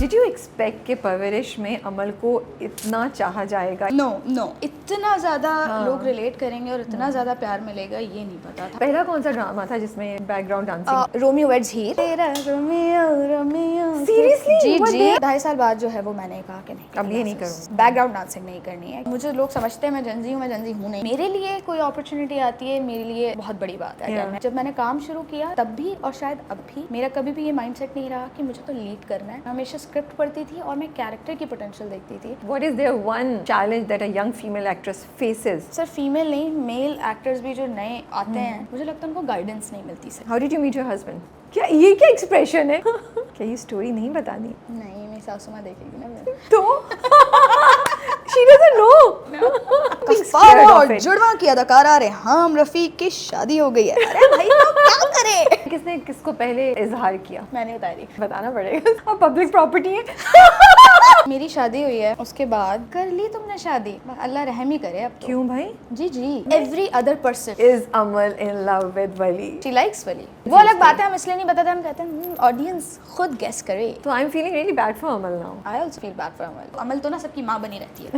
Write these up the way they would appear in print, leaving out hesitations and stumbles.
Did you expect कि परवरिश में अमल को इतना चाहा जाएगा? नो इतना ज़्यादा लोग रिलेट करेंगे और इतना ज़्यादा प्यार मिलेगा ये नहीं पता था। पहला कौन सा ड्रामा था जिसमें background dancing? Romeo weds Heer. तेरा रोमियो Seriously? जी What जी the- 2.5 साल बाद जो है वो मैंने कहा कि नहीं, अब ये नहीं करूँगी। बैकग्राउंड डांसिंग नहीं करनी है। मुझे लोग समझते हैं मैं जनजी हूँ, मैं जनजी हूँ नहीं। मेरे लिए कोई अपॉर्चुनिटी आती है मेरे लिए बहुत बड़ी बात है। Yeah. जब मैंने काम शुरू किया तब भी और शायद अब भी मेरा कभी भी ये माइंडसेट नहीं रहा कि मुझे तो लीड करना है। मैं हमेशा स्क्रिप्ट पढ़ती थी और मैं कैरेक्टर की पोटेंशियल देखती थी। What is there one challenge that a young female actress faces? सिर्फ फीमेल नहीं, मेल एक्टर्स भी जो नए आते हैं मुझे लगता है उनको गाइडेंस नहीं मिलती sir. How did you meet your husband? क्या ये क्या एक्सप्रेशन है? क्या ये स्टोरी नहीं बतानी? नहीं, मेरी सासू माँ देखेगी ना मेरे। तो she doesn't know. Being Kaffa scared और of it. जुड़वा की अदाकारा रेहाम रफीक की शादी हो गई है। अरे भाई तो क्या करे? किसने किसको पहले इजहार किया? मैंने बता दी। बताना पड़ेगा। और पब्लिक प्रॉपर्टी है। मेरी शादी हुई है, उसके बाद कर ली तुमने शादी, अल्लाह रहम ही करे अब तो। क्यों भाई? जी जी। Every other person Is Amal in love with Wali? She likes Wali. वो अलग बात है, हम इसलिए नहीं बताते, हम कहते हैं ऑडियंस खुद गेस करे। So I'm feeling really bad for Amal now. I also feel bad for Amal. Amal तो ना सबकी माँ बनी रहती है।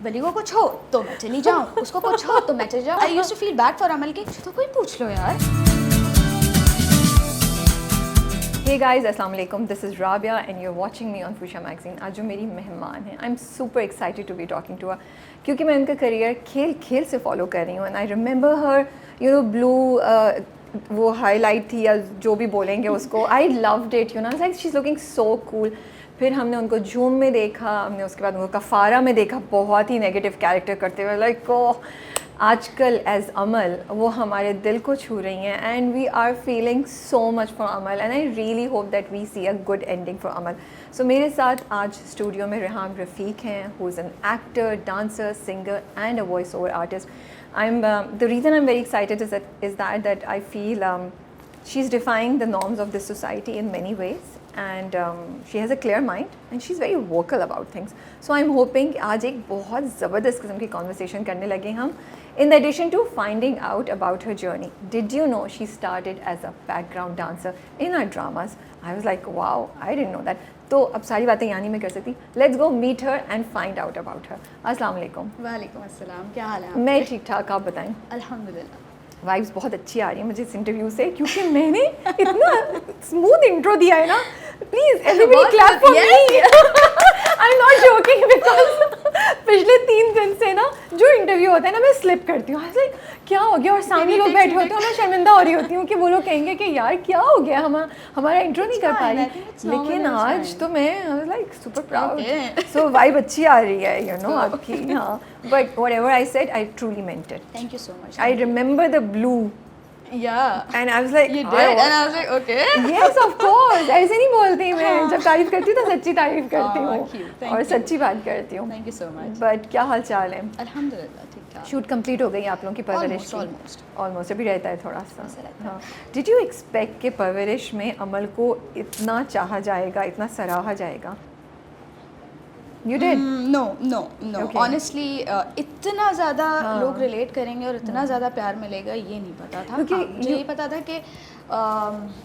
वली को कुछ हो तो मैं चली जाऊँ, उसको कुछ हो तो मैं चली जाऊँ। I used to feel bad for Amal के तो कोई पूछ लो यार। Hey guys, Assalamu alaikum. This is Rabia and you're watching me on Fusha Magazine. आज जो मेरी मेहमान है, I'm super excited to be talking to her क्योंकि मैं उनका करियर खेल से फॉलो कर रही हूँ and I remember her, you know, blue वो हाईलाइट थी या जो भी बोलेंगे उसको, I loved it, you know, I was like she's looking so cool. फिर हमने उनको झूम में देखा, हमने उसके बाद उनको कफ़ारा में देखा, बहुत ही नेगेटिव कैरेक्टर करते हुए, लाइक आजकल एज अमल वो हमारे दिल को छू रही हैं and we are feeling so much for Amal and I really hope that we see a good ending for Amal. So मेरे साथ आज स्टूडियो में रेहाम रफ़ीक हैं, who is an actor, dancer, singer and a voice over artist. The reason I'm very excited is that I feel she's defying the norms of this society in many ways and she has a clear mind and she's very vocal about things. So I'm hoping आज एक बहुत ज़बरदस्त किस्म की conversation करने लगे हम in addition to finding out about her journey. Did you know she started as a background dancer in our dramas? I was like, wow, I didn't know that. तो अब सारी बातें यहाँ नहीं मैं कर सकती. Let's go meet her and find out about her. अस्सलाम वालेकुम. वालेकुम अस्सलाम, क्या हाल है? मैं ठीक ठाक, आप बताएं? अल्हम्दुलिल्लाह। वाइब्स बहुत अच्छी आ रही है मुझे इस इंटरव्यू से क्योंकि मैंने इतना स्मूथ इंट्रो दिया है ना. Please everybody clap for me. I am not joking because पिछले 3 दिन से ना जो इंटरव्यू होता है ना मैं स्लिप करती हूँ. लाइक क्या हो गया और सामने लोग बैठे होते हैं और मैं शर्मिंदा हो रही होती हूँ कि वो लोग कहेंगे कि यार क्या हो गया, हमारा इंट्रो नहीं कर पाई. लेकिन आज तो मैं लाइक सुपर प्राउड. सो वाइब अच्छी आ रही है यू नो आपकी. हाँ, but whatever I said I truly meant it. Thank you so much. I remember the blue Yeah. and I was like, You did, and I was like, okay. Yes, of course. ऐसे नहीं बोलती मैं. जब तारीफ करती हूँ तो सच्ची तारीफ करती cute. हूँ Thank और you. सच्ची बात करती हूँ. Thank you so much. But क्या हाल चाल है? अल्हम्दुलिल्लाह ठीक ठाक. शूट कंप्लीट हो गई आप लोगों की परवरिश की? Almost. अभी रहता है थोड़ा सा. ऐसा रहता है. हाँ. Did you expect कि परवरिश में अमल को इतना चाहा जाएगा, इतना सराहा जाएगा? You did? No. Okay. Honestly, इतना ज़्यादा लोग रिलेट करेंगे और इतना ज़्यादा प्यार मिलेगा ये नहीं पता था. क्योंकि हाँ, मुझे ये पता था कि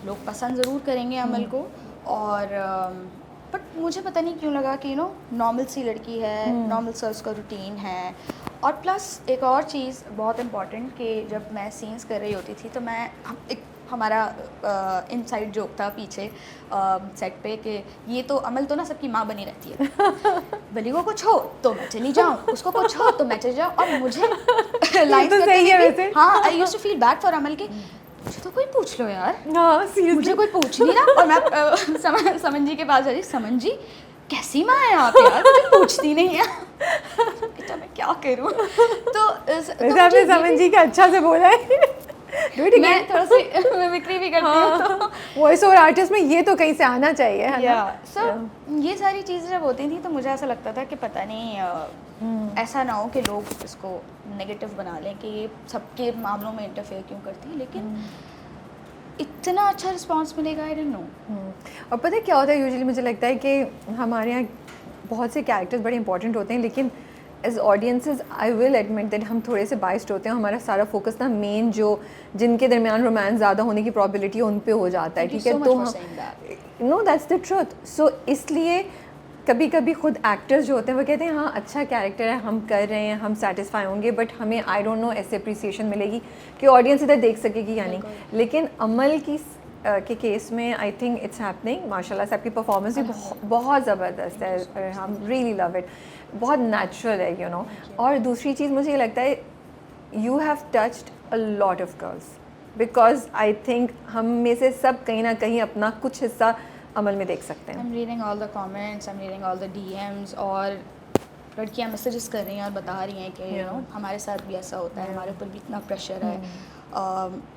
लोग पसंद ज़रूर करेंगे अमल को और बट मुझे पता नहीं क्यों लगा कि नॉर्मल सी लड़की है, नॉर्मल सा उसका रूटीन है. और प्लस एक और चीज़ बहुत इम्पॉर्टेंट कि जब मैं सीन्स कर रही होती थी तो मैं एक हमारा इनसाइड जोक था पीछे सेट पे कि ये तो अमल तो ना सबकी माँ बनी रहती है. वली को कुछ हो तो मैं चली जाऊँ, उसको कुछ हो तो मैं चली जाऊँ. और मुझे लाइन्स तो सही है वैसे. हाँ, I used to feel bad for Amal के मुझे तो कोई पूछ लो यार. हाँ, seriously. मुझे कोई पूछ नहीं रहा. और मैं समन जी के पास जा रही. समन जी कैसी माँ है आप यार, मुझे पूछती नहीं है. बेटा मैं क्या करूँ. तो आपने समन जी का अच्छा से बोला है. मैं थोड़ा सी मिमिक्री भी करती हूँ. वॉइस ओवर आर्टिस्ट में ये तो कहीं से आना चाहिए है ना. सो ये सारी चीज़ें जब होती थी तो मुझे ऐसा लगता था कि पता नहीं ऐसा ना हो कि लोग इसको नेगेटिव बना लें कि ये सबके मामलों में इंटरफेयर क्यों करती है. लेकिन इतना अच्छा रिस्पांस मिलेगा आई डोंट नो. और पता है क्या होता है यूजुअली मुझे लगता है कि हमारे यहाँ बहुत से कैरेक्टर्स बड़े इंपॉर्टेंट होते हैं लेकिन as audiences I will admit that हम थोड़े से बाइस्ड होते हैं, हमारा सारा फोकस ना मेन जो जिनके दरमियान रोमांस ज़्यादा होने की प्रॉबिलिटी है उन पे हो जाता है, ठीक है, तो हम नो दैट्स द ट्रुथ। सो इसलिए कभी कभी खुद एक्टर्स जो होते हैं वो कहते हैं हाँ अच्छा कैरेक्टर है, हम कर रहे हैं, हम सेटिस्फाई होंगे, बट हमें आई डोंट नो ऐसे अप्रिसिएशन मिलेगी कि ऑडियंस इधर देख सकेगी या नहीं। लेकिन अमल की के केस में आई थिंक इट्स हैपनिंग, माशाल्लाह से आपकी परफॉर्मेंस भी बहुत ज़बरदस्त है, हम रियली लव इट, बहुत नेचुरल है, यू नो। और दूसरी चीज़ मुझे ये लगता है you have touched a lot of girls, because I think हम में से सब कहीं ना कहीं अपना कुछ हिस्सा अमल में देख सकते हैं। I'm reading all the comments, I'm reading all the DMs, और लड़कियां मैसेजेस कर रही हैं और बता रही हैं कि यू नो हमारे साथ भी ऐसा होता है, हमारे ऊपर भी इतना प्रेशर है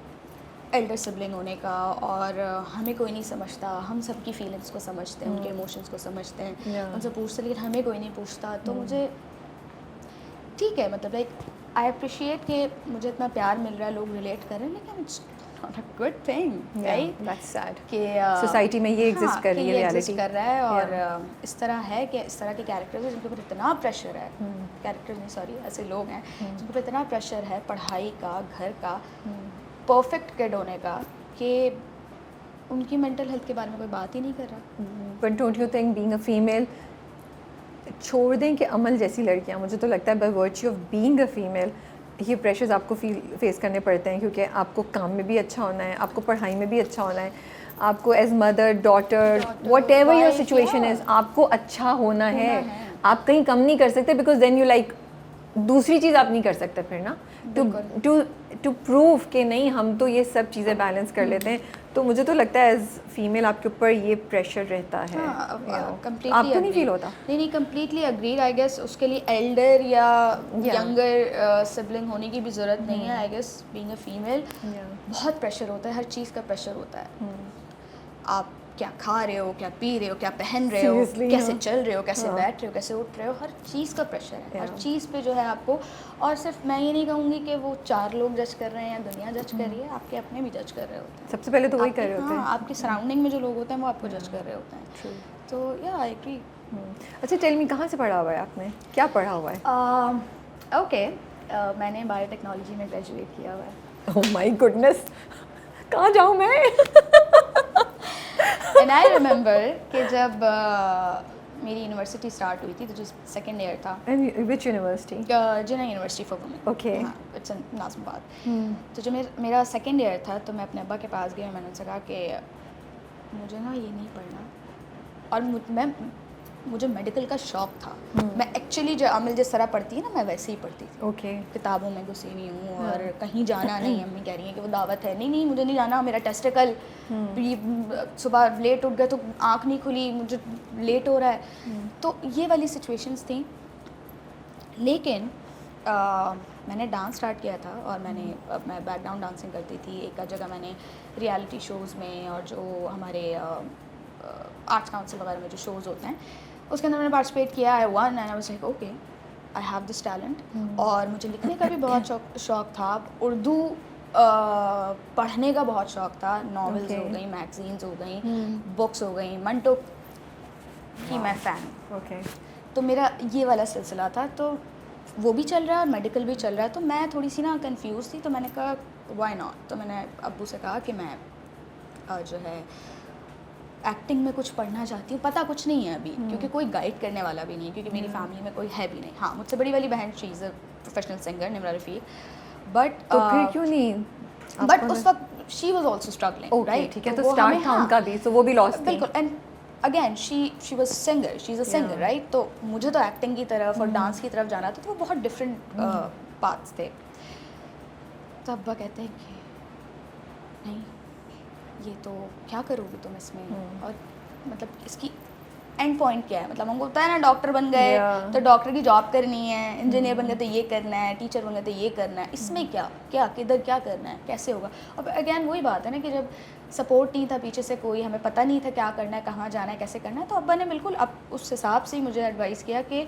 एल्डर सिबलिंग होने का, और हमें कोई नहीं समझता, हम सबकी फीलिंग्स को समझते हैं, उनके इमोशंस को समझते हैं, उनसे पूछते, लेकिन हमें कोई नहीं पूछता। तो मुझे ठीक है, मतलब लाइक आई अप्रिशिएट कि मुझे इतना प्यार मिल रहा है, लोग रिलेट कर रहे हैं, लेकिन it's not a good thing, right? That's sad कि सोसाइटी में ये एग्जिस्ट कर रही है, रियलिटी कर रहा है। और इस तरह है कि इस तरह के कैरेक्टर्स हैं जिनके ऊपर इतना प्रेशर है, कैरेक्टर्स नहीं सॉरी, ऐसे लोग हैं जिनके ऊपर इतना प्रेशर है पढ़ाई का, घर का, परफेक्ट किड होने का, कि उनकी मेंटल हेल्थ के बारे में कोई बात ही नहीं कर रहा। But don't you think being a female, छोड़ दें कि अमल जैसी लड़कियां, मुझे तो लगता है by virtue of being a female ये प्रेशर्स आपको फेस करने पड़ते हैं, क्योंकि आपको काम में भी अच्छा होना है, आपको पढ़ाई में भी अच्छा होना है, आपको as mother, daughter, whatever your situation is, आपको अच्छा होना है। आप कहीं कम नहीं कर सकते, बिकॉज देन यू लाइक दूसरी चीज़ आप नहीं कर सकते फिर ना, टू प्रूव कि नहीं हम तो ये सब चीज़ें बैलेंस कर लेते हैं। तो मुझे तो लगता है एज फीमेल आपके ऊपर ये प्रेशर रहता है। आपको नहीं फील होता? नहीं, कंप्लीटली अग्रीड। आई गेस उसके लिए एल्डर या यंगर सिबलिंग होने की भी ज़रूरत नहीं है। I guess being a female बहुत प्रेशर होता है, हर चीज़ का प्रेशर होता है। आप क्या खा रहे हो, क्या पी रहे हो, क्या पहन रहे हो, कैसे चल रहे हो, कैसे बैठ रहे हो, कैसे उठ रहे हो, हर चीज़ का प्रेशर है, हर चीज़ पे जो है आपको। और सिर्फ मैं ये नहीं कहूँगी कि वो 4 लोग जज कर रहे हैं या दुनिया जज कर रही है, आपके अपने भी जज कर रहे होते हैं। सबसे पहले तो वही कर रहे होते हैं। आपकी सराउंडिंग में जो लोग होते हैं वो आपको जज कर रहे होते हैं। तो या आई एग्री। अच्छा टेल मी, कहाँ से पढ़ा हुआ है आपने, क्या पढ़ा हुआ है? ओके, मैंने बायोटेक्नोलॉजी में ग्रेजुएट किया हुआ है। ओह माय गुडनेस, कहाँ जाऊँ मैं? एंड आई रिमेंबर कि जब मेरी यूनिवर्सिटी स्टार्ट हुई थी तो जो सेकेंड ईयर था। And which university? Jinnah university for women. Okay, it's in Nazimabad. तो जब मेरा सेकेंड ईयर था तो मैं अपने अब्बा के पास गई, मैंने उनसे कहा कि मुझे ना ये नहीं पढ़ना, और मुझे मेडिकल का शौक़ था। मैं एक्चुअली जो अमल जिस तरह पढ़ती है ना, मैं वैसे ही पढ़ती थी। ओके, किताबों में घुसी हुई हूँ और कहीं जाना नहीं। अम्मी कह रही हैं कि वो दावत है, नहीं मुझे नहीं जाना, मेरा टेस्ट है कल, सुबह लेट उठ गए तो आँख नहीं खुली, मुझे लेट हो रहा है। तो ये वाली सिचुएशंस थी। लेकिन मैंने डांस स्टार्ट किया था और मैं बैकग्राउंड डांसिंग करती थी। एक जगह मैंने रियलिटी शोज़ में और जो हमारे आर्ट्स काउंसिल वगैरह में जो शोज़ होते हैं उसके अंदर मैंने पार्टिसिपेट किया। I one and I was like okay, I have this talent. और मुझे लिखने का भी बहुत शौक़ था, उर्दू पढ़ने का बहुत शौक़ था। नॉवेल्स हो गई, मैगजीन्स हो गई, बुक्स हो गई, मंटो की मैं फ़ैन हूँ। ओके, तो मेरा ये वाला सिलसिला था, तो वो भी चल रहा है और मेडिकल भी चल रहा है। तो मैं थोड़ी सी ना कंफ्यूज थी, तो मैंने कहा व्हाई नॉट। तो मैंने अब्बू से कहा कि मैं जो है एक्टिंग में कुछ पढ़ना चाहती हूँ। पता कुछ नहीं है अभी, क्योंकि कोई गाइड करने वाला भी नहीं है, क्योंकि मेरी फैमिली में कोई है भी नहीं। हाँ, मुझसे बड़ी वाली बहन she is a professional singer, Nimra Rafiq, but तो फिर क्यों नहीं? बट उस वक्त she was also struggling, right? ठीक है, तो स्टार्ट था उनका भी, तो वो भी लॉस्ट थी। बिल्कुल। And again she was singer, she is a singer, right? तो मुझे तो एक्टिंग की तरफ और डांस की तरफ जाना था, तो वो बहुत डिफरेंट पाथ्स थे। तो अब्बा कहते हैं कि नहीं, ये तो क्या करोगी तुम इसमें, और मतलब इसकी एंड पॉइंट क्या है? मतलब हमको होता है ना, डॉक्टर बन गए तो डॉक्टर की जॉब करनी है, इंजीनियर बन गए तो ये करना है, टीचर बन गए तो ये करना है। इसमें क्या किधर क्या करना है, कैसे होगा? अब अगेन वही बात है ना कि जब सपोर्ट नहीं था पीछे से कोई, हमें पता नहीं था क्या करना है, कहाँ जाना है, कैसे करना है, तो अब्बा ने बिल्कुल अब उस हिसाब से ही मुझे एडवाइस किया कि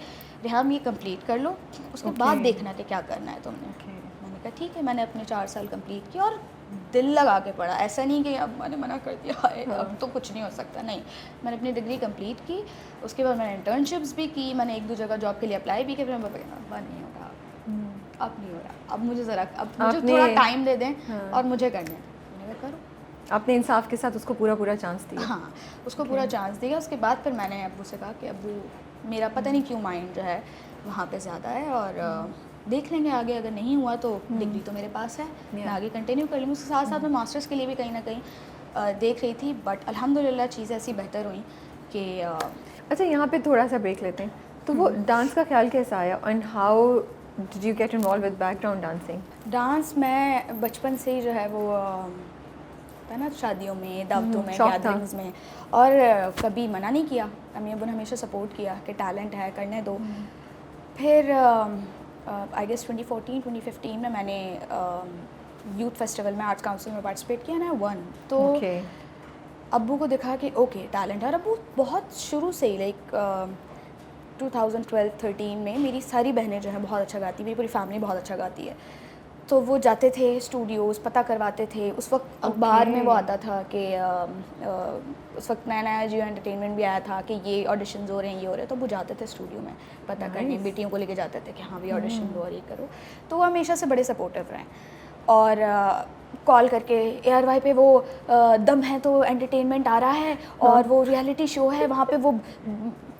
रेहाम ये कंप्लीट कर लो, उसके बाद देखना कि क्या करना है तुमने। मैंने कहा ठीक है। मैंने अपने 4 साल कंप्लीट किया और दिल लगा के पढ़ा, ऐसा नहीं कि अब मैंने मना कर दिया हाय अब तो कुछ नहीं हो सकता, नहीं। मैंने अपनी डिग्री कंप्लीट की, उसके बाद मैंने इंटर्नशिप्स भी की, मैंने 1-2 जगह जॉब के लिए अप्लाई भी किया, फिर मैं नहीं हो रहा, अब नहीं हो रहा, अब मुझे ज़रा अब मुझे थोड़ा टाइम दे दें और मुझे करने, मैंने कहा करो। आपने इंसाफ के साथ उसको पूरा चांस दिया? हाँ, उसको पूरा चांस दिया। उसके बाद फिर मैंने अब्बू से कहा कि अब्बू मेरा पता नहीं क्यों माइंड जो है वहाँ पे ज़्यादा है और देख लेंगे आगे, अगर नहीं हुआ तो डिग्री तो मेरे पास है, मैं आगे कंटिन्यू कर लूँगी। उसके साथ साथ मैं मास्टर्स के लिए भी कहीं ना कहीं देख रही थी, बट अल्हम्दुलिल्लाह चीज़ें ऐसी बेहतर हुई कि अच्छा यहाँ पे थोड़ा सा ब्रेक लेते हैं। तो वो डांस का ख्याल कैसा आया and how did you get involve with background dancing? Dance मैं बचपन से ही जो है वो था ना, शादियों में, दावतों में, गैदरिंग्स में, और कभी मना नहीं किया। अम्मी अब्बू ने हमेशा सपोर्ट किया कि टैलेंट है, करने दो। फिर आई गेस 2014-2015 में मैंने यूथ फेस्टिवल में आर्ट्स काउंसिल में पार्टिसिपेट किया ना, वन। तो अब्बू को दिखा कि ओके टैलेंट है, और अब्बू बहुत शुरू से ही लाइक 2012-13 में मेरी सारी बहनें जो हैं बहुत अच्छा गाती, मेरी पूरी फैमिली बहुत अच्छा गाती है। तो वो जाते थे स्टूडियोज़, पता करवाते थे। उस वक्त अखबार में वो आता था कि उस वक्त नया नया जियो एंटरटेनमेंट भी आया था कि ये ऑडिशंस हो रहे हैं, ये हो रहे हैं। तो वो जाते थे स्टूडियो में पता करने, बेटियों को लेके जाते थे कि हाँ भी ऑडिशन दो और ये करो। तो वो हमेशा से बड़े सपोर्टिव रहे। और कॉल करके ARY पे वो दम है तो एंटरटेनमेंट आ रहा है और वो रियलिटी शो है, वहाँ पे वो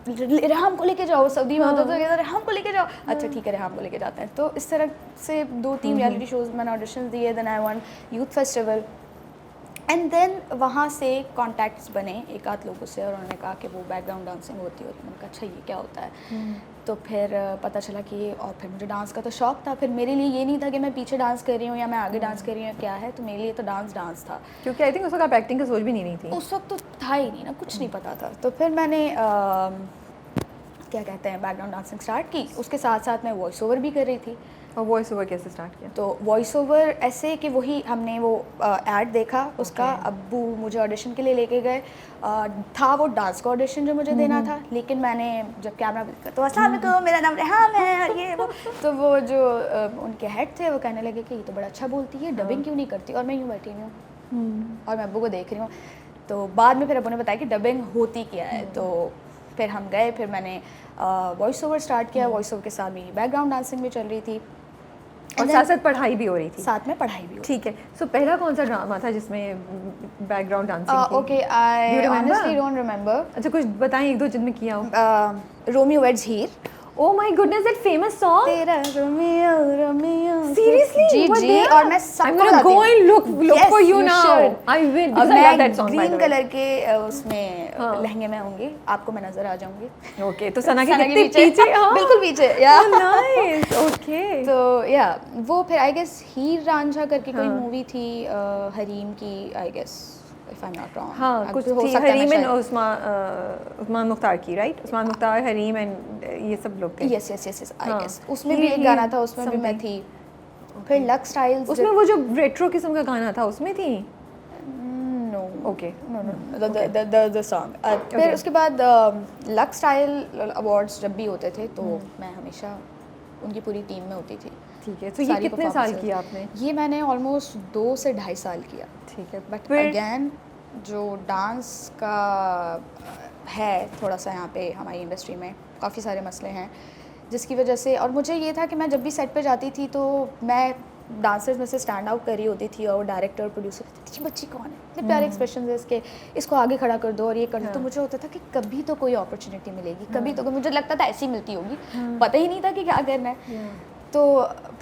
रेहाम को लेके जाओ, सऊदी में होता तो कहता रेहाम को लेके जाओ, अच्छा ठीक है रेहाम को लेके जाते हैं। तो इस तरह से 2-3 रियलिटी शोज़ मैंने ऑडिशन दिए, then I won youth festival, and then वहाँ से कॉन्टैक्ट्स बने एक आध लोगों से, और उन्होंने कहा कि वो बैकग्राउंड डांसिंग होती है। मैंने कहा अच्छा ये क्या होता है? तो फिर पता चला कि ये, और फिर मुझे डांस का तो शौक था। फिर मेरे लिए ये नहीं था कि मैं पीछे डांस कर रही हूँ या मैं आगे डांस कर रही हूँ, क्या है। तो मेरे लिए तो डांस था, क्योंकि आई थिंक उस वक्त आप एक्टिंग की सोच भी नहीं रही थी। उस वक्त तो था ही नहीं ना, कुछ नहीं पता था। तो फिर मैंने क्या कहते हैं बैकग्राउंड डांसिंग स्टार्ट की। उसके साथ साथ मैं वॉइस ओवर भी कर रही थी। और वॉइस ओवर कैसे स्टार्ट किया? तो वॉइस ओवर ऐसे कि वही हमने वो ऐड देखा उसका, अब्बू मुझे ऑडिशन के लिए लेके गए। था वो डांस का ऑडिशन जो मुझे देना था, लेकिन मैंने जब कैमरा तो अस्सलाम वालेकुम मेरा नाम रेहाम है और ये वो, तो वो जो उनके हेड थे वो कहने लगे कि ये तो बड़ा अच्छा बोलती है, डबिंग क्यों नहीं करती? और मैं यूँ बैठी हुई हूँ और मैं अब्बू को देख रही हूँ। तो बाद में फिर अब्बू ने बताया कि डबिंग होती क्या है। तो फिर हम गए, फिर मैंने वॉइस ओवर स्टार्ट किया। वॉइस ओवर के साथ मेरी बैकग्राउंड डांसिंग भी चल रही थी और साथ साथ पढ़ाई भी हो रही थी। साथ में पढ़ाई भी हो। ठीक है। सो पहला कौन सा ड्रामा था जिसमें बैकग्राउंड डांसिंग थी? Okay, I honestly don't remember. अच्छा कुछ बताएं, एक दो जिनमें किया हो। Romeo weds Heer. Oh my goodness, that famous song. तेरा रोमियो रोमियो। Seriously? जी। और मैं सबको I'm gonna go and look for you now. I will because I love that song. Green colour के उसमें लहंगे में होंगी, आपको मैं नजर आ जाऊंगी। Okay, तो सना के कितने पीछे? बिल्कुल पीछे। या nice. Okay. तो या वो फिर आई गेस हीर रांझा करके कोई मूवी थी हरीम की, I guess if I'm not wrong. हाँ कुछ थी हरीम एंड उस्मान मुख्तार की, राइट? उस्मान मुख्तार, हरीम एंड ये सब लोग थे। यस आई गेस उसमें भी एक गाना था, उसमें भी मैं थी। फिर लक्स स्टाइल्स, उसमें वो जो रेट्रो किस्म का गाना था उसमें थी। No okay the song. फिर उसके बाद लक्स स्टाइल अवार्ड्स जब भी होते थे तो मैं हमेशा उनकी पूरी टीम में होती थी। ठीक है। तो ये कितने साल किया आपने? ये मैंने ऑलमोस्ट 2 से 2.5 साल किया। ठीक है। बट अगेन जो डांस का है थोड़ा सा यहाँ पे हमारी इंडस्ट्री में काफ़ी सारे मसले हैं जिसकी वजह से, और मुझे ये था कि मैं जब भी सेट पे जाती थी तो मैं डांसर्स में से स्टैंड आउट कर रही होती थी और डायरेक्टर प्रोड्यूसर कहते थे बच्ची कौन है, इतने प्यारे एक्सप्रेशन है इसके, इसको आगे खड़ा कर दो और ये कर दो। तो मुझे होता था कि कभी तो कोई अपॉर्चुनिटी मिलेगी, कभी तो मुझे लगता था ऐसी मिलती होगी, पता ही नहीं था कि क्या करना है। तो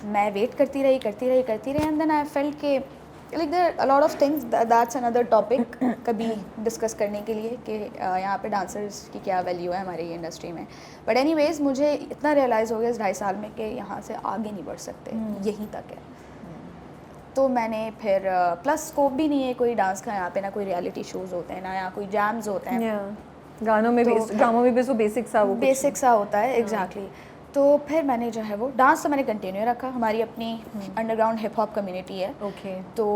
मैं वेट करती रही एंड देन आई फेल्ट के like there a lot of things, that's another topic कभी डिस्कस करने के लिए कि यहाँ पे डांसर्स की क्या वैल्यू है हमारी इंडस्ट्री में। बट एनीवेज मुझे इतना रियलाइज़ हो गया इस 2.5 साल में कि यहाँ से आगे नहीं बढ़ सकते, यहीं तक है। तो मैंने फिर प्लस स्कोप भी नहीं है कोई डांस का यहाँ पे, ना कोई रियलिटी शोज़ होते हैं, ना यहाँ कोई जैम्स होते हैं। गानों में भी, ड्रामों में भी वो बेसिक सा होता है। एग्जैक्टली। तो फिर मैंने जो है वो डांस तो मैंने कंटिन्यू रखा। हमारी अपनी अंडरग्राउंड हिप हॉप कम्युनिटी है। ओके। तो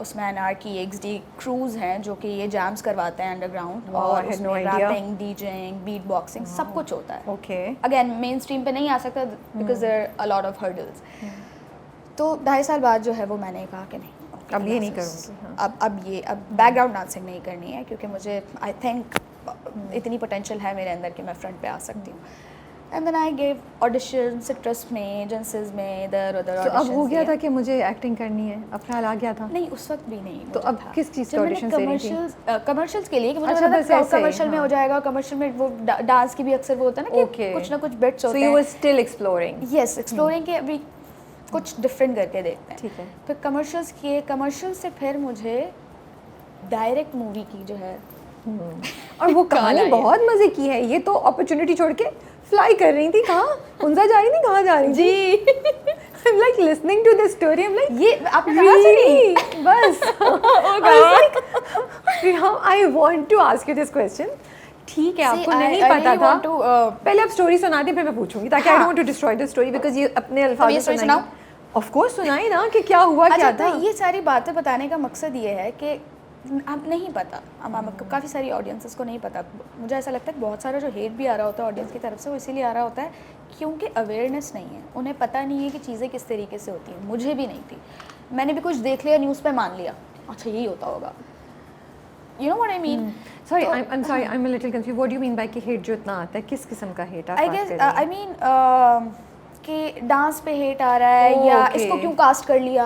उसमें एनआरकी XD क्रूज़ हैं जो कि ये जैम्स करवाते हैं अंडरग्राउंड, और उसमें रैपिंग, डीजेइंग, बीट बॉक्सिंग सब कुछ होता है। ओके। अगेन मेन स्ट्रीम पे नहीं आ सकता because there a lot of hurdles. तो 2.5 साल बाद जो है वो मैंने कहा कि नहीं अब ये नहीं classes. करूँगी, हाँ। अब बैकग्राउंड डांसिंग नहीं करनी है, क्योंकि मुझे आई थिंक इतनी पोटेंशियल है मेरे अंदर कि मैं फ्रंट पे आ सकती हूँ. And then I gave audition Citrus में, एजेंसीज में, इधर उधर. तो अब हो गया था कि मुझे एक्टिंग करनी है, अब ख्याल आ गया था? नहीं, उस वक्त भी नहीं. तो अब किस चीज़ के ऑडिशन दे रही थी? कमर्शियल्स के लिए, कि मुझे अच्छा, बस ऐसे ही, कमर्शियल में हाँ। हो जाएगा. कमर्शियल में वो डांस की भी अक्सर वो होता है ना कि कुछ ना कुछ बिट्स होते हैं. So you हैं. were still exploring. Yes, exploring के अभी कुछ डिफरेंट करके देखते हैं. ठीक है. फिर कमर्शियल्स किए, कमर्शियल से फिर मुझे डायरेक्ट मूवी की जो है और वो कहानी बहुत मजे की है. ये तो अपॉर्चुनिटी छोड़ के फ्लाई कर रही थी. कहाँ हुंजा जा रही थी, कहाँ जा रही थी? जी. I'm like listening to this story. I'm like, ये आपने कहा really? बस. I want to ask you this question. ठीक है, आपको नहीं पता था. पहले आप स्टोरी सुनाते, फिर मैं पूछूंगी, ताकि I don't want to destroy the story because ये अपने अल्फाज में सुनाई. Of course सुनाई ना कि क्या हुआ, क्या था. ये सारी बातें बताने का मकसद ये है कि अब नहीं पता, अब काफ़ी सारी ऑडियंसेस को नहीं पता. मुझे ऐसा लगता है बहुत सारा जो हेट भी आ रहा होता है ऑडियंस की तरफ से, वो इसीलिए आ रहा होता है क्योंकि अवेयरनेस नहीं है. उन्हें पता नहीं है कि चीज़ें किस तरीके से होती हैं. मुझे भी नहीं थी. मैंने भी कुछ देख लिया, न्यूज़ पे मान लिया, अच्छा यही होता होगा. You know what I mean? Sorry, I'm sorry, I'm a little confused. What do you mean by कि hate जो इतना आता है, किस किस्म का hate आप बात कर रही हैं? I mean कि डांस पे हेट आ रहा है, या इसको क्यों कास्ट कर लिया,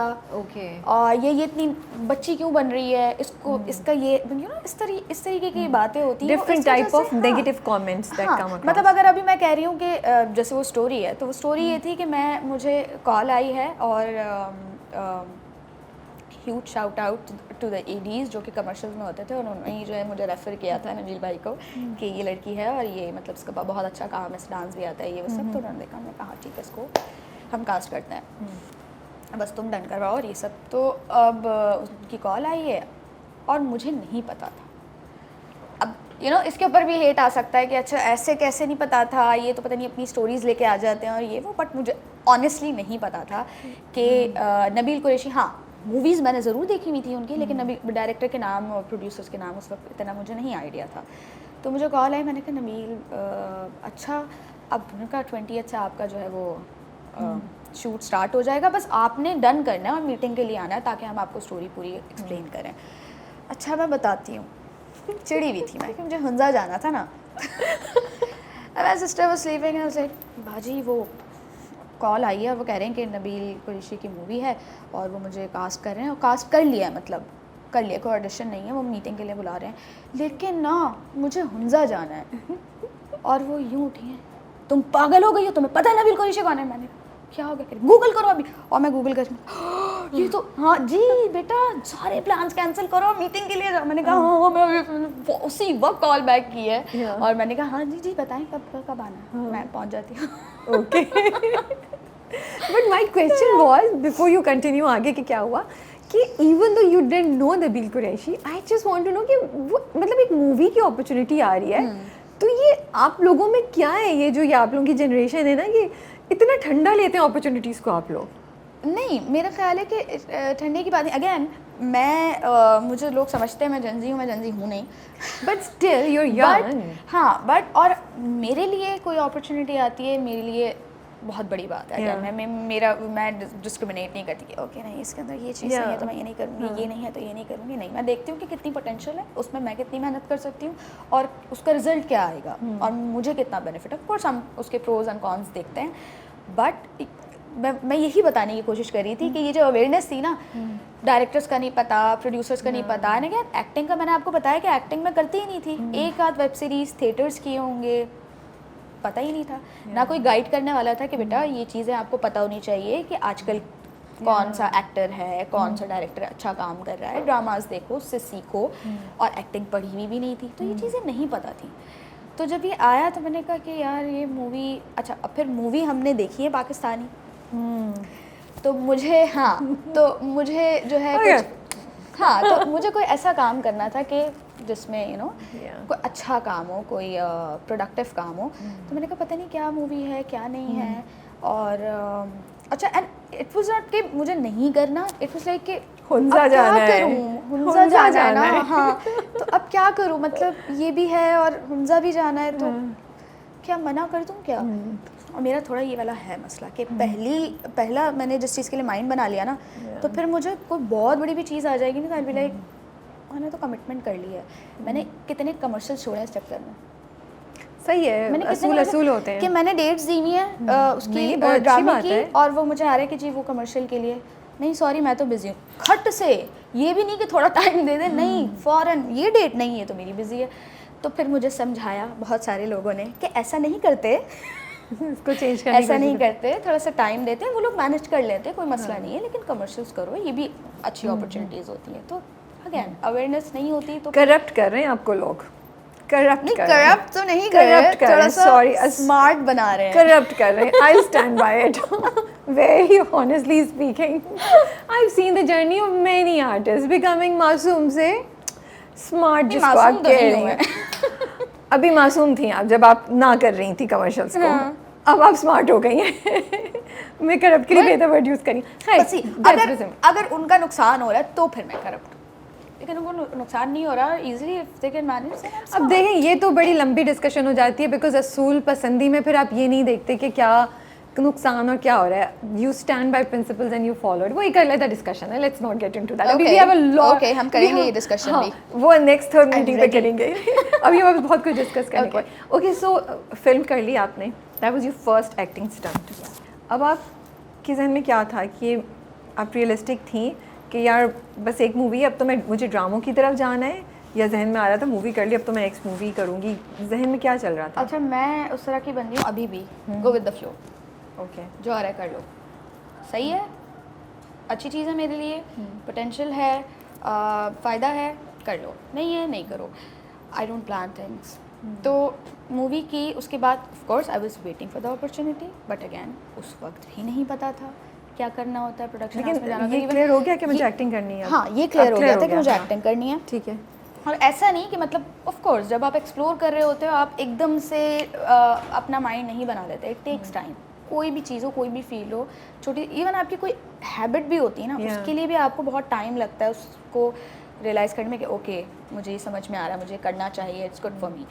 और ये इतनी बच्ची क्यों बन रही है, इसको इसका ये इस तरीके की बातें होती हैं. Different type of negative comments that come across. मतलब अगर अभी मैं कह रही हूँ कि जैसे वो स्टोरी है, तो वो स्टोरी ये थी कि मुझे कॉल आई है, और huge shout out to the ADs जो कि कमर्शियल्स में होते थे. उन्होंने ही जो है मुझे रेफ़र किया था नबील भाई को कि ये लड़की है और ये मतलब इसका बहुत अच्छा काम है, इस डांस भी आता है, ये वो सब. तो उन्होंने देखा, मैंने कहा ठीक है, इसको हम कास्ट करते हैं, बस तुम डन करवाओ और ये सब. तो अब उनकी कॉल आई है और मुझे नहीं पता था. अब इसके ऊपर भी हेट आ सकता है कि अच्छा ऐसे कैसे नहीं पता था, ये तो पता नहीं अपनी स्टोरीज़ लेके आ जाते हैं और ये वो. बट मुझे ऑनेस्टली नहीं पता था कि नबील कुरैशी, हाँ मूवीज़ मैंने ज़रूर देखी हुई थी उनकी, लेकिन अभी डायरेक्टर के नाम और प्रोड्यूसर्स के नाम उस वक्त इतना मुझे नहीं आइडिया था. तो मुझे कॉल आई, मैंने कहा नबील अच्छा अब उनका 20th से आपका जो है वो शूट स्टार्ट हो जाएगा, बस आपने डन करना है और मीटिंग के लिए आना है ताकि हम आपको स्टोरी पूरी एक्सप्लेन करें. अच्छा मैं बताती हूँ. चिड़ी हुई थी मैं कि मुझे हुंजा जाना था ना. मेरा सिस्टर वो स्लीपिंग है, उसे बाजी वो कॉल आई है और वो कह रहे हैं कि नबील कुरैशी की मूवी है और वो मुझे कास्ट कर रहे हैं, और कास्ट कर लिया है, मतलब कर लिया, कोई ऑडिशन नहीं है, वो मीटिंग के लिए बुला रहे हैं, लेकिन ना मुझे हुंजा जाना है. और वो यूँ उठी हैं, तुम पागल हो गई हो, तुम्हें पता है नबील कुरैशी कौन है? मैंने क्या हो गया? गूगल करो अभी. और मैं गूगल कर ये तो हाँ जी बेटा, सारे प्लान्स कैंसिल करो, मीटिंग के लिए जाओ. मैंने कहा हाँ, मैं उसी वक्त कॉल बैक की है और मैंने कहा हाँ जी बताएं कब आना है. मैं पहुंच जाती हूँ. Okay. But my question was before you continue आगे कि क्या हुआ कि even though you didn't know Nabeel Qureshi, I just want to know कि वो मतलब एक मूवी की अपॉर्चुनिटी आ रही है, तो ये आप लोगों में क्या है, ये जो ये आप लोगों की जनरेशन है ना, कि इतना ठंडा लेते हैं अपॉर्चुनिटीज़ को आप लोग? नहीं, मेरा ख्याल है कि ठंडे की बात नहीं. अगेन मैं मुझे लोग समझते हैं मैं जनजी हूँ, मैं जनजी हूँ नहीं, but still you are young. हाँ बट और मेरे लिए कोई अपॉर्चुनिटी आती है, मेरे लिए बहुत बड़ी बात है. मैं डिस्क्रिमिनेट नहीं करती कि ओके नहीं इसके अंदर ये चीज़ नहीं है तो मैं ये नहीं करूँगी, ये नहीं है तो ये नहीं करूँगी. नहीं, मैं देखती हूँ कि कितनी पोटेंशियल है उसमें, मैं कितनी मेहनत कर सकती हूँ और उसका रिजल्ट क्या आएगा और मुझे कितना बेनिफिट है. ऑफ कोर्स हम उसके प्रोज एंड कॉन्स देखते हैं, बट मैं यही बताने की कोशिश कर रही थी कि ये जो अवेयरनेस थी ना, डायरेक्टर्स का नहीं पता, प्रोड्यूसर्स का नहीं पता. ना क्या एक्टिंग का मैंने आपको बताया कि एक्टिंग में करती ही नहीं थी. एक आध वेब सीरीज़ थिएटर्स किए होंगे, पता ही नहीं था. ना कोई गाइड करने वाला था कि बेटा ये चीज़ें आपको पता होनी चाहिए कि आजकल कौन सा एक्टर है, कौन सा डायरेक्टर अच्छा काम कर रहा है, ड्रामाज देखो, उससे सीखो. और एक्टिंग पढ़ी हुई भी नहीं थी, तो ये चीज़ें नहीं पता थी. तो जब ये आया तो मैंने कहा कि यार ये मूवी अच्छा. अब फिर मूवी हमने देखी है पाकिस्तानी, तो मुझे तो मुझे जो है कुछ तो मुझे कोई ऐसा काम करना था कि जिसमें कोई अच्छा काम हो, कोई प्रोडक्टिव काम हो. तो मैंने कहा पता नहीं क्या मूवी है क्या नहीं है. और अच्छा, एंड इट वाज नॉट कि मुझे नहीं करना, इट वाज लाइक कि हुंजा जाना है, हुंजा जाना है. हाँ, तो अब क्या करूँ, मतलब ये भी है और हुंजा भी जाना है, तो क्या मना कर दूँ क्या? और मेरा थोड़ा ये वाला है मसला कि पहला मैंने जिस चीज़ के लिए माइंड बना लिया ना, तो फिर मुझे कोई बहुत बड़ी भी चीज़ आ जाएगी ना, तो आई बी लाइक मैंने तो कमिटमेंट कर ली है। मैंने कितने कमर्शियल छोड़े इस चक्कर में। सही है, मैंने असूल होते हैं कि मैंने डेट्स दी हुई हैं उसकी ड्रामे की, और वो मुझे आ रहा है कि जी वो कमर्शियल के लिए। नहीं सॉरी, मैं तो बिजी हूँ। खट से, ये भी नहीं कि थोड़ा टाइम दे दे, नहीं फ़ौरन ये डेट नहीं है तो मेरी बिजी है। तो फिर मुझे समझाया बहुत सारे लोगों ने कि ऐसा नहीं करते, इसको चेंज करने ऐसा नहीं करते, थोड़ा सा टाइम देते हैं, वो लोग मैनेज कर लेते हैं, कोई मसला नहीं है, लेकिन कमर्शियल्स करो, ये भी अच्छी अपॉर्चुनिटीज़ होती हैं। तो अगेन अवेयरनेस नहीं होती तो करप्ट कर रहे हैं आपको लोग, करप्ट नहीं, कर रहे हैं। करप्ट तो नहीं कर रहे, थोड़ा सा स्मार्ट बना रहे हैं, करप्ट कर रहे हैं। I stand by it very honestly speaking. I have seen the journey of many artist becoming मासूम से स्मार्ट, जिसको आप कह रही हैं। अभी मासूम थी आप जब आप ना कर रही थी कमर्शियल्स को, अब आप स्मार्ट हो गई हैं। मैं करप्ट के लिए बेहतर वर्ड यूज़ करी। अगर उनका नुकसान हो रहा है तो फिर मैं करप्ट, लेकिन उनको नुकसान नहीं हो रहा, easily if they can manage. अब देखें, ये तो बड़ी लंबी डिस्कशन हो जाती है, बिकॉज असूल पसंदी में फिर आप ये नहीं देखते कि क्या नुकसान और क्या हो रहा है। You stand by principles and you follow it. वो एक अलग डिस्कशन है, let's not get into that. अभी भी हैव अ लॉट, ओके हम करेंगे ये डिस्कशन भी, वो नेक्स्ट थर्ड मीटिंग पे करेंगे। अभी और बहुत कुछ डिस्कस करने को है। ओके, सो फिल्म कर ली आपने, that was your first acting stunt. अब आपके जहन में क्या था कि आप रियलिस्टिक थी कि यार बस एक मूवी है, अब तो मुझे ड्रामों की तरफ जाना है, या जहन में आ रहा था मूवी कर ली अब तो मैं नेक्स्ट मूवी करूँगी? जहन में क्या चल रहा था? अच्छा, मैं उस तरह की बंदी हूँ अभी भी, go with the flow. Okay, जो आ रहा है कर लो, सही है, अच्छी चीज़ है मेरे लिए, पोटेंशियल है, फ़ायदा है, कर लो, नहीं है नहीं करो। I don't plan things. तो मूवी की उसके बाद of course I was waiting for the opportunity, but again उस वक्त भी नहीं पता था क्या करना होता है प्रोडक्शन हाउस में जाना। ये क्लियर हो गया कि मुझे एक्टिंग करनी है? हाँ, ये क्लियर हो गया था कि मुझे एक्टिंग करनी है। ठीक है। और ऐसा नहीं कि मतलब ऑफ कोर्स जब आप एक्सप्लोर कर रहे होते हो आप एकदम से अपना माइंड नहीं बना लेते, इट टेक्स टाइम। कोई भी चीज़ हो, कोई भी फील हो, छोटी इवन आपकी कोई हैबिट भी होती है ना, उसके लिए भी आपको बहुत टाइम लगता है उसको रियलाइज़ करने में कि ओके मुझे ये समझ में आ रहा है, मुझे करना चाहिए, इट्स गुड फॉर मी।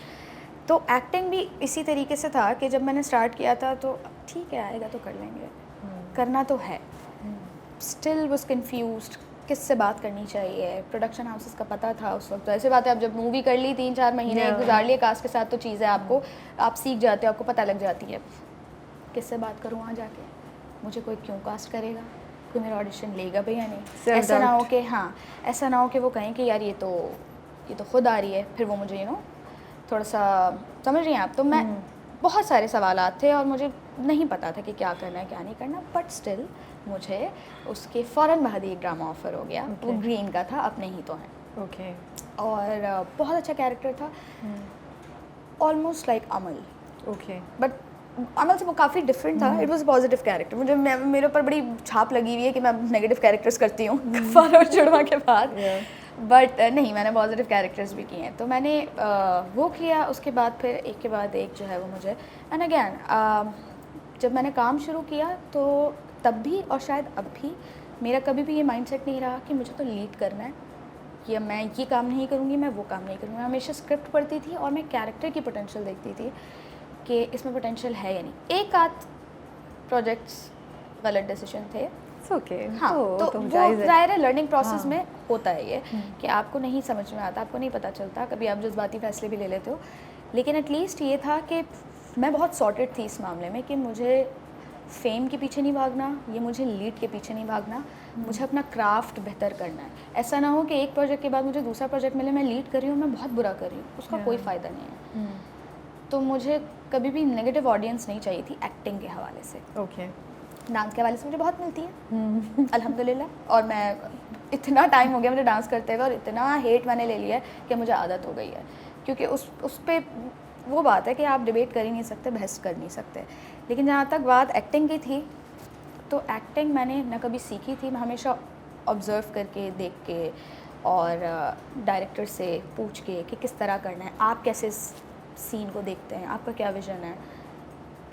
तो एक्टिंग भी इसी तरीके से था कि जब मैंने स्टार्ट किया था तो ठीक है आएगा तो कर लेंगे, करना तो है। स्टिल वाज कन्फ्यूज्ड किससे बात करनी चाहिए। प्रोडक्शन हाउसेस का पता था उस वक्त, तो ऐसे बात है, अब जब मूवी कर ली 3-4 महीने गुजार लिए कास्ट के साथ, तो चीज़ें आपको आप सीख जाते हो, आपको पता लग जाती है किससे बात करूँ वहाँ जाके, मुझे कोई क्यों कास्ट करेगा, कोई मेरा ऑडिशन लेगा भी या नहीं। ऐसा ना हो कि ऐसा ना हो कि वो कहें कि यार ये तो खुद आ रही है, फिर वो मुझे थोड़ा सा समझ रही हैं आप। तो मैं बहुत सारे सवालात थे और मुझे नहीं पता था कि क्या करना है क्या नहीं करना, बट स्टिल मुझे उसके फ़ौरन बाद ही एक ड्रामा ऑफ़र हो गया। वो ग्रीन का था, अपने ही तो हैं। ओके। और बहुत अच्छा कैरेक्टर था, almost like Amal. Okay. But Amal से वो काफ़ी डिफरेंट था। It was positive character. मेरे ऊपर बड़ी छाप लगी हुई है कि मैं नेगेटिव कैरेक्टर्स करती हूँ गफ्फार और जुड़वा के बाद, बट नहीं, मैंने पॉजिटिव कैरेक्टर्स भी किए हैं। तो मैंने वो किया, उसके बाद फिर एक के बाद एक जो है वो मुझे, एंड अगैन जब मैंने काम शुरू किया तो तब भी और शायद अब भी मेरा कभी भी ये माइंडसेट नहीं रहा कि मुझे तो लीड करना है, कि मैं ये काम नहीं करूँगी, मैं वो काम नहीं करूँगी। मैं हमेशा स्क्रिप्ट पढ़ती थी और मैं कैरेक्टर की पोटेंशियल देखती थी कि इसमें पोटेंशियल है या नहीं। एक आध प्रोजेक्ट्स गलत डिसीजन थे, ओके। हाँ, तो वो ज़ाहिर है लर्निंग प्रोसेस में होता है ये कि आपको नहीं समझ में आता, आपको नहीं पता चलता, कभी आप जज्बाती फैसले भी ले लेते हो। लेकिन एटलीस्ट ये था कि मैं बहुत सॉर्टेड थी इस मामले में कि मुझे फेम के पीछे नहीं भागना, ये मुझे लीड के पीछे नहीं भागना, मुझे अपना क्राफ्ट बेहतर करना है। ऐसा ना हो कि एक प्रोजेक्ट के बाद मुझे दूसरा प्रोजेक्ट मिले, मैं लीड कर रही हूँ, मैं बहुत बुरा कर रही हूँ, उसका कोई फ़ायदा नहीं है। तो मुझे कभी भी नेगेटिव ऑडियंस नहीं चाहिए थी एक्टिंग के हवाले से। ओके। डांस के हवाले से मुझे बहुत मिलती है अल्हम्दुलिल्लाह, और मैं इतना टाइम हो गया मुझे डांस करते हुए और इतना हेट मैंने ले लिया है कि मुझे आदत हो गई है, क्योंकि उस पे वो बात है कि आप डिबेट कर ही नहीं सकते, बहस कर नहीं सकते। लेकिन जहाँ तक बात एक्टिंग की थी, तो एक्टिंग मैंने न कभी सीखी थी, मैं हमेशा ऑब्ज़र्व करके, देख के और डायरेक्टर से पूछ के कि किस तरह करना है, आप कैसे सीन को देखते हैं, आपका क्या विज़न है,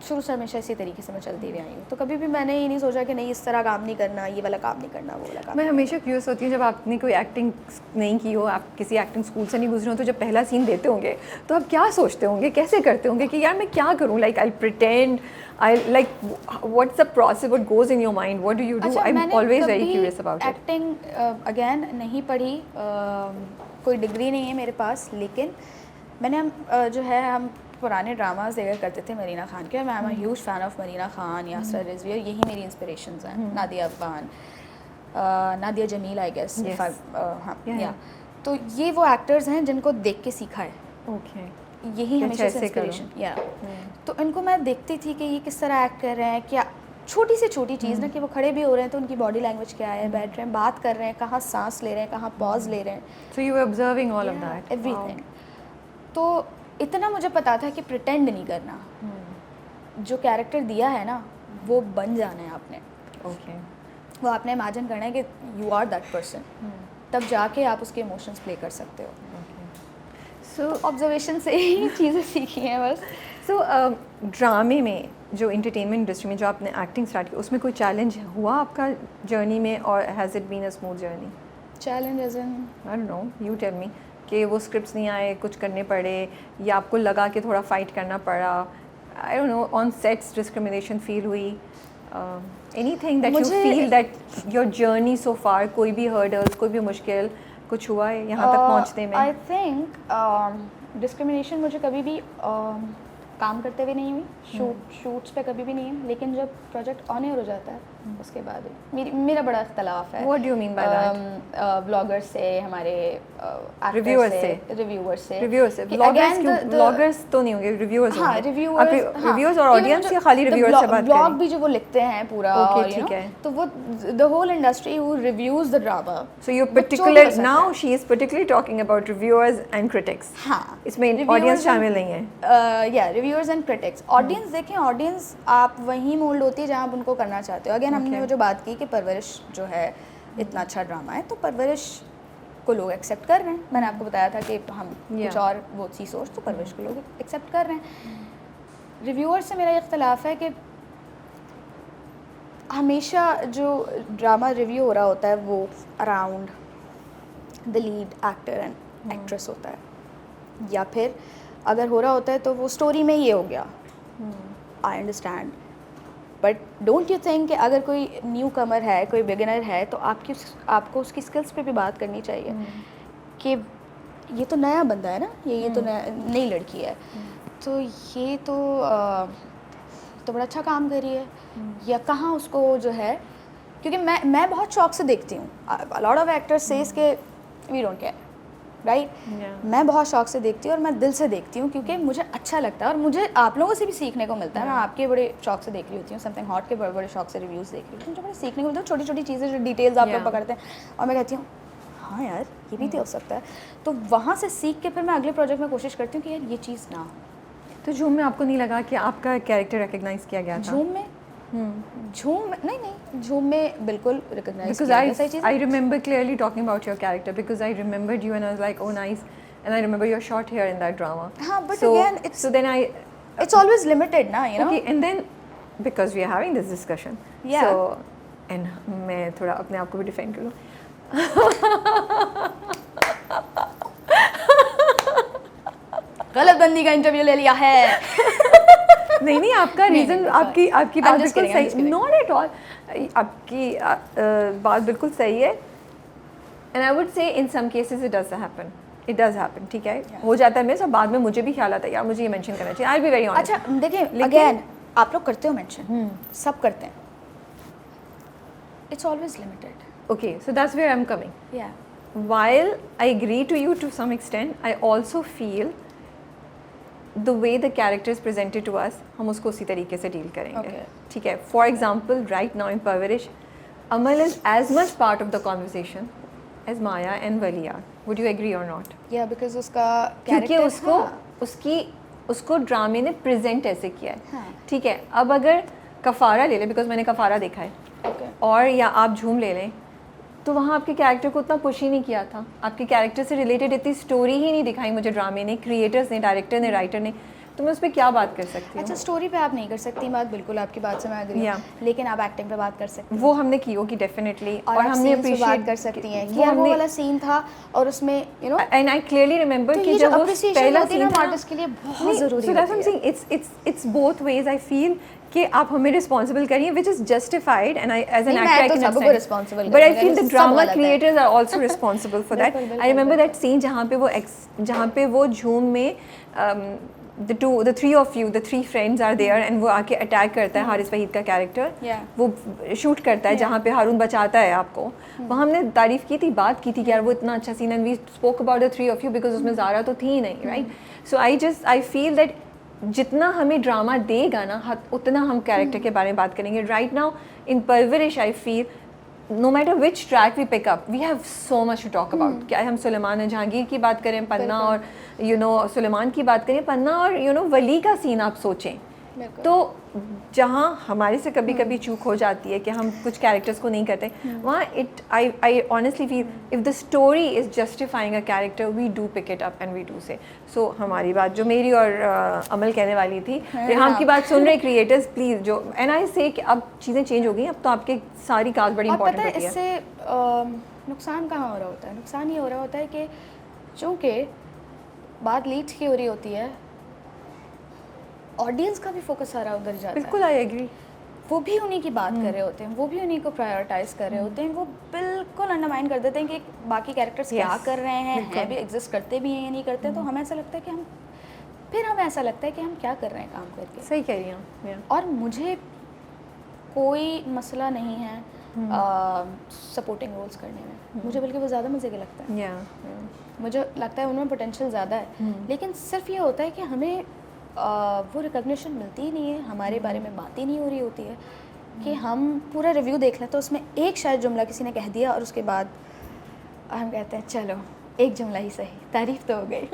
शुरू से हमेशा इसी तरीके से मैं चलती हुई आई हूँ, तो कभी भी मैंने ये नहीं सोचा कि नहीं इस तरह काम नहीं करना, ये वाला काम नहीं करना, वो वाला काम। मैं हमेशा क्यूरियस होती हूँ, जब आपने कोई एक्टिंग नहीं की हो, आप किसी एक्टिंग स्कूल से नहीं गुजरे हो, तो जब पहला सीन देते होंगे तो आप क्या सोचते होंगे, कैसे करते होंगे कि यार मैं क्या करूँ, like I pretend, I like what's the process, what goes in your mind, what do you do? I am always very curious about it. Acting again नहीं पढ़ी, कोई डिग्री नहीं है मेरे पास, लेकिन मैंने जो है हम पुराने ड्रामाज देखा करते थे मरीना खान के। मैं am huge fan of Marina Khan, Yasir Rizvi, यही मेरी इंस्पिरेशंस हैं। नादिया अफगान, नादिया जमील, आई गेस, हाँ या। तो ये वो एक्टर्स हैं जिनको देख के सीखा है। ओके, यही हमेशा से इंस्पिरेशन, या तो इनको मैं देखती थी कि ये किस तरह एक्ट कर रहे हैं, क्या छोटी से छोटी चीज़ ना, कि वो खड़े भी हो रहे हैं तो उनकी बॉडी लैंग्वेज क्या है, बैठ रहे हैं, बात कर रहे हैं, कहाँ सांस ले रहे हैं, कहाँ पॉज ले रहे हैं। So you were observing all of that, everything. तो इतना मुझे पता था कि प्रिटेंड नहीं करना, जो कैरेक्टर दिया है ना वो बन जाना है आपने। ओके, वो आपने इमेजिन करना है कि यू आर दैट पर्सन, तब जाके आप उसके इमोशंस प्ले कर सकते हो। सो ऑब्जर्वेशन से ही चीज़ें सीखी हैं बस। सो ड्रामे में, जो इंटरटेनमेंट इंडस्ट्री में जो आपने एक्टिंग स्टार्ट की, उसमें कोई चैलेंज हुआ आपका जर्नी में, और has it been a smooth journey? Challenge as in, I don't know, you tell me, कि वो स्क्रिप्ट्स नहीं आए, कुछ करने पड़े, या आपको लगा कि थोड़ा फाइट करना पड़ा, I don't know, on sets discrimination feel हुई, anything that you feel that your journey so far, कोई भी हर्डल्स, कोई भी मुश्किल कुछ हुआ है यहाँ तक पहुँचने में? आई थिंक डिस्क्रिमिनेशन मुझे कभी भी काम करते हुए नहीं हुई, शूट्स पे कभी भी नहीं है, लेकिन जब प्रोजेक्ट ऑन एयर हो जाता है उसके बाद मेरा बड़ा इख्तलाफ है। What do you mean by that? Bloggers से, हमारे रिव्यूअर्स से ब्लॉगर्स तो नहीं होंगे, रिव्यूअर्स? हाँ, रिव्यूअर्स और ऑडियंस, या खाली रिव्यूअर्स से बात करें? ब्लॉग भी जो वो लिखते हैं पूरा, ओके, ठीक है, तो वो the whole industry who reviews the drama. So you particular now she is particularly talking about reviewers and critics. हाँ, इसमें ऑडियंस शामिल नहीं है। या रिव्यूअर्स एंड क्रिटिक्स। ऑडियंस देखें, ऑडियंस आप वहीं मोल्ड होती है जहाँ आप उनको करना चाहते हो। अगेन हमने वो जो बात की कि परवरिश जो है इतना अच्छा ड्रामा है, तो परवरिश को लोग एक्सेप्ट कर रहे हैं। मैंने आपको बताया था कि हम कुछ और वो चीज़ सोच, तो परवरिश को लोग एक्सेप्ट कर रहे हैं। रिव्यूअर्स से मेरा इख्तलाफ है कि हमेशा जो ड्रामा रिव्यू हो रहा होता है वो around the lead actor and actress होता है, या फिर अगर हो रहा होता है तो वो स्टोरी में ये हो गया। I understand, but don't you think कि अगर कोई न्यू कमर है, कोई बिगिनर है, तो आपको उसकी स्किल्स पे भी बात करनी चाहिए कि ये तो नया बंदा है ना, ये तो नई लड़की है, तो ये तो बड़ा अच्छा काम कर रही है, या कहाँ उसको जो है, क्योंकि मैं बहुत शौक से देखती हूँ। अ लॉट ऑफ एक्टर्स सेज के वी डोंट केयर, राइट? मैं बहुत शौक से देखती हूँ और मैं दिल से देखती हूँ, क्योंकि मुझे अच्छा लगता है और मुझे आप लोगों से भी सीखने को मिलता है। मैं आपके बड़े शौक से देख रही होती हूँ, समथिंग हॉट के बड़े बड़े शौक से रिव्यूज़ देख रही होती हूँ, मुझे बड़े सीखने को मिलता है, छोटी छोटी चीज़ें जो डिटेल्स आप लोग पकड़ते हैं, और मैं कहती हूँ हाँ यार ये भी तो हो सकता है। तो वहाँ से सीख के फिर मैं अगले प्रोजेक्ट में कोशिश करती हूँ कि यार ये चीज़ ना हो। तो झूम में आपको नहीं लगा कि आपका कैरेक्टर रिकग्नाइज किया गया था? झूम नहीं, झूम में बिल्कुल रिकॉग्नाइज किया गया। Because I remember clearly talking about your character, because I remembered you and I was like, oh nice, and I remember your short hair in that drama. हाँ, but so, again it's always limited ना, you know. Okay, and then because we are having this discussion, yeah. So and मैं थोड़ा अपने आप को भी defend करूँ। गलत बंदी का इंटरव्यू ले लिया है। नहीं आपका रीज़न, आपकी बात बिल्कुल सही, नॉट एट ऑल, आपकी बात बिल्कुल सही है। And I would say in some cases it does happen, ठीक है, हो जाता है। मेरे सब बाद में मुझे भी ख्याल आता है यार मुझे ये मेंशन करना चाहिए, आई बी वेरी ऑनेस्ट। अच्छा देखिए, अगेन आप लोग करते हो मेंशन, सब करते हैं, it's always limited. Okay, so that's where I am coming. Yeah while I agree to you to some extent, I also feel the way the character is presented to us, हम उसको उसी तरीके से deal करेंगे, ठीक है। For example, right now in Parvarish, Amal is as much part of the conversation as Maya and Wali are. Would you agree or not? Yeah, because उसका क्योंकि उसको ड्रामे ने प्रेजेंट ऐसे किया है, ठीक है। अब अगर कफ़ारा ले लें, बिकॉज मैंने कफ़ारा देखा है, और या आप झूम ले लें, तो वहाँ आपके कैरेक्टर को उतना पुश ही नहीं किया था, आपके कैरेक्टर से रिलेटेड इतनी स्टोरी ही नहीं दिखाई मुझे ड्रामे ने, क्रिएटर्स ने, डायरेक्टर ने, राइटर ने। तो मैं उस पर क्या बात कर सकती हूँ? अच्छा, स्टोरी पे आप नहीं कर सकती बात, बिल्कुल आपकी बात से मैं एग्री हूँ, लेकिन आप एक्टिंग पे बात कर सकती हैं। वो हमने की होगी डेफिनेटली, और हमने अप्रिशिएट कर सकती हैं कि यार वो वाला सीन था और उसमें you know, and I clearly remember कि जब वो पहला सीन था आर्टिस्ट के लिए बहुत ज़रूरी है। It's both ways I feel कि आप हमें रिस्पॉन्सिबल करिए, which is justified, and I as an actor I can understand, but I feel the drama creators are also responsible for that. I remember that scene जहाँ पे वो झूम में the three of you, the three friends are there, and वो आके attack करता है हारिस वहीद का कैरेक्टर, वो शूट करता है जहाँ पे हारून बचाता है आपको। वहाँ हमने तारीफ़ की थी, बात की थी कि यार वो इतना अच्छा scene, and we spoke about the three of you because उसमें ज़ारा तो थी ही नहीं, right? So I feel that जितना हमें ड्रामा देगा ना उतना हम कैरेक्टर के बारे में बात करेंगे। राइट नाउ इन परवरिश I feel no matter which track we pick up, we have so much to talk about. क्या हम सुलेमान जहांगीर की बात करें, पन्ना और सुलेमान की बात करें, पन्ना और वली का सीन आप सोचें, तो जहाँ हमारे से कभी कभी चूक हो जाती है कि हम कुछ कैरेक्टर्स को नहीं करते, वहाँ I honestly feel if the story is justifying a character, we do pick it up and we do say. So हमारी बात जो मेरी और अमल कहने वाली थी, रेहाम की बात सुन रहे क्रिएटर्स प्लीज़, जो एंड आई से कि अब चीज़ें चेंज हो गई, अब तो आपके सारी काज बड़ी इंपॉर्टेंट होती है। इससे नुकसान कहाँ हो रहा होता है? नुकसान ये हो रहा होता है कि चूँकि बात लीड्स की हो रही होती है, ऑडियंस का भी फोकस सारा उधर जाता है। बिल्कुल आई एग्री। वो भी उन्हीं की बात कर रहे होते हैं, वो भी उन्हीं को प्रायोरिटाइज कर रहे होते हैं, वो बिल्कुल अंडरमाइन कर देते हैं कि बाकी कैरेक्टर्स क्या कर रहे हैं भी एग्जिस्ट करते भी हैं या नहीं करते। तो हमें ऐसा लगता है कि हमें ऐसा लगता है कि हम क्या कर रहे हैं काम करके। सही कह रही हैं। और मुझे कोई मसला नहीं है सपोर्टिंग रोल्स करने में, मुझे बल्कि वो ज़्यादा मज़े के लगता है। मुझे लगता है उनमें पोटेंशियल ज़्यादा है, लेकिन सिर्फ ये होता है कि हमें वो रिकग्निशन मिलती ही नहीं है, हमारे बारे में बात ही नहीं हो रही होती है कि हम पूरा रिव्यू देख लें तो उसमें एक शायद जुमला किसी ने कह दिया और उसके बाद हम कहते हैं चलो एक जुमला ही सही, तारीफ तो हो गई।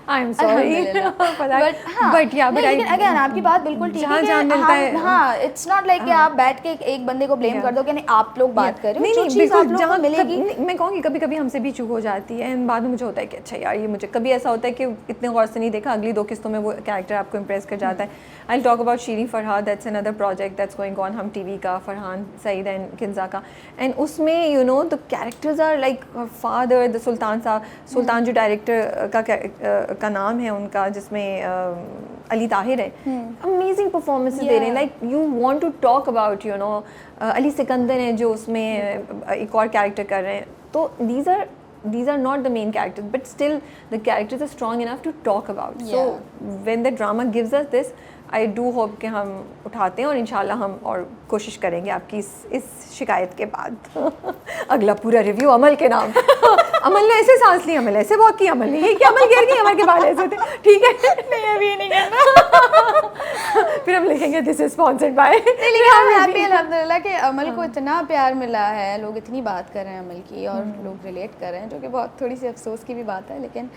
I am sorry but again आपकी बात बिल्कुल ठीक है। हाँ, इट्स नॉट लाइक कि आप बैठ के एक बंदे को ब्लेम कर दो कि नहीं आप लोग बात कर रहे हो, बिल्कुल जहाँ मिलेगी। मैं कहूँगी कभी कभी हमसे भी चूक हो जाती है, एंड बाद में मुझे होता है कि अच्छा यार ये मुझे कभी ऐसा होता है कि इतने गौर से नहीं देखा, अगली 2 किस्तों में वो कैरेक्टर आपको इम्प्रेस कर जाता है। I talk about Sheeri Farhad, that's another project that's going on, Hum TV का, फरहान सईद एंड किन्जा का, एंड उसमें the characters are like father, the Sultan जो डायरेक्टर का नाम है उनका, जिसमें अली ताहिर है, अमेजिंग परफॉर्मेंसेस दे रहे हैं, like you want to talk about Ali Sikandar हैं जो उसमें एक और कैरेक्टर कर रहे हैं। तो these are not the main characters, but still the characters are strong enough to talk about. So when the drama gives us this, I do hope कि हम उठाते हैं, और इंशाल्लाह हम और कोशिश करेंगे आपकी इस शिकायत के बाद अगला पूरा रिव्यू अमल के नाम। अमल ने ऐसे सांस ली, अमल ऐसे वॉक की, अमल ने ये कि अमल गिर गई, अमल के बाल ऐसे थे, ठीक है नहीं अभी नहीं करना। फिर हम लिखेंगे this is sponsored by. Happy अल्हम्दुलिल्लाह कि अमल को इतना प्यार मिला है, लोग इतनी बात कर रहे हैं अमल की और लोग रिलेट कर रहे हैं, जो कि बहुत थोड़ी सी अफसोस की भी बात है, लेकिन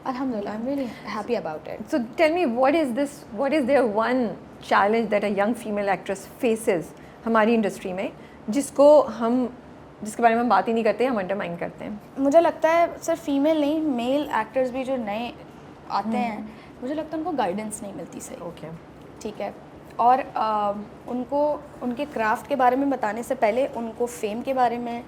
Alhamdulillah, I'm really happy about it. So tell me, what is there one challenge that a young female actress faces हमारी इंडस्ट्री में जिसके बारे में हम बात ही नहीं करते, हम अंडरमाइन करते हैं? मुझे लगता है सिर्फ फीमेल नहीं, मेल एक्टर्स भी जो नए आते हैं, मुझे लगता है उनको गाइडेंस नहीं मिलती सही। ओके, ठीक है, और उनको उनके क्राफ्ट के बारे में बताने से पहले उनको फेम के बारे में,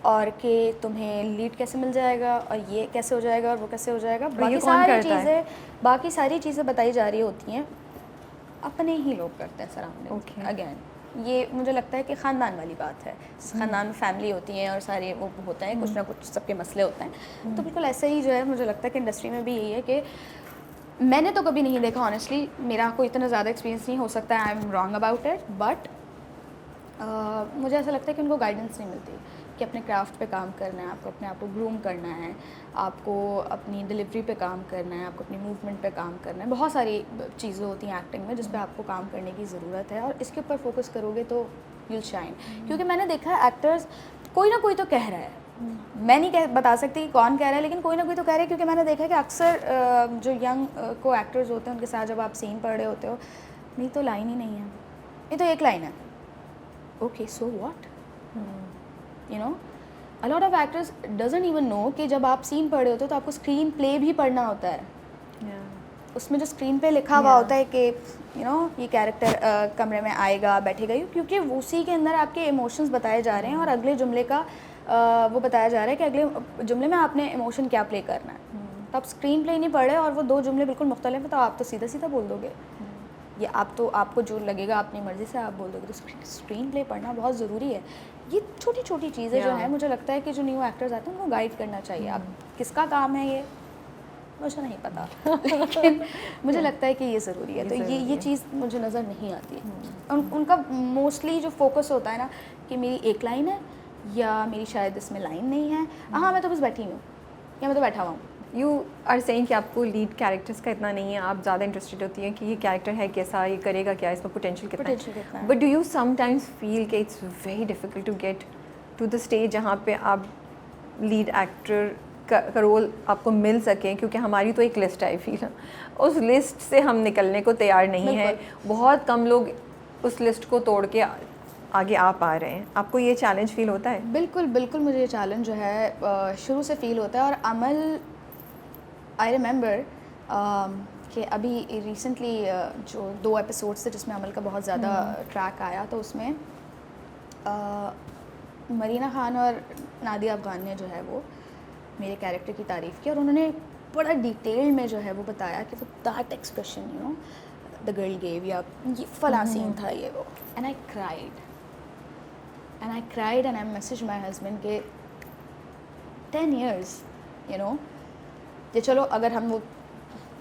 और कि तुम्हें लीड कैसे मिल जाएगा और ये कैसे हो जाएगा और वो कैसे हो जाएगा, बाकी सारी चीज़ें बताई जा रही होती हैं, अपने ही लोग करते हैं सराउंडिंग। अगेन ये मुझे लगता है कि ख़ानदान वाली बात है, ख़ानदान में फैमिली होती है और सारे वो होता है, कुछ ना कुछ सबके मसले होते हैं। तो बिल्कुल ऐसे ही जो है मुझे लगता है कि इंडस्ट्री में भी यही है कि मैंने तो कभी नहीं देखा, ऑनेस्टली मेरा कोई इतना ज़्यादा एक्सपीरियंस नहीं, हो सकता है I am wrong about it, but मुझे ऐसा लगता है कि उनको गाइडेंस नहीं मिलती कि अपने क्राफ्ट पे काम करना है, आपको अपने आप को ग्रूम करना है, आपको अपनी डिलीवरी पे काम करना है, आपको अपनी मूवमेंट पे काम करना है। बहुत सारी चीज़ें होती हैं एक्टिंग में जिस पे आपको काम करने की ज़रूरत है, और इसके ऊपर फोकस करोगे तो you'll शाइन। क्योंकि मैंने देखा है एक्टर्स कोई ना कोई तो कह रहा है, मैं नहीं बता सकती कि कौन कह रहा है, लेकिन कोई ना कोई तो कह रहा है। क्योंकि मैंने देखा है कि अक्सर जो यंग को एक्टर्स होते हैं उनके साथ जब आप सीन पढ़ रहे होते हो, नहीं तो लाइन ही नहीं है, ये तो एक लाइन है, okay so what, you know a lot of actors doesn't even know कि जब आप सीन पढ़ रहे होते हो तो आपको स्क्रीन प्ले भी पढ़ना होता है। उसमें जो स्क्रीन पे लिखा हुआ होता है कि ये कैरेक्टर कमरे में आएगा, बैठेगा, क्योंकि उसी के अंदर आपके इमोशंस बताए जा रहे हैं और अगले जुमले का वो बताया जा रहा है कि अगले जुमले में आपने इमोशन क्या प्ले करना है। तो आप स्क्रीन प्ले नहीं पढ़ रहे और वो दो जुमले बिल्कुल मुख्तलिफ है, तो आप तो सीधा सीधा बोल दोगे, या आपको जो लगेगा अपनी मर्ज़ी से आप बोल दोगे। तो स्क्रीन प्ले पढ़ना बहुत ज़रूरी है। ये छोटी छोटी चीज़ें जो हैं, मुझे लगता है कि जो न्यू एक्टर्स आते हैं उनको गाइड करना चाहिए। अब किसका काम है ये मुझे नहीं पता लेकिन मुझे लगता है कि ये ज़रूरी है। तो ये चीज़ मुझे नज़र नहीं आती है। उनका मोस्टली जो फोकस होता है ना कि मेरी एक लाइन है या मेरी शायद इसमें लाइन नहीं है, हाँ मैं तो बस बैठी हूँ या मैं तो बैठा हुआ हूँ। यू आर सेइंग कि आपको लीड कैरेक्टर्स का इतना नहीं है, आप ज़्यादा इंटरेस्टेड होती हैं कि ये कैरेक्टर है कैसा, ये करेगा क्या, इसमें पोटेंशियल कितना है। But do you sometimes feel कि it's very difficult to get to the stage जहाँ पे आप लीड एक्टर का रोल आपको मिल सके? क्योंकि हमारी तो एक लिस्ट है, आई फील उस लिस्ट से हम निकलने को तैयार नहीं है। बहुत कम लोग उस लिस्ट को तोड़ के आगे आ पा रहे हैं। आपको ये चैलेंज फील होता है? बिल्कुल बिल्कुल, मुझे ये चैलेंज जो है शुरू से फ़ील होता है। और अमल, आई रिमेंबर कि अभी रिसेंटली जो 2 एपिसोड्स थे जिसमें अमल का बहुत ज़्यादा ट्रैक आया, तो उसमें मरीना खान और नादिया अफगान ने जो है वो मेरे कैरेक्टर की तारीफ़ की और उन्होंने बड़ा डिटेल में जो है वो बताया कि वो that expression the girl gave, या ये फला सीन था ये वो, and I cried and I message my husband के 10 years ये चलो अगर हम वो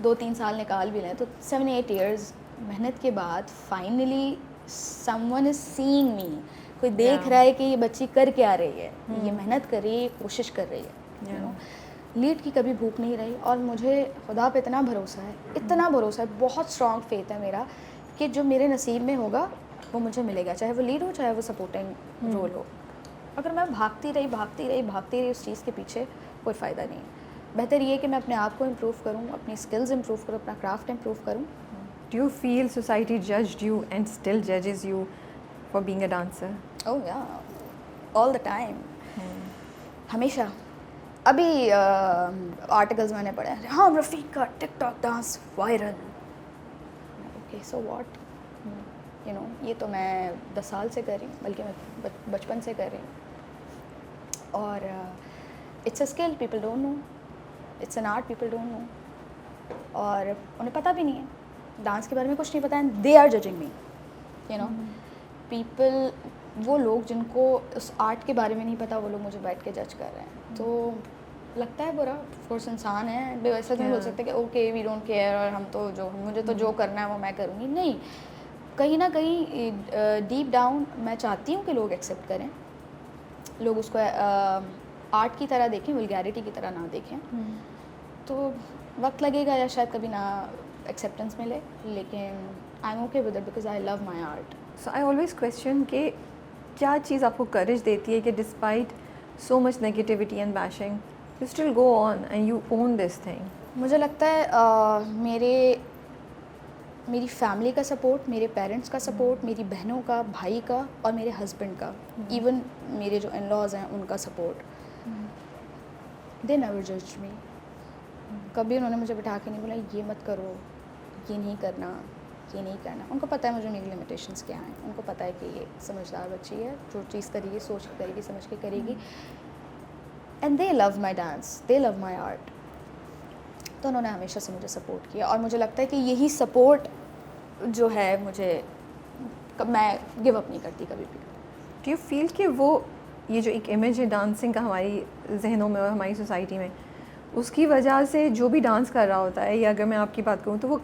2-3 साल निकाल भी लें तो 7-8 years मेहनत के बाद फाइनली समवन इज सीइंग मी, कोई देख रहा है कि ये बच्ची कर क्या रही है, ये मेहनत कर रही है, कोशिश कर रही है। लीड की कभी भूख नहीं रही और मुझे खुदा पे इतना भरोसा है, इतना भरोसा है, बहुत स्ट्रॉन्ग फेथ है मेरा कि जो मेरे नसीब में होगा वो मुझे मिलेगा, चाहे वो लीड हो चाहे वो सपोर्टिंग रोल हो। अगर मैं भागती रही उस चीज़ के पीछे, कोई फ़ायदा नहीं है। बेहतर ये कि मैं अपने आप को इम्प्रूव करूँ, अपनी स्किल्स इम्प्रूव करूँ, अपना क्राफ्ट इम्प्रूव करूँ। Do you feel society judged you and still जजेस you for being a dancer? Oh yeah, all the time, हमेशा। अभी आर्टिकल्स मैंने पढ़े, हाँ रफ़ीक का TikTok dance viral. Okay so what, ये तो मैं 10 साल से कर रही हूँ, बल्कि मैं बचपन से कर रही हूँ। और it's a skill people don't know, it's an art people don't know, और उन्हें पता भी नहीं है, डांस के बारे में कुछ नहीं पता है, they are judging me, people, वो लोग जिनको उस आर्ट के बारे में नहीं पता, वो लोग मुझे बैठ के जज कर रहे हैं। तो लगता है बुरा, ऑफकोर्स इंसान है, ऐसा नहीं बोल सकते कि ओके वी डोंट केयर और मुझे तो जो करना है वो मैं करूँगी, नहीं। कहीं ना कहीं डीप डाउन मैं चाहती हूँ कि लोग एक्सेप्ट करें, लोग उसको आर्ट की तरह देखें, वल्गैरिटी की तरह ना देखें। तो वक्त लगेगा या शायद कभी ना एक्सेप्टेंस मिले, लेकिन I am okay with it because I love my art. So I always question कि क्या चीज़ आपको करेज देती है कि despite so much negativity and bashing you still go on and you own this thing? मुझे लगता है मेरी फैमिली का सपोर्ट, मेरे पेरेंट्स का सपोर्ट, मेरी बहनों का, भाई का और मेरे हस्बैंड का, इवन मेरे जो इन-लॉज हैं उनका सपोर्ट, दे नेवर जज्ड मी। कभी उन्होंने मुझे बिठा के नहीं बोला ये मत करो, ये नहीं करना, ये नहीं करना। उनको पता है मुझे मेरी लिमिटेशंस क्या हैं, उनको पता है कि ये समझदार बच्ची है, जो चीज़ करेगी सोच के करेगी, समझ के करेगी। And they love my dance, they love my art. तो उन्होंने हमेशा से मुझे सपोर्ट किया और मुझे लगता है कि यही सपोर्ट जो है मैं गिव अप नहीं करती कभी भी। डू यू फील कि वो ये जो एक इमेज है डांसिंग का हमारी जहनों में और हमारी सोसाइटी में, उसकी वजह से जो भी डांस कर रहा होता है, या अगर मैं आपकी बात करूँ तो वो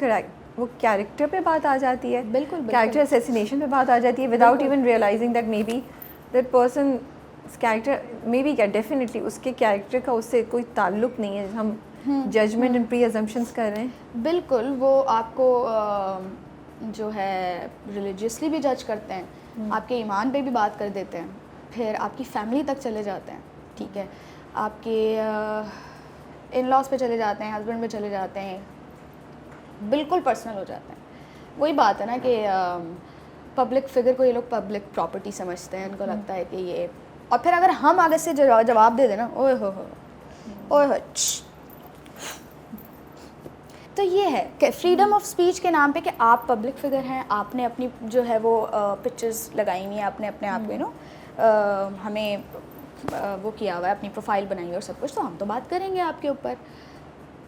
कैरेक्टर पे बात आ जाती है, बिल्कुल कैरेक्टर असैसिनेशन पे बात आ जाती है, without even realising that maybe that person character maybe क्या डेफिनेटली उसके कैरेक्टर का उससे कोई ताल्लुक नहीं है, हम जजमेंट एंड प्री अजम्पशंस कर रहे हैं। बिल्कुल, वो आपको जो है रिलीजियसली भी जज करते हैं, आपके ईमान पे भी बात कर देते हैं, फिर आपकी फैमिली तक चले जाते हैं, ठीक है, आपके इन-लॉज पे चले जाते हैं, हस्बैंड पे चले जाते हैं, बिल्कुल पर्सनल हो जाते हैं। वही बात है ना कि पब्लिक फिगर को ये लोग पब्लिक प्रॉपर्टी समझते हैं, उनको लगता है कि ये, और फिर अगर हम आगे से जवाब दे देना, ओए हो तो ये है कि फ्रीडम ऑफ स्पीच के नाम पे कि आप पब्लिक फिगर हैं, आपने अपनी जो है वो पिक्चर्स लगाई हुई हैं, आपने अपने आप को हमें वो किया हुआ है, अपनी प्रोफाइल बनाई है और सब कुछ, तो हम तो बात करेंगे आपके ऊपर,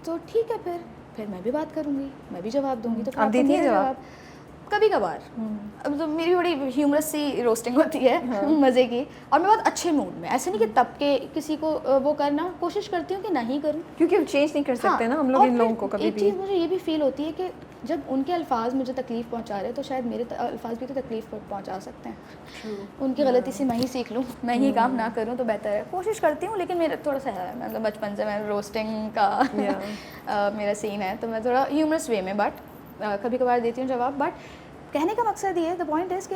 तो ठीक है, फिर मैं भी बात करूँगी, मैं भी जवाब दूंगी। तो फिर आप आपको देती हैं मेरा जवाब? कभी कभार। अब तो मेरी बड़ी ह्यूमरस सी रोस्टिंग होती है, मज़े की, और मैं बहुत अच्छे मूड में, ऐसे नहीं कि तब के किसी को वो करना कोशिश करती हूँ कि नहीं करूँ, क्योंकि चेंज नहीं कर सकते ना हम लोग और इन फिर लोगों को कभी एक भी। चीज़ मुझे ये भी फील होती है कि जब उनके अल्फाज मुझे तकलीफ़ पहुंचा रहे हैं तो शायद मेरे अल्फाज भी तो तकलीफ़ पहुंचा सकते हैं। उनकी गलती से मैं ही सीख लूँ, मैं ही काम ना करूँ तो बेहतर है। कोशिश करती हूँ, लेकिन मेरा थोड़ा सा है, मतलब बचपन से मैं रोस्टिंग का मेरा सीन है, तो मैं थोड़ा ह्यूमरस वे में बट कभी कभार देती हूँ जवाब। बट कहने का मकसद ये है, द पॉइंट इज़ कि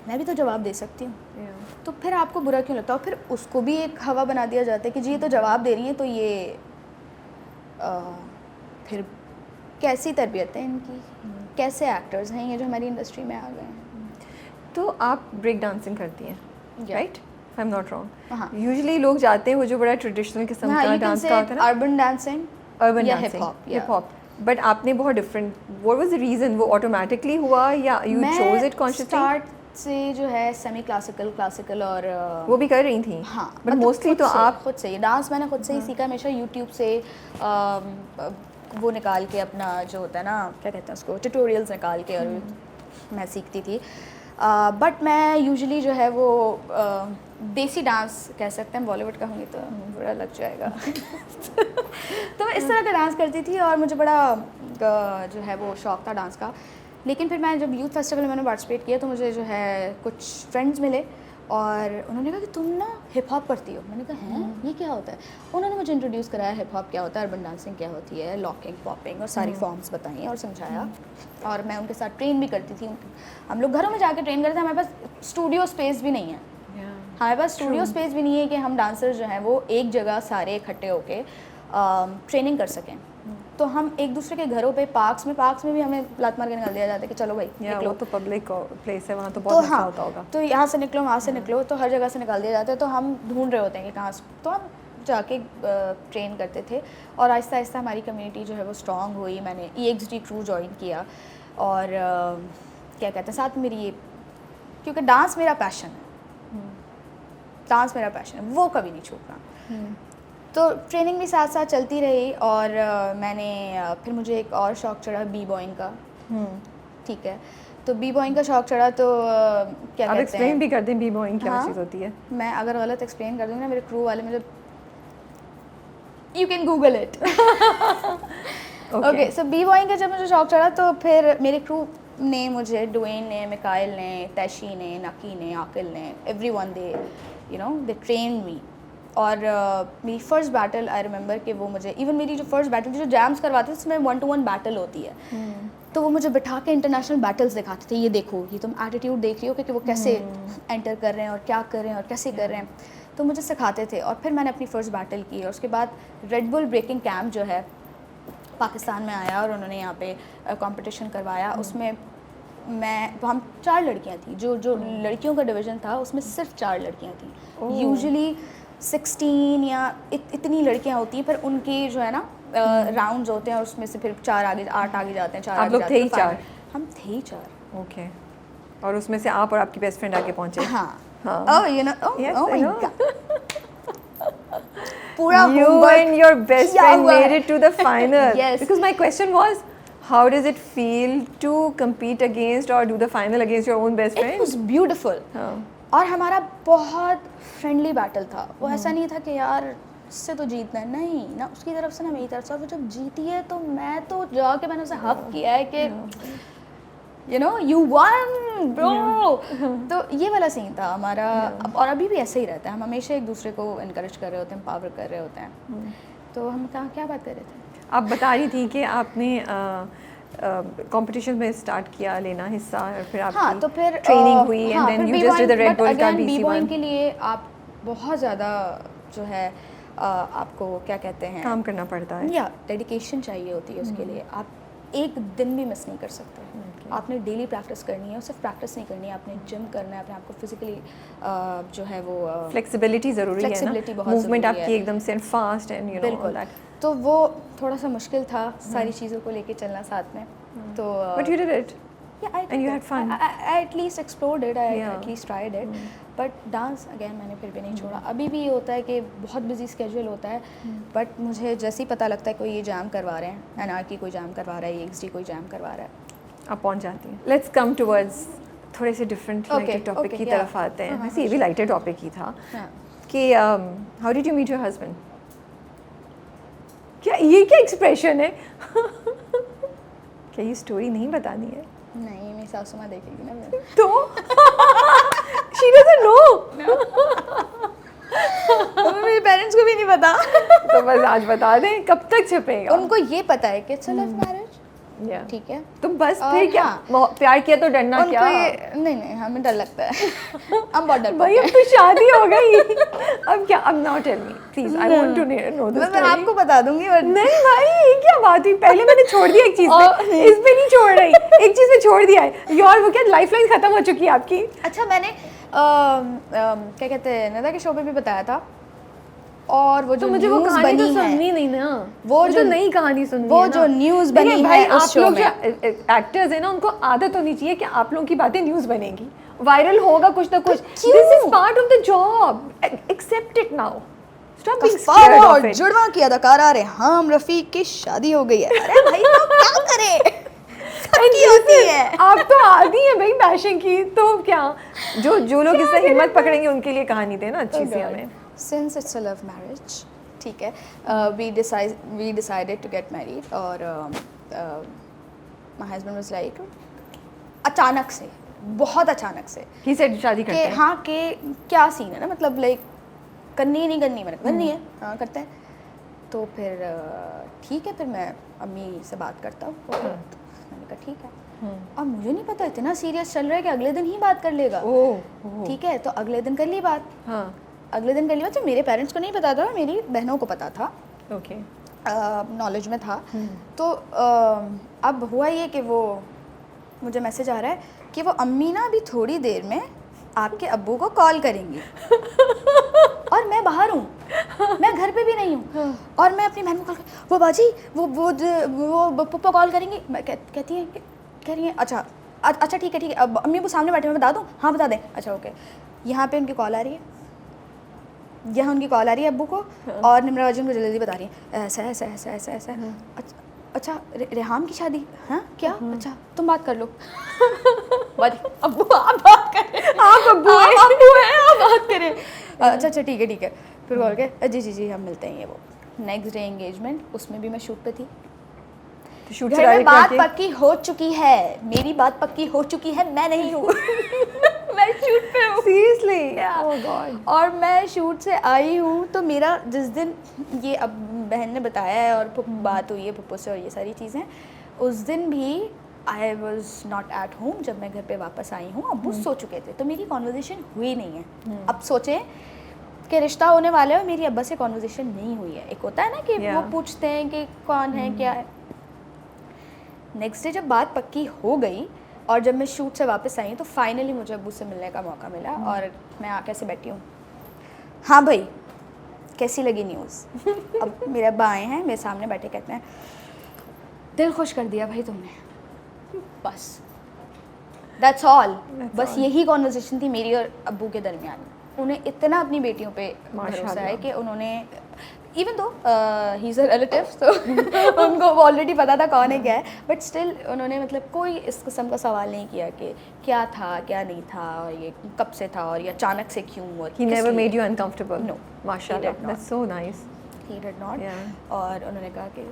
मैं भी तो जवाब दे सकती हूँ, तो फिर आपको बुरा क्यों लगता है? और फिर उसको भी एक हवा बना दिया जाता है कि जी ये तो जवाब दे रही हैं, तो ये फिर कैसी तरबियत है इनकी, कैसे एक्टर्स हैं ये जो हमारी इंडस्ट्री में आ गए हैं। तो आप ब्रेक डांसिंग करती हैं, Yeah. Right? I am not हाँ। रॉन्ग। यूजुअली लोग जाते हैं वो जो बड़ा ट्रेडिशनल किस्म का डांस का होता है ना, अर्बन डांसिंग, अर्बन या dancing, hip-hop, hip hop, but आपने बहुत different, what was the reason? वो ऑटोमेटिकली हुआ या you chose it consciously? Start से जो है सेमी क्लासिकल, क्लासिकल और वो भी कर रही थी? हाँ, बट मोस्टली तो आप खुद से डांस मैंने खुद से ही सीखा हमेशा, यूट्यूब से वो निकाल के अपना जो होता है ना, क्या कहते हैं उसको, ट्यूटोरियल्स निकाल के, और मैं सीखती थी। बट मैं यूजुअली जो है वो देसी डांस कह सकते हैं, बॉलीवुड कहूँगी तो बुरा लग जाएगा तो मैं इस तरह का डांस करती थी, और मुझे बड़ा जो है वो शौक़ था डांस का। लेकिन फिर मैं जब यूथ फेस्टिवल में मैंने पार्टिसिपेट किया तो मुझे जो है कुछ फ्रेंड्स मिले और उन्होंने कहा कि तुम ना हिप हॉप करती हो। मैंने कहा हैं ये क्या होता है? उन्होंने मुझे इंट्रोड्यूस कराया हिप हॉप क्या होता है, अर्बन डांसिंग क्या होती है, लॉकिंग, पॉपिंग और सारी फॉर्म्स बताई और समझाया, और मैं उनके साथ ट्रेन भी करती थी। हम लोग घरों में जाकर ट्रेन करते थे, हमारे पास स्टूडियो स्पेस भी नहीं है। हमारे पास स्टूडियो स्पेस भी नहीं है कि हम डांसर्स जो हैं वो एक जगह सारे इकट्ठे होके ट्रेनिंग कर सकें। तो हम एक दूसरे के घरों पे, पार्क्स में भी हमें लात मार के निकाल दिया जाता है कि चलो भाई निकलो, वो तो पब्लिक प्लेस है, वहाँ तो बहुत मसला होता होगा। तो यहाँ से निकलो, वहाँ से निकलो, तो हर जगह से निकाल दिया जाता है। तो हम ढूंढ रहे होते हैं कि कहाँ से, तो हम जाके ट्रेन करते थे, और आहिस्ता आहिस्ता हमारी कम्युनिटी जो है वो स्ट्रॉन्ग हुई। मैंने EXD क्रू ज्वाइन किया, और क्या कहते हैं साथ में मेरी ये, क्योंकि डांस मेरा पैशन है, डांस मेरा पैशन है, वो कभी नहीं छूटना। तो ट्रेनिंग भी साथ साथ चलती रही, और मैंने फिर मुझे एक और शौक़ चढ़ा बी बॉइंग का। ठीक है, तो बी बॉइंग का शौक़ चढ़ा, तो क्या कहते हैं, एक्सप्लेन भी कर दें बी बॉइंग क्या चीज़ होती है? मैं अगर गलत एक्सप्लेन कर दूँगी ना, मेरे क्रू वाले मुझे, you can google it okay. So B boying का जब मुझे शौक़ चढ़ा तो फिर मेरे क्रू ने मुझे, डुएन ने, मिकाइल ने, तैशी ने, नकी ने, आकिल ने, एवरीवन दे दे ट्रेन मी। और मेरी फ़र्स्ट बैटल आई रिमेंबर कि वो मुझे, इवन मेरी जो फ़र्स्ट बैटल जो जैम्स करवाते थे उसमें 1-to-1 बैटल होती है, तो वो मुझे बिठा के इंटरनेशनल बैटल्स दिखाते थे, ये देखो, ये तुम एटीट्यूड देख रही हो कि वो कैसे एंटर कर रहे हैं और क्या कर रहे हैं और कैसे कर रहे हैं, तो मुझे सिखाते थे। और फिर मैंने अपनी फ़र्स्ट बैटल की, और उसके बाद रेड बुल ब्रेकिंग कैंप जो है पाकिस्तान में आया, और उन्होंने यहाँ पे कंपटीशन करवाया। उसमें हम 4 लड़कियाँ थी, जो लड़कियों का डिवीज़न था उसमें सिर्फ 4 लड़कियाँ थी। यूजुअली 16 या इतनी लड़कियां होती हैं, पर उनके जो है ना राउंड्स होते हैं, और उसमें से फिर 8 आगे जाते हैं, 4 आप लोग थे ही 4? हम थे ही 4। ओके, और उसमें से आप और आपकी बेस्ट फ्रेंड आगे पहुंचे? हाँ। Oh, you know, yes, oh I my know. God. पूरा You and your best friend made it to the final. Yes. Because my question was, how does it feel to compete against or do the final against your own best friend? It was beautiful. और हमारा बहुत friendly battle था। वो ऐसा नहीं था कि यार इससे तो जीतना है, नहीं ना उसकी तरफ से ना मेरी तरफ से। और वो जब जीती है तो मैं तो जाके मैंने उसे हक किया है कि you won bro। तो ये वाला सीन था हमारा। और अभी भी ऐसे ही रहता है, हम हमेशा एक दूसरे को इनकरेज कर रहे होते हैं, पावर कर रहे होते हैं। तो हम क्या बात कर रहे थे? आप बता रही थी कि आपने कंपटीशन में स्टार्ट किया लेना हिस्सा, और फिर आपकी तो फिर ट्रेनिंग हुई, and then you just did the Red Bull का बी बॉइंग BC1। के लिए आप बहुत ज़्यादा जो है आपको क्या कहते हैं, काम करना पड़ता है, या डेडिकेशन चाहिए होती है उसके लिए। आप एक दिन भी मिस नहीं कर सकते। आपने डेली प्रैक्टिस करनी है, और सिर्फ प्रैक्टिस नहीं करनी है, आपने जिम करना है, अपने आप को फिजिकली जो है वो फ्लेक्सिबिलिटी ज़रूरी है ना, फ्लेक्सिबिलिटी बहुत मूवमेंट ज़रूरी आपकी है। एकदम से फास्ट एंड बिल्कुल। तो वो थोड़ा सा मुश्किल था सारी चीज़ों को लेके चलना साथ में। तो but you did it and you had fun. I at least explored it, I Yeah. at least tried it. But dance again मैंने फिर भी नहीं छोड़ा। अभी भी ये होता है कि बहुत बिजी स्केड्यूल होता है, बट मुझे जैसे ही पता लगता है कोई ये जैम करवा रहे हैं, एनआरकी कोई जैम करवा रहा है, EXD कोई जैम करवा रहा है, आप पहुंच जाती हैं। लेट्स कम टूवर्ड्स थोड़े से डिफरेंट लाइटेड टॉपिक की तरफ आते हैं। वैसे ये भी लाइटेड टॉपिक ही था कि how did you meet your husband? क्या ये क्या एक्सप्रेशन है? क्या ये स्टोरी नहीं बतानी है? नहीं, मेरी सासू माँ देखेगी ना मेरे। तो शी डजंट नो। मेरे पेरेंट्स को भी नहीं पता। तो बस आज बता दें, कब तक छुपेगा? उनको ये पता है कि इट्स अ लव मैरिज, ठीक है। तो बस फिर क्या प्यार किया तो डरना क्या? नहीं, हमें डर लगता है। हम बहुत डर भाई अब तो शादी हो गई। अब क्या? अब now tell me please, I want to know this. मैं आपको बता दूंगी। नहीं भाई, ये क्या बात हुई? पहले मैंने छोड़ दिया एक चीज पे, इस पे नहीं छोड़ रही। एक चीज पे छोड़ दिया है यार। वो क्या लाइफलाइन खत्म हो चुकी है आपकी? अच्छा, मैंने क्या कहते हैं, नदा के शो पे भी बताया था। और वो जो तो मुझे वो न्यूज़ कहानी बनी तो है, सुननी नहीं ना, वो जो जो नई कहानी सुननी वो है ना। जो न्यूज़ बनी देखिए है भाई, उस आप शो लोग में, जो एक्टर्स हैं ना, उनको आदत होनी चाहिए कि आप लोगों की बातें न्यूज़ बनेगी, वायरल होगा कुछ ना कुछ। This is part of the job, accept it now, stop being scared of it. जुड़वा की अदाकारा रेहाम रफीक की शादी हो गई है। अरे भाई तो क्या करें, सबकी होती है। आप तो आदी है भाई बैशिंग की, तो क्या जो लोग इससे हिम्मत पकड़ेंगे उनके लिए कहानी दे ना अच्छी सी हमें। Since it's a love marriage, ठीक है, we decided to get married और my husband was like, अचानक से, बहुत अचानक से ही सेड शादी करते कि हैं। हाँ के क्या सीन है ना, मतलब लाइक करनी है नहीं करनी, मैंने करनी है, हाँ करते हैं। तो फिर ठीक है, फिर मैं अम्मी से बात करता हूँ। मैंने कहा ठीक है। और मुझे नहीं पता इतना सीरियस चल रहा है कि अगले दिन ही बात कर लेगा। ठीक है, तो अगले दिन कर ली बात। हाँ, अगले दिन कर लिया। तो मेरे पेरेंट्स को नहीं पता था, मेरी बहनों को पता था, ओके, नॉलेज में था। तो अब हुआ ये कि वो मुझे मैसेज आ रहा है कि वो अम्मी ना अभी थोड़ी देर में आपके अब्बू को कॉल करेंगी। और मैं बाहर हूँ, मैं घर पे भी नहीं हूँ। और मैं अपनी बहन को कॉल कर, वो बाजी वो पप्पा कॉल करेंगी। मैं कह रही हैं अच्छा ठीक है अब अम्मी वो सामने बैठे, मैं बता दूँ? हाँ बता दें। अच्छा ओके। यहाँ पे उनकी कॉल आ रही है, यहाँ उनकी कॉल आ रही है अब्बू को। और निम्रा बाजी उनको जल्दी बता रही है ऐसा। अच्छा रेहाम की शादी? हाँ क्या? अच्छा तुम बात कर लो। अब्बू आप बात करें, आप अब्बू हैं, आप बात करें। अच्छा ठीक है। फिर बोल के जी हम मिलते हैं। ये वो नेक्स्ट डे एंगेजमेंट, उसमें भी मैं शूट पे थी। शूट घर में बात पक्की हो चुकी है, मेरी बात पक्की हो चुकी है, मैं नहीं हूँ। मैं शूट पे हूँ सीरियसली। ओह गॉड। और मैं शूट से आई हूँ, तो मेरा जिस दिन ये अब बहन ने बताया है और बात हुई है पप्पू से और ये सारी चीज़ें, उस दिन भी I was not at home. जब मैं घर पे वापस आई हूँ, अब्बू सो चुके थे, तो मेरी कॉन्वर्जेसन हुई नहीं है। अब सोचें कि रिश्ता होने वाला है और मेरी अब्बा से कॉन्वर्जेसन नहीं हुई है। एक होता है ना कि वो पूछते हैं कि कौन है क्या है। नेक्स्ट डे जब बात पक्की हो गई और जब मैं शूट से वापस आई तो फाइनली मुझे अब्बू से मिलने का मौका मिला। और मैं आके से बैठी हूँ, हाँ भाई कैसी लगी न्यूज़? अब मेरे अब्बा आए हैं, मेरे सामने बैठे, कहते हैं दिल खुश कर दिया भाई तुमने, बस दैट्स ऑल। बस यही कॉन्वर्सेशन थी मेरी और अब्बू के दरमियान। उन्हें इतना अपनी बेटियों पे भरोसा है कि उन्होंने, even though he is a relative, तो उनको ऑलरेडी पता था कौन है क्या है, बट स्टिल उन्होंने मतलब कोई इस किस्म का सवाल नहीं किया कि क्या था क्या नहीं था और ये कब से था और ये अचानक से क्यों। और He never made you uncomfortable? No, माशाल्लाह, he did not. that's so nice. He did not. Yeah. और उन्होंने कहा कि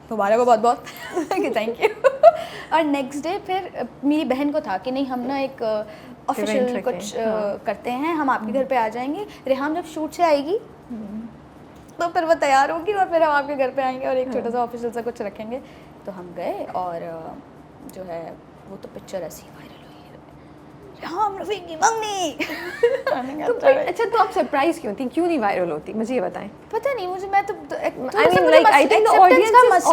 तुम्हारे को बहुत बहुत कि थैंक यू। और नेक्स्ट डे फिर मेरी बहन को था कि नहीं हम ना एक ऑफिशियल कुछ करते हैं, हम आपके घर पे आ जाएंगे, रेहाम जब शूट से आएगी तो फिर वो तैयार होगी और फिर हम आपके घर पे आएंगे और एक छोटा सा ऑफिशियल सा कुछ रखेंगे। तो हम गए और जो है वो तो पिक्चर ऐसी वायरल हुई है, रेहाम रफीक की मंगनी। अच्छा तो आप सरप्राइज क्यों थी? क्यों नहीं वायरल होती? मुझे ये बताएं। पता नहीं मुझे, मैं तो I mean, like, I think the audiences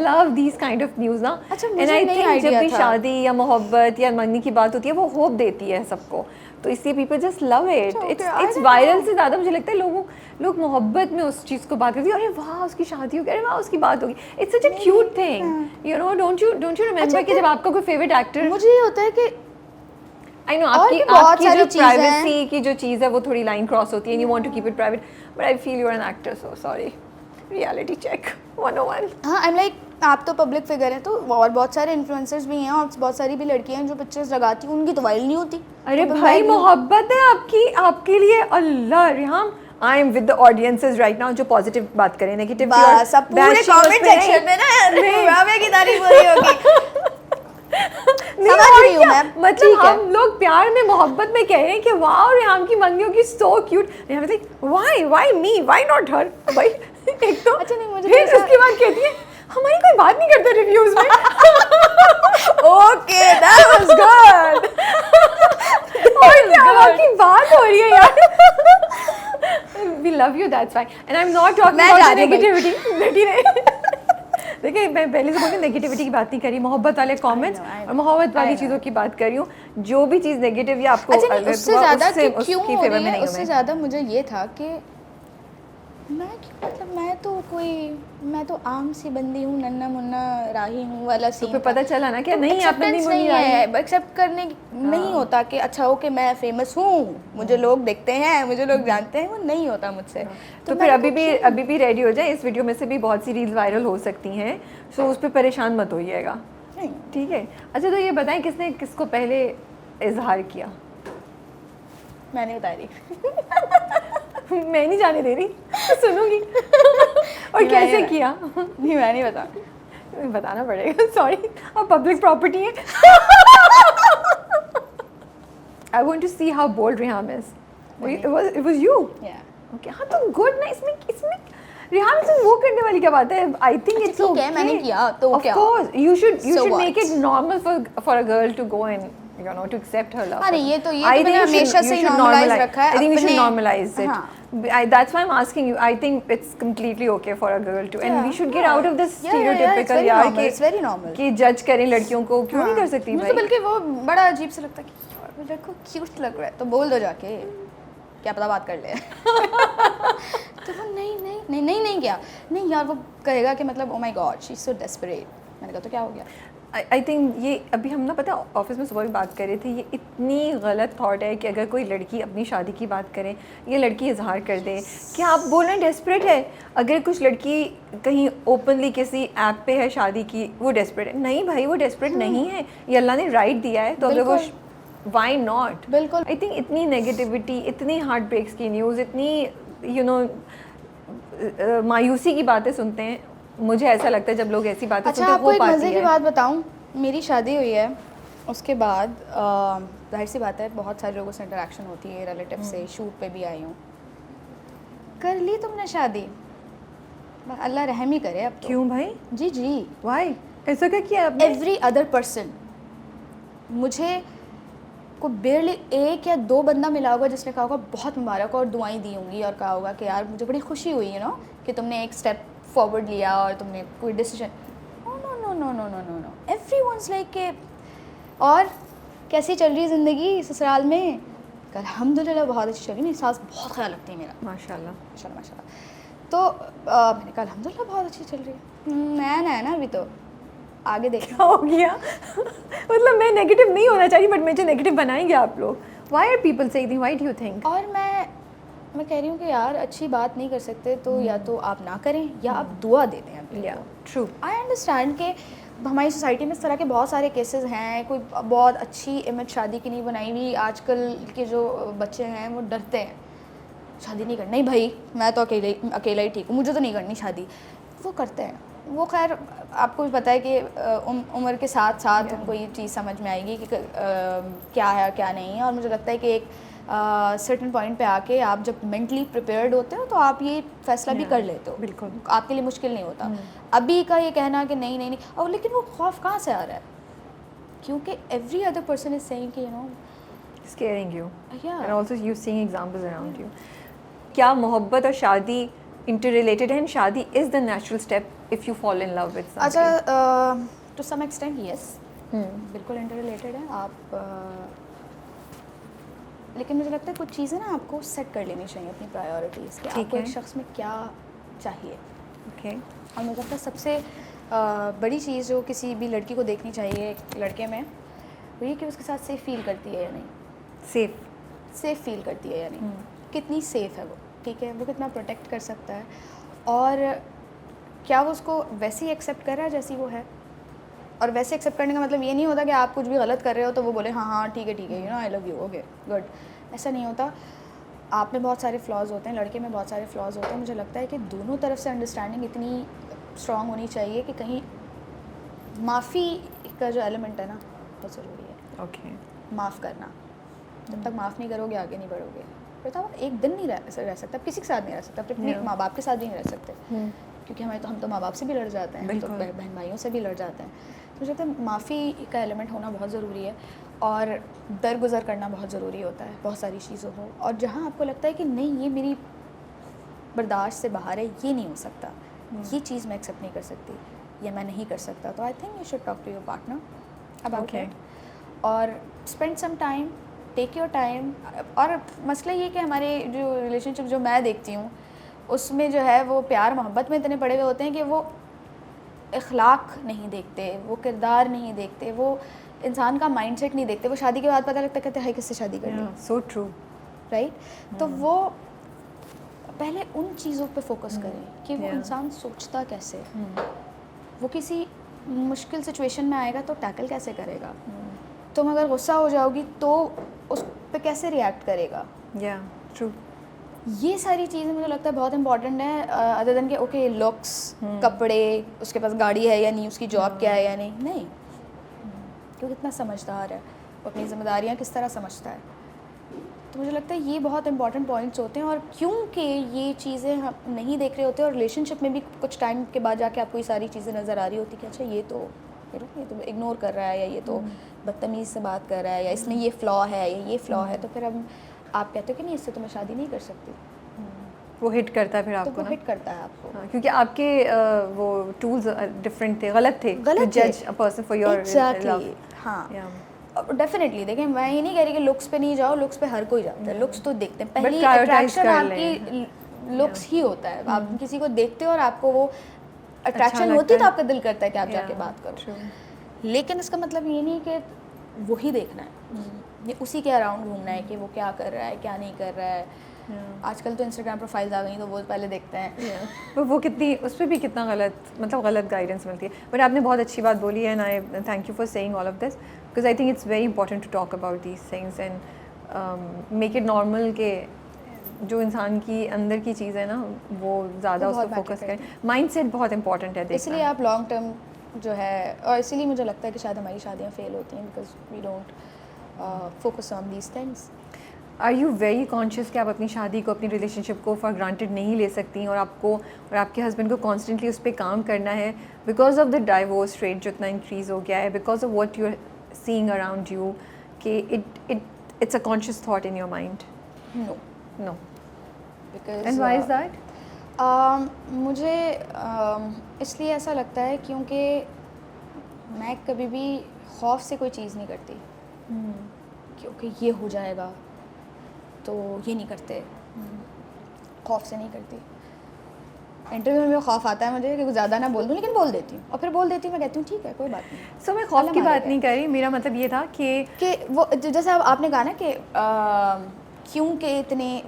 love these kind of news ना। अच्छा, And मुझे I नहीं think जब idea भी था। शादी या मोहब्बत या मंगनी की बात होती है, वो होप देती है सबको। तो इसलिए people just love it. Okay, it's I it's don't viral know. से ज़्यादा मुझे लगता है लोग मोहब्बत में उस चीज़ को बात करती है. अरे वाह उसकी शादी हो गई, अरे वाह उसकी बात होगी. It's such a cute thing, you know. Don't you remember कि जब आपका कोई फेवरेट एक्टर, मुझे ये होता है कि आई नो और आपकी भी बहुत आपकी सारी जो चीज़ें हैं. प्राइवेसी की जो चीज़ है वो थोड़ी लाइन क्रॉस होती है. You want to keep it private, but I feel you are an actor, so sorry. Reality check 101. हाँ, आई एम लाइक आप तो पब्लिक फिगर हैं, तो और बहुत सारे इन्फ्लुएंसर्स भी हैं और बहुत सारी भी लड़कियां हैं जो पिक्चर्स लगाती हैं, उनकी तो वायरल नहीं होती. अरे तो भाई viral- मोहब्बत है आपकी, आपके लिए. अल्लाह Reham, I am with the audiences right now जो पॉजिटिव बात करें, नेगेटिव बस अब पूरे कमेंट सेक्शन में ना राबिया की तारीफ हो रही होगी. समझ रही हूँ मैं. मतलब ठीक है. हम लोग प्यार में मोहब्बत में कह रहे हैं कि वाह रिहाम की मंगी होगी so cute. Reham like why me, why not her. भाई एक तो अच्छा नहीं, मुझे फिर ऐसा- उसके बाद कहती है हमारी कोई बात नहीं करता रिव्यूज में. Okay, that was good. और क्या आपकी बात हो रही है यार. We love you, that's fine. And I'm not talking मैं about जा the रही हूँ भाई. negativity. बेटी ने देखिए मैं पहले से बोली नेगेटिविटी की बात नहीं करी, मोहब्बत वाले कमेंट्स I know. और मोहब्बत वाली I know. चीज़ों की बात कर रही हूँ. जो भी चीज़ नेगेटिव या आपको अच्छा नहीं, अलग उससे हुआ, ज़्यादा उससे कि क्यों उसकी हो फेवर रही में है, नहीं हूँ उससे मैं. ज़्यादा मुझे ये था कि मैं तो कोई, मैं तो आम सी बंदी हूँ, नन्ना मुन्ना राही हूँ वाला तो सीन फिर था. पता चला ना कि तो नहीं आपने नहीं acceptance बोली नहीं यार. है, एक्सेप्ट करने नहीं होता कि अच्छा ओके मैं फेमस हूँ, मुझे लोग देखते हैं, मुझे लोग जानते हैं, वो नहीं होता मुझसे. तो फिर अभी भी रेडी हो जाए. इस वीडियो में से भी बहुत सी रील्स वायरल हो सकती हैं, सो उस पर परेशान मत होइएगा, नहीं, ठीक है. अच्छा तो ये बताएं किसने किसको पहले इजहार किया. मैंने बता दी. मैं नहीं जाने दे रही, सुनूंगी. और नहीं, कैसे मैंने- किया नहीं, मैं नहीं बता. बताना पड़ेगा. सॉरी, अब पब्लिक प्रॉपर्टी है. I want to see how bold Reham is. It was you. Yeah. Okay हाँ तो गुड ना. इसमें रिहाम से वो करने वाली क्या बात है. आई थिंक इट्स ठीक ओके. है, मैंने किया तो ऑफ क्या? Course you should So make what? It normal for a girl to go and you know to accept her love. अरे ये तो मैंने हमेशा से ही नॉर्मलाइज रखा है. I think you should अपने- normalize it. हाँ. That's why I'm asking you. I think it's completely okay for a girl to, and we Yeah, should get yeah. out of this Yeah, yeah, yeah, it's stereotypical very यार normal, it's very normal. कि जज करें लड़कियों को. क्यों नहीं कर सकती मुझे भाई. बल्कि वो बड़ा अजीब सा लगता है कि यार वो लड़का क्यूट लग रहा है, तो बोल दो जाके, क्या पता बात कर ले. तो वो नहीं किया. नहीं यार, वो कहेगा कि मतलब oh my God she is so desperate. मैंने कहा तो क्या हो गया. आई थिंक ये अभी हम ना पता ऑफिस में सुबह भी बात कर रहे थे. ये इतनी गलत थॉट है कि अगर कोई लड़की अपनी शादी की बात करे, ये लड़की इजहार कर दे. क्या आप बोल रहे हैं डेस्परेट है? अगर कुछ लड़की कहीं ओपनली किसी ऐप पे है शादी की, वो डेस्परेट है? नहीं भाई, वो डेस्परेट नहीं है. ये अल्लाह ने राइट दिया है, तो अगर वो वाई नॉट. बिल्कुल. आई थिंक इतनी नेगेटिविटी, इतनी हार्ट ब्रेक्स की न्यूज़, इतनी यू नो मायूसी की बातें सुनते हैं. मुझे ऐसा लगता है जब लोग ऐसी बातें अच्छा सुनते हैं आपको वो एक पाती मज़े की है. बात बताऊं. मेरी शादी हुई है, उसके बाद जाहिर सी बात है बहुत सारे लोगों से इंटरेक्शन होती है, रिलेटिव से. शूट पे भी आई हूँ. कर ली तुमने शादी, अल्लाह रहम ही करे अब तो. क्यों भाई? जी जी. वाई ऐसा क्या किया आपने? एवरी अदर पर्सन, मुझे को बेरली एक या दो बंदा मिला होगा जिसने कहा होगा बहुत मुबारक और दुआएं दी होंगी और कहा होगा कि यार मुझे बड़ी खुशी हुई है ना कि तुमने एक स्टेप फॉरवर्ड लिया और तुमने कोई डिसीजन. नो. एवरीवनस लाइक के और कैसी चल रही है ज़िंदगी ससुराल में? अल्हम्दुलिल्लाह बहुत अच्छी चल रही है. मेरी सास बहुत ख्याल रखती है मेरा, माशाल्लाह. माशाल्लाह. तो मैंने कहा अल्हम्दुलिल्लाह बहुत अच्छी चल रही है. नया है ना अभी तो, आगे देखना. क्या हो गया? मतलब मैं नेगेटिव नहीं होना चाहिए, बट मुझे नेगेटिव बनाएंगे आप लोग. Why are people saying, why do you think? और मैं कह रही हूँ कि यार अच्छी बात नहीं कर सकते तो या तो आप ना करें या आप दुआ दे दें अपने या को. ट्रू. आई अंडरस्टैंड कि हमारी सोसाइटी में इस तरह के बहुत सारे केसेस हैं. कोई बहुत अच्छी इमेज शादी की नहीं बनाई हुई. आजकल के जो बच्चे हैं वो डरते हैं शादी नहीं करनी. नहीं भाई, मैं तो अकेला ही ठीक हूँ, मुझे तो नहीं करनी शादी. वो करते हैं. वो खैर आपको भी पता है कि उम्र के साथ साथ उनको ये चीज़ समझ में आएगी कि क्या है क्या नहीं है. और मुझे लगता है कि एक सर्टेन पॉइंट पे आके आप जब मेंटली प्रिपेयर्ड होते हो तो आप ये फैसला भी कर लेते हो. बिल्कुल. आपके लिए मुश्किल नहीं होता. अभी का ये कहना कि नहीं. और लेकिन वो खौफ कहाँ से आ रहा है? क्योंकि every other person is saying कि you know scaring you. Yeah. And also you seeing examples around you. क्या मोहब्बत और शादी interrelated है? And शादी is the natural step if you fall in love with somebody. अच्छा टू सम एक्सटेंट यस, बिल्कुल inter related है. आप लेकिन मुझे लगता है कुछ चीज़ें ना आपको सेट कर लेनी चाहिए अपनी प्रायोरिटीज़ कि ठीक आपको है। एक शख्स में क्या चाहिए। ओके। और मुझे लगता है सबसे बड़ी चीज़ जो किसी भी लड़की को देखनी चाहिए एक लड़के में, वो ये कि उसके साथ सेफ़ फील करती है या नहीं, सेफ। सेफ़ फील करती है या नहीं, कितनी सेफ़ है वो, ठीक है, वो कितना प्रोटेक्ट कर सकता है, और क्या वो उसको वैसे ही एक्सेप्ट कर रहा है जैसी वो है। और वैसे एक्सेप्ट करने का मतलब ये नहीं होता कि आप कुछ भी गलत कर रहे हो तो वो बोले हाँ हाँ ठीक है you know I love you, okay good, ऐसा नहीं होता। आप में बहुत सारे फ्लॉज होते हैं, लड़के में बहुत सारे फ्लॉज होते हैं। मुझे लगता है कि दोनों तरफ से अंडरस्टैंडिंग इतनी स्ट्रांग होनी चाहिए कि कहीं माफ़ी का जो एलिमेंट है ना बहुत ज़रूरी है। ओके। माफ़ करना, जब तक माफ़ नहीं करोगे आगे नहीं बढ़ोगे। बताओ एक दिन नहीं रह सकते, आप किसी के साथ नहीं रह सकते, अपने माँ बाप के साथ भी नहीं रह सकते, क्योंकि हम तो माँ बाप से भी लड़ जाते हैं, तो बहन भाइयों से भी लड़ जाते हैं। तो मुझे लगता है माफ़ी का एलिमेंट होना बहुत ज़रूरी है, और दरगुजर करना बहुत ज़रूरी होता है बहुत सारी चीज़ों को। और जहाँ आपको लगता है कि नहीं ये मेरी बर्दाश्त से बाहर है, ये नहीं हो सकता, ये चीज़ मैं एक्सेप्ट नहीं कर सकती, या मैं नहीं कर सकता, तो I think you should talk to your partner about it और spend some time, take your time. और मसला ये कि हमारे जो रिलेशनशिप जो मैं देखती हूँ उसमें जो है वो प्यार मोहब्बत में इतने पड़े हुए होते हैं कि वो इखलाक नहीं देखते, वो किरदार नहीं देखते, वो इंसान का माइंडसेट नहीं देखते। वो शादी के बाद पता लगता कहते हैं किससे शादी कर ली, सो ट्रू, राइट। तो वो पहले उन चीज़ों पे फोकस करें कि वो इंसान सोचता कैसे, वो किसी मुश्किल सिचुएशन में आएगा तो टैकल कैसे करेगा, तुम अगर गुस्सा हो जाओगी तो उस पे कैसे रिएक्ट करेगा। या ट्रू। ये सारी चीज़ें मुझे लगता है बहुत इंपॉर्टेंट है, अदर देन के ओके लुक्स, कपड़े, उसके पास गाड़ी है या नहीं, उसकी जॉब क्या है या नहीं, नहीं, क्यों कितना समझदार है, वो अपनी जिम्मेदारियाँ किस तरह समझता है। तो मुझे लगता है ये बहुत इंपॉर्टेंट पॉइंट्स होते हैं। और क्योंकि ये चीज़ें हम नहीं देख रहे होते, और रिलेशनशिप में भी कुछ टाइम के बाद जाके आपको ये सारी चीज़ें नज़र आ रही होती कि अच्छा ये तो इग्नोर कर रहा है, या ये तो बदतमीज़ से बात कर रहा है, या इसमें ये फ्लॉ है या ये फ्लॉ है, तो फिर अब आप कहते हो कि नहीं इससे तो मैं शादी नहीं कर सकती, वो हिट करता है फिर तो आपको वो ना। हिट करता है आपको। हाँ, क्योंकि आपके वो टूल्स डिफरेंट थे, गलत थे, गलत थे। जज a person for your exactly, हाँ डेफिनेटली। देखिए मैं ये नहीं कह रही कि लुक्स पे नहीं जाओ, लुक्स पे हर कोई जाता है, लुक्स तो देखते हैं, पहली अट्रैक्शन आपकी लुक्स ही होता है। आप किसी को देखते हो और आपको वो अट्रैक्शन होती है तो आपका दिल करता है कि आप जाके बात करो, लेकिन इसका मतलब ये नहीं कि वही देखना है, ये उसी के अराउंड घूमना है कि वो क्या कर रहा है क्या नहीं कर रहा है। आजकल तो इंस्टाग्राम प्रोफाइल्स आ गई तो वो पहले देखते हैं, पर वो कितनी, उस पर भी कितना गलत, मतलब गलत गाइडेंस मिलती है। बट आपने बहुत अच्छी बात बोली है, and I thank you for saying all of this, because I think it's very important to talk about these things and make it normal के जो इंसान की अंदर की चीज़ है ना वो ज़्यादा उस पर फोकस करें। माइंड सेट बहुत इंपॉर्टेंट है, इसलिए आप लॉन्ग टर्म जो है, और इसीलिए मुझे लगता है कि शायद हमारी शादियाँ फेल होती हैं, because we don't focus on these things. Are you very conscious कि आप अपनी शादी को, अपनी रिलेशनशिप को फॉर ग्रांटेड नहीं ले सकती, और आपको और आपके हस्बैंड को कॉन्स्टेंटली उस पर काम करना है because of the divorce rate जो इतना इंक्रीज़ हो गया है, because of what you are seeing around you, कि it's a conscious thought in your mind? No no. Because and why is that? मुझे इसलिए ऐसा लगता है क्योंकि मैं कभी भी खौफ से कोई चीज़ नहीं करती, क्योंकि ये हो जाएगा तो ये नहीं करते, खौफ से नहीं करती। इंटरव्यू में खौफ आता है मुझे कि ज़्यादा ना बोल दूँ, लेकिन बोल देती हूँ, और फिर बोल देती हूँ, मैं कहती हूँ ठीक है कोई बात नहीं। सो मैं खौफ की बात नहीं कर रही, मेरा मतलब ये था कि वो जैसे अब आपने कहा ना कि क्योंकि इतने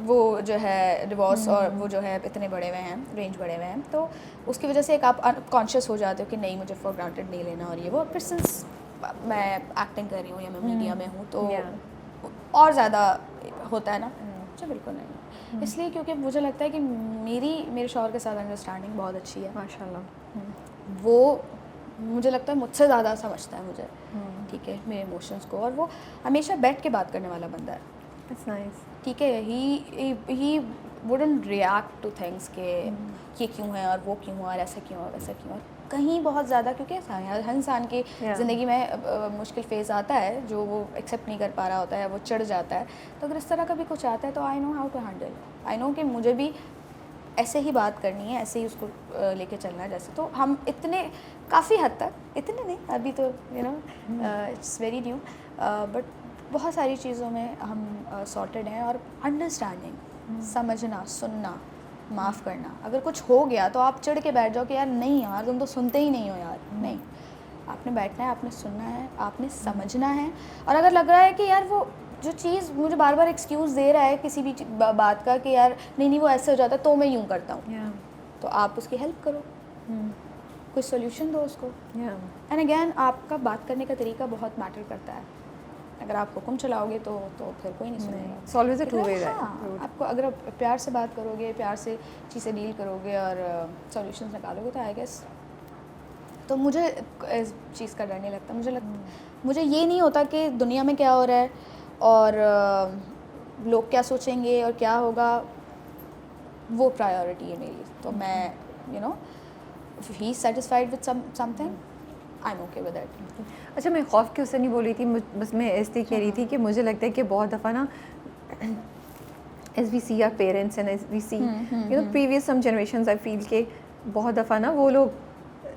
वो जो है डिवोर्स और वो जो है इतने बड़े हुए हैं, रेंज बड़े हुए हैं, तो उसकी वजह से एक आप कॉन्शियस हो जाते हो कि नहीं मुझे फॉर ग्रांटेड नहीं लेना, और ये वो फिर सिंस मैं एक्टिंग कर रही हूँ या मैं मीडिया में हूँ तो और ज़्यादा होता है ना। मुझे बिल्कुल नहीं, इसलिए क्योंकि मुझे लगता है कि मेरे शौहर के साथ अंडरस्टैंडिंग बहुत अच्छी है माशाल्लाह। वो मुझे लगता है मुझसे ज़्यादा समझता है मुझे, ठीक है, मेरे इमोशंस को, और वो हमेशा बैठ के बात करने वाला बंदा है। That's nice. ठीक है, ही वुडंट रिएक्ट टू थिंग्स के ये क्यों है और वो क्यों है और ऐसा क्यों है वैसा क्यों है, कहीं बहुत ज़्यादा, क्योंकि हर इंसान की ज़िंदगी में मुश्किल फेज़ आता है जो वो एक्सेप्ट नहीं कर पा रहा होता है, वो चढ़ जाता है। तो अगर इस तरह का भी कुछ आता है तो I know how to handle, I know कि मुझे भी ऐसे ही बात करनी है, ऐसे ही उसको लेके चलना है जैसे। तो हम इतने काफ़ी हद तक, इतने नहीं अभी तो you know it's very new, but बहुत सारी चीज़ों में हम सॉर्टेड हैं। और अंडरस्टैंडिंग, समझना, सुनना, माफ़ करना। अगर कुछ हो गया तो आप चिढ़ के बैठ जाओ कि यार नहीं यार तुम तो सुनते ही नहीं हो यार, नहीं, आपने बैठना है, आपने सुनना है, आपने समझना है। और अगर लग रहा है कि यार वो जो चीज़ मुझे बार बार एक्सक्यूज़ दे रहा है किसी भी बात का कि यार नहीं नहीं वो ऐसे हो जाता है तो मैं यूँ करता हूँ, तो आप उसकी हेल्प करो, कोई सोल्यूशन दो उसको। एंड अगेन आपका बात करने का तरीका बहुत मैटर करता है। अगर आप हुक्म चलाओगे तो फिर कोई नहीं सुनेगा। It's always a two-way हाँ, आपको अगर आप प्यार से बात करोगे, प्यार से चीज़ें डील करोगे और सॉल्यूशंस निकालोगे तो आई गेस, तो मुझे इस चीज़ का डर नहीं लगता। मुझे ये नहीं होता कि दुनिया में क्या हो रहा है और लोग क्या सोचेंगे और क्या होगा, वो प्रायोरिटी है मेरी। तो मैं you know if he satisfied with something I am okay with that. अच्छा, मैं खौफ के उससे नहीं बोल रही थी, बस मैं इसलिए कह रही थी कि मुझे लगता है कि बहुत दफ़ा ना as we see are parents and as we see you know previous some generations, I feel के बहुत दफ़ा ना वो लोग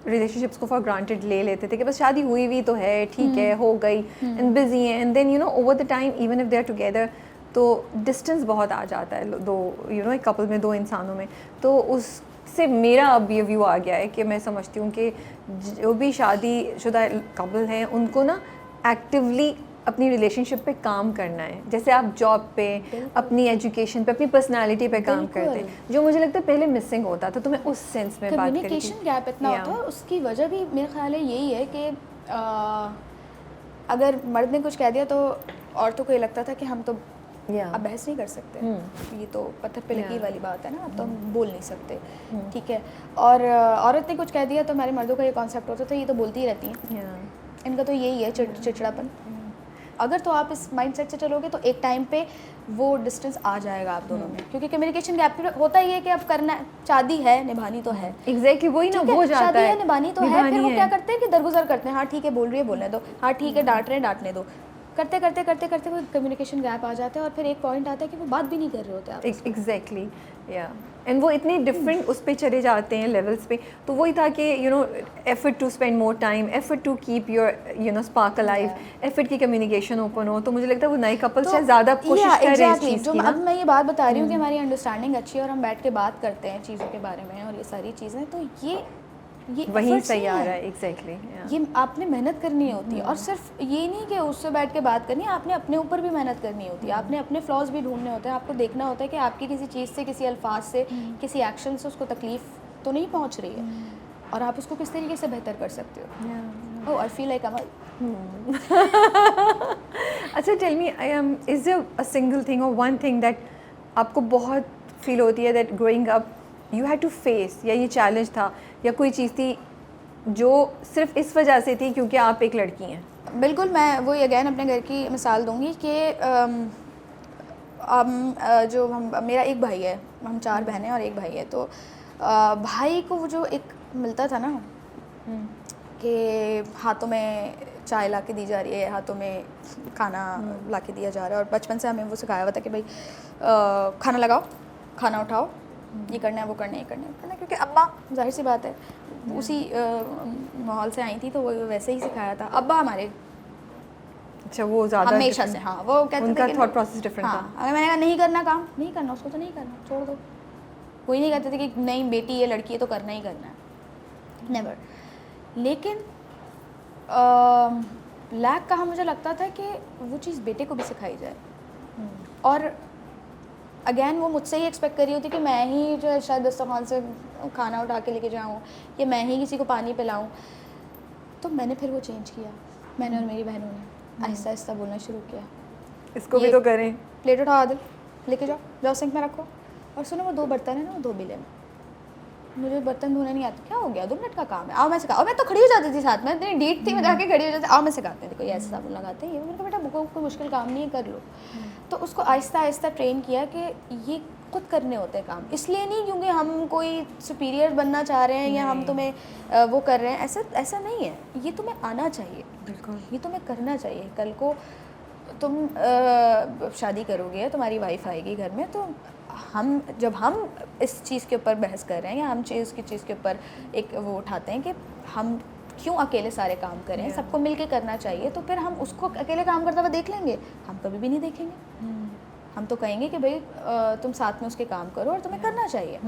रिलेशनशिप्स को फॉर ग्रांटेड ले लेते थे कि बस शादी हुई भी तो है, ठीक है, हो गई, एंड बिजी है, and then you know over the time even if they are together तो डिस्टेंस बहुत आ जाता है दो यू नो एक कपल में, दो इंसानों में। तो उससे मेरा अब ये व्यू आ गया है कि मैं समझती हूँ कि जो भी शादीशुदा कपल हैं उनको ना एक्टिवली अपनी रिलेशनशिप पे काम करना है। जैसे आप जॉब पे, अपनी एजुकेशन पे, अपनी पर्सनालिटी पे काम करते हैं, जो मुझे लगता है पहले मिसिंग होता था। तो मैं उस सेंस में बात कर रही थी। कम्युनिकेशन गैप इतना होता है, उसकी वजह भी मेरे ख्याल है यही है कि अगर मर्द ने कुछ कह दिया तो औरतों को ये लगता था कि हम तो अब बहस नहीं कर सकते, ये तो पत्थर पे लकीर वाली बात है ना, अब तो हम बोल नहीं सकते, ठीक है। और औरत ने कुछ कह दिया तो हमारे मर्दों का ये कॉन्सेप्ट होता था ये तो बोलती ही रहती हैं, इनका तो यही है चिड़चिड़ापन। अगर तो आप इस माइंडसेट से चलोगे तो एक टाइम पे वो डिस्टेंस आ जाएगा आप दोनों में, क्योंकि कम्युनिकेशन गैप होता ही है कि अब करना शादी है, निभानी तो है। एग्जैक्टली वही ना, वो जाता शादी है, है, निभानी तो है। फिर वो क्या करते हैं कि दरगुजर करते हैं, हाँ ठीक है बोल रही है बोलने दो, हाँ ठीक है डांट रहे हैं डांटने दो, करते करते करते करते कोई कम्युनिकेशन गैप आ जाता है और फिर एक पॉइंट आता है कि वो बात भी नहीं कर रहे होते आप। एग्जैक्टली, या एंड वो इतने डिफरेंट उस पे चले जाते हैं लेवल्स पे। तो वही था कि you know effort to spend more time, effort to keep your you know spark alive, effort की कम्युनिकेशन ओपन हो। तो मुझे लगता है वो नए कपल से ज़्यादा कोशिश कर रहे हैं इस चीज़ की ना। अब मैं ये बात बता रही हूँ कि हमारी अंडरस्टैंडिंग अच्छी है और हम बैठ के बात करते हैं चीज़ों के बारे में और ये सारी चीज़ें, तो ये वही सही आ रहा है। एग्जैक्टली, ये आपने मेहनत करनी होती है और सिर्फ ये नहीं कि उससे बैठ के बात करनी है, आपने अपने ऊपर भी मेहनत करनी होती है, आपने अपने फ्लॉज भी ढूंढने होते हैं। आपको देखना होता है कि आपकी किसी चीज़ से, किसी अल्फाज से, किसी एक्शन से उसको तकलीफ तो नहीं पहुंच रही है और आप उसको किस तरीके से बेहतर कर सकते हो। Oh I feel like Amal. अच्छा, tell me, is there a single thing और वन थिंग दैट आपको बहुत फील होती है that growing up you had to face, या ये चैलेंज था या कोई चीज़ थी जो सिर्फ इस वजह से थी क्योंकि आप एक लड़की हैं? बिल्कुल, मैं वही अगेन अपने घर की मिसाल दूंगी कि जो हम, मेरा एक भाई है, हम 4 बहनें और एक भाई है। तो भाई को वो जो एक मिलता था ना कि हाथों में चाय ला के दी जा रही है, हाथों में खाना ला के दिया जा रहा है, और बचपन से हमें वो सिखाया हुआ था कि भाई खाना लगाओ, खाना उठाओ, ये करना है, वो करना है, ये करना है, करना है, क्योंकि अब्बा, जाहिर सी बात है उसी माहौल से आई थी तो वो वैसे ही सिखाया था अब्बा हमारे। अच्छा, वो ज़्यादा हमेशा से, हाँ, वो कहते थे उनका कि थॉट प्रोसेस डिफरेंट था। अगर मैंने कहा नहीं करना काम, नहीं करना, उसको तो नहीं करना, छोड़ दो। कोई नहीं कहते थे कि नहीं बेटी ये लड़की है तो करना ही करना है, नेवर। लेकिन लैक कहाँ मुझे लगता था कि वो चीज़ बेटे को भी सिखाई जाए। और अगेन वो मुझसे ही एक्सपेक्ट कर रही होती कि मैं ही जो है शायद दस्तरखान से खाना उठा के लेके जाऊँ या मैं ही किसी को पानी पिलाऊँ। तो मैंने फिर वो चेंज किया, मैंने और मेरी बहनों ने आहिस्ता आहिस्ता बोलना शुरू किया, इसको भी तो करें, प्लेट उठाओ आदिल, लेके जाओ, जाओ सिंक में रखो। और सुनो वो 2 बर्तन है ना, वो धो भी लेना, मुझे बर्तन धोने नहीं आता। क्या हो गया, 2 मिनट का काम है, आओ मैं सिखा। और मैं तो खड़ी हो जाती थी साथ में, इतनी डीट थी, मैं जाके खड़ी हो जाती, आओ मैं सिखाते हैं, देखो ये ऐसे साबुन लगाते हैं, ये। मैंने कहा बेटा कोई मुश्किल काम नहीं है, कर लो। तो उसको आहिस्ता आहिस्ता ट्रेन किया कि ये खुद करने होते हैं काम, इसलिए नहीं क्योंकि हम कोई सुपीरियर बनना चाह रहे हैं या हम तुम्हें वो कर रहे हैं, ऐसा नहीं है। ये तुम्हें आना चाहिए, बिल्कुल, ये तुम्हें करना चाहिए। कल को तुम शादी करोगे, तुम्हारी वाइफ आएगी घर में, तो जब हम इस चीज़ के ऊपर बहस कर रहे हैं या हम चीज़ के ऊपर एक वो उठाते हैं कि हम क्यों अकेले सारे काम करें, सबको मिल के करना चाहिए। तो फिर हम उसको अकेले काम करता हुआ देख लेंगे, हम कभी भी नहीं देखेंगे। हम तो कहेंगे कि भाई तुम साथ में उसके काम करो और तुम्हें करना चाहिए।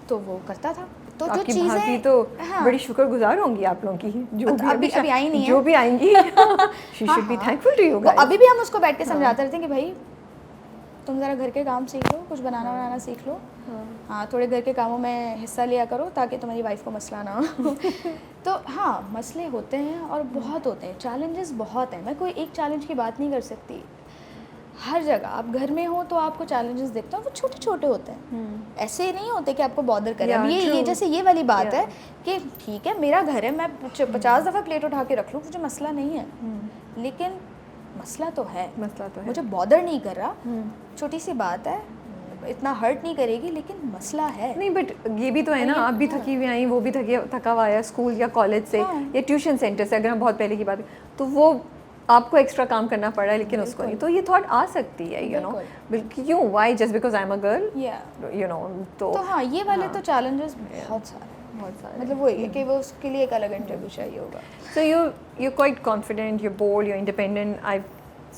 तो वो करता था। तो जो चीज़ें तो बड़ी शुक्रगुजार होंगी आप लोगों की, जो भी अभी आई नहीं है, जो भी आएंगी she should be thankful to you guys. अभी भी हम उसको बैठ के समझाते रहते हैं कि भाई तुम ज़रा घर के काम सीख लो, कुछ बनाना सीख लो, हाँ थोड़े घर के कामों में हिस्सा लिया करो ताकि तुम्हारी वाइफ को मसला ना हो। तो हाँ, मसले होते हैं और बहुत होते हैं, चैलेंजेस बहुत हैं। मैं कोई एक चैलेंज की बात नहीं कर सकती। हर जगह आप घर में हो तो आपको चैलेंजेस देखते हो, वो छोटे छोटे होते हैं, ऐसे नहीं होते कि आपको बॉदर करें। अब ये जैसे ये वाली बात है कि ठीक है मेरा घर है, मैं 50 दफ़ा प्लेट उठा के रख लूँ, मुझे मसला नहीं है, लेकिन मसला तो है, मुझे बॉदर नहीं कर रहा, छोटी सी बात है, इतना हर्ट नहीं करेगी, लेकिन मसला है। नहीं बट ये भी तो है ना, आप भी थकी हुई आई, वो भी थका हुआ आया स्कूल या कॉलेज से या ट्यूशन सेंटर से, अगर हम बहुत पहले की बात करें तो वो आपको एक्स्ट्रा काम करना पड़ा है, लेकिन उसको नहीं। तो ये थॉट आ सकती है, यू नो, क्यों, why, just because I am a girl, you know. तो हाँ, ये वाले तो चैलेंजेस बहुत सारे, मतलब वही है कि वो उसके लिए एक अलग इंटरव्यू चाहिए होगा। सो you're quite confident, you're bold, you're independent. I've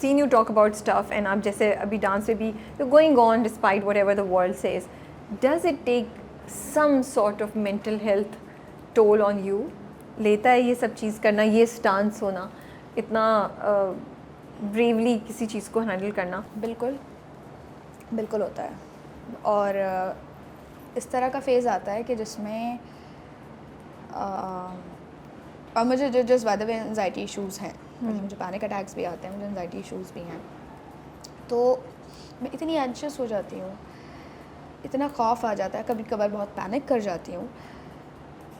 seen you talk about stuff, and आप जैसे अभी डांस पे भी you're going on despite whatever the world says. Does it take some sort of mental health toll on you? लेता है ये सब चीज़ करना, ये स्टांस होना, इतना ब्रेवली किसी चीज़ को हैंडल करना? बिल्कुल बिल्कुल होता है। और इस तरह का फेज़ आता है कि जिसमें और मुझे just by the way anxiety issues हैं, मुझे पैनिक अटैक्स भी आते हैं, मुझे एंजाइटी इश्यूज़ भी हैं। तो मैं इतनी एंशियस हो जाती हूँ, इतना खौफ आ जाता है, कभी कभार बहुत पैनिक कर जाती हूँ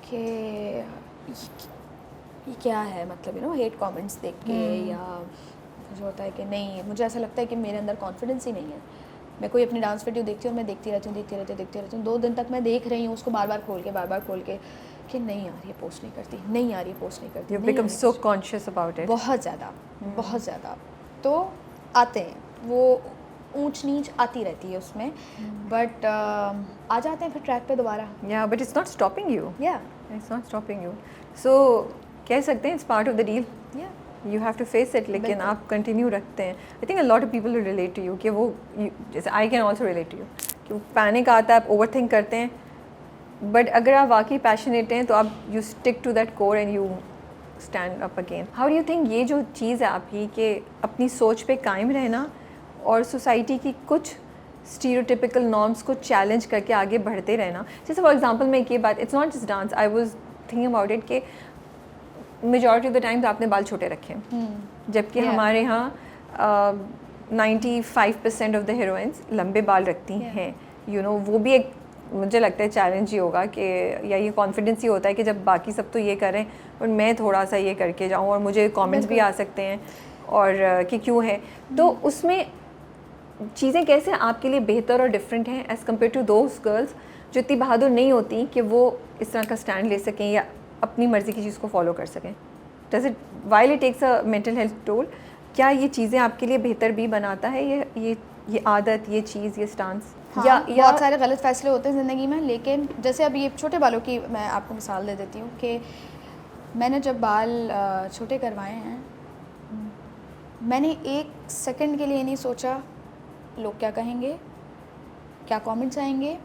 कि ये क्या है, मतलब यू नो हेट कमेंट्स देख के, या मुझे होता है कि नहीं, मुझे ऐसा लगता है कि मेरे अंदर कॉन्फिडेंस ही नहीं है। मैं कोई अपनी डांस वीडियो देखती हूँ, मैं देखती रहती हूँ 2 दिन तक मैं देख रही हूँ उसको बार बार खोल के कि नहीं यार ये पोस्ट नहीं करती, नहीं यार ये पोस्ट नहीं करती। You become so conscious about it. बहुत ज़्यादा। तो आते हैं, वो ऊंच नीच आती रहती है उसमें, बट आ जाते हैं फिर ट्रैक पे दोबारा। Yeah, but it's not stopping you. Yeah. It's not stopping you. So कह सकते हैं it's part of the deal. Yeah. You have to face it, लेकिन आप कंटिन्यू रखते हैं। I think a lot of people will relate to you कि वो, जैसे I can also relate to you कि पैनिक आता है, आप ओवर थिंक करते हैं, बट अगर आप वाकई पैशनेट हैं तो आप you stick to that core and you stand up again. How do you think ये जो चीज़ है आपकी कि अपनी सोच पे कायम रहना और सोसाइटी की कुछ स्टीरियोटिपिकल नॉर्म्स को चैलेंज करके आगे बढ़ते रहना, जैसे फॉर एग्जांपल मैं एक ये बात, it's not just dance, I was thinking about it कि मेजॉरिटी ऑफ द टाइम्स आपने बाल छोटे रखे हैं, जबकि हमारे यहाँ 95% ऑफ द हीरोइंस लंबे बाल रखती हैं, यू नो। वो भी एक मुझे लगता है चैलेंज ही होगा कि, या ये कॉन्फिडेंस ही होता है कि जब बाकी सब तो ये करें और मैं थोड़ा सा ये करके जाऊँ, और मुझे कमेंट्स भी आ सकते हैं और कि क्यों है। तो उसमें चीज़ें कैसे आपके लिए बेहतर और डिफरेंट हैं as compare to those girls जो इतनी बहादुर नहीं होती कि वो इस तरह का स्टैंड ले सकें या अपनी मर्ज़ी की चीज़ को फॉलो कर सकें? Does it, while it takes a mental health toll, क्या ये चीज़ें आपके लिए बेहतर भी बनाता है, ये आदत, ये चीज़, ये स्टांस? हाँ, या बहुत सारे गलत फैसले होते हैं ज़िंदगी में, लेकिन जैसे अभी ये छोटे बालों की मैं आपको मिसाल दे देती हूँ कि मैंने जब बाल छोटे करवाए हैं, मैंने 1 सेकंड के लिए नहीं सोचा लोग क्या कहेंगे, क्या कमेंट्स आएंगे,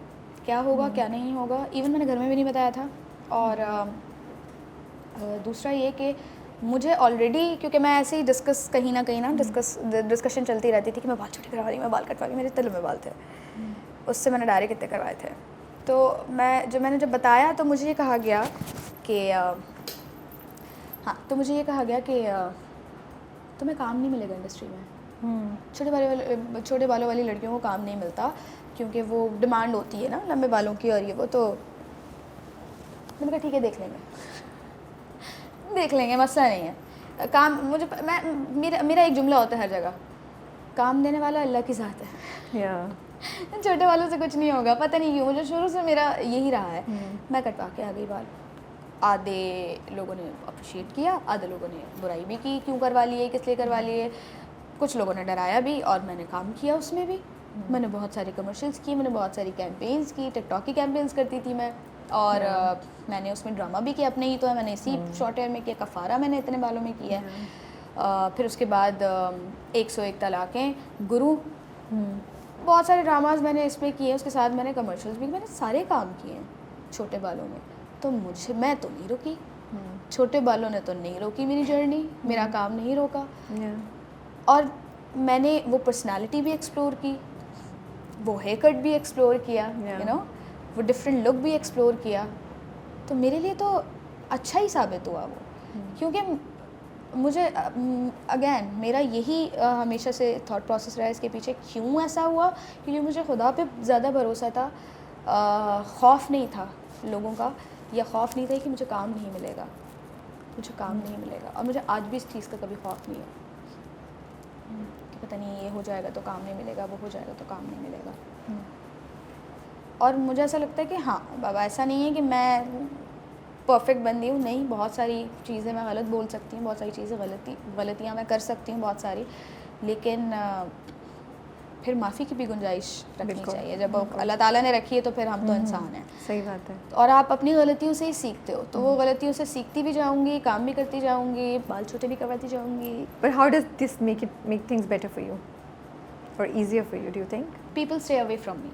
क्या होगा क्या नहीं होगा। इवन मैंने घर में भी नहीं बताया था। और दूसरा ये कि मुझे ऑलरेडी, क्योंकि मैं ऐसे ही कहीं ना डिस्कशन चलती रहती थी कि मैं बाल छोटे करवा रही, मैं बाल कटवा रही, मेरे तिल में बाल थे, उससे मैंने डायरेक्ट कितने करवाए थे। तो मैंने जब बताया तो मुझे ये कहा गया कि तुम्हें काम नहीं मिलेगा इंडस्ट्री में, छोटे बालों वाली लड़कियों को काम नहीं मिलता क्योंकि वो डिमांड होती है ना लंबे बालों की और ये वो। तो मैंने कहा ठीक है देख लेंगे, मसला नहीं है। काम मेरा एक जुमला होता है हर जगह, काम देने वाला अल्लाह की ज़ात है। छोटे वालों से कुछ नहीं होगा, पता नहीं क्यों मुझे शुरू से मेरा यही रहा है। मैं कटवा के आ गई बाल, आधे लोगों ने अप्रिशिएट किया, आधे लोगों ने बुराई भी की, क्यों करवा लिए, किस लिए करवा लिए। कुछ लोगों ने डराया भी और मैंने काम किया उसमें भी। मैंने बहुत सारे कमर्शियल्स किए, मैंने बहुत सारी कैंपेन्स की, टिकटॉक की कैंपेन्स करती थी मैं, और मैंने उसमें ड्रामा भी किया अपने ही, तो है मैंने इसी शॉर्ट हेयर में किया, कफ़ारा मैंने इतने बालों में किया है। फिर उसके बाद 101 तलाक़ें, गुरु, बहुत सारे ड्रामाज मैंने इसमें किए। उसके साथ मैंने कमर्शियल्स भी, मैंने सारे काम किए हैं छोटे बालों में। तो मैं तो नहीं रुकी, छोटे बालों ने तो नहीं रोकी मेरी जर्नी, मेरा काम नहीं रोका। और मैंने वो पर्सनालिटी भी एक्सप्लोर की, वो हेयर कट भी एक्सप्लोर किया, यू नो, वो डिफरेंट लुक भी एक्सप्लोर किया। तो मेरे लिए तो अच्छा ही साबित हुआ वो, क्योंकि मुझे अगेन मेरा यही हमेशा से थॉट प्रोसेस रहा है इसके पीछे क्यों ऐसा हुआ, क्योंकि मुझे खुदा पे ज़्यादा भरोसा था। खौफ नहीं था लोगों का, या खौफ नहीं था कि मुझे काम नहीं मिलेगा, मुझे काम नहीं मिलेगा। और मुझे आज भी इस चीज़ का कभी खौफ नहीं है कि पता नहीं ये हो जाएगा तो काम नहीं मिलेगा, वो हो जाएगा तो काम नहीं मिलेगा। और मुझे ऐसा लगता है कि हाँ बाबा, ऐसा नहीं है कि मैं परफेक्ट बंदी हूँ, नहीं, बहुत सारी चीज़ें मैं गलत बोल सकती हूँ, बहुत सारी चीज़ें गलतियाँ मैं कर सकती हूँ बहुत सारी, लेकिन फिर माफ़ी की भी गुंजाइश रखनी चाहिए। जब अल्लाह ताला ने रखी है तो फिर हम तो इंसान हैं। सही बात है। और आप अपनी गलतियों से ही सीखते हो, तो वो गलतियों से सीखती भी जाऊँगी, काम भी करती जाऊँगी, बाल छोटे भी करवाती जाऊँगी। But how does this make things better for you or easier for you, do you think? People stay away from me.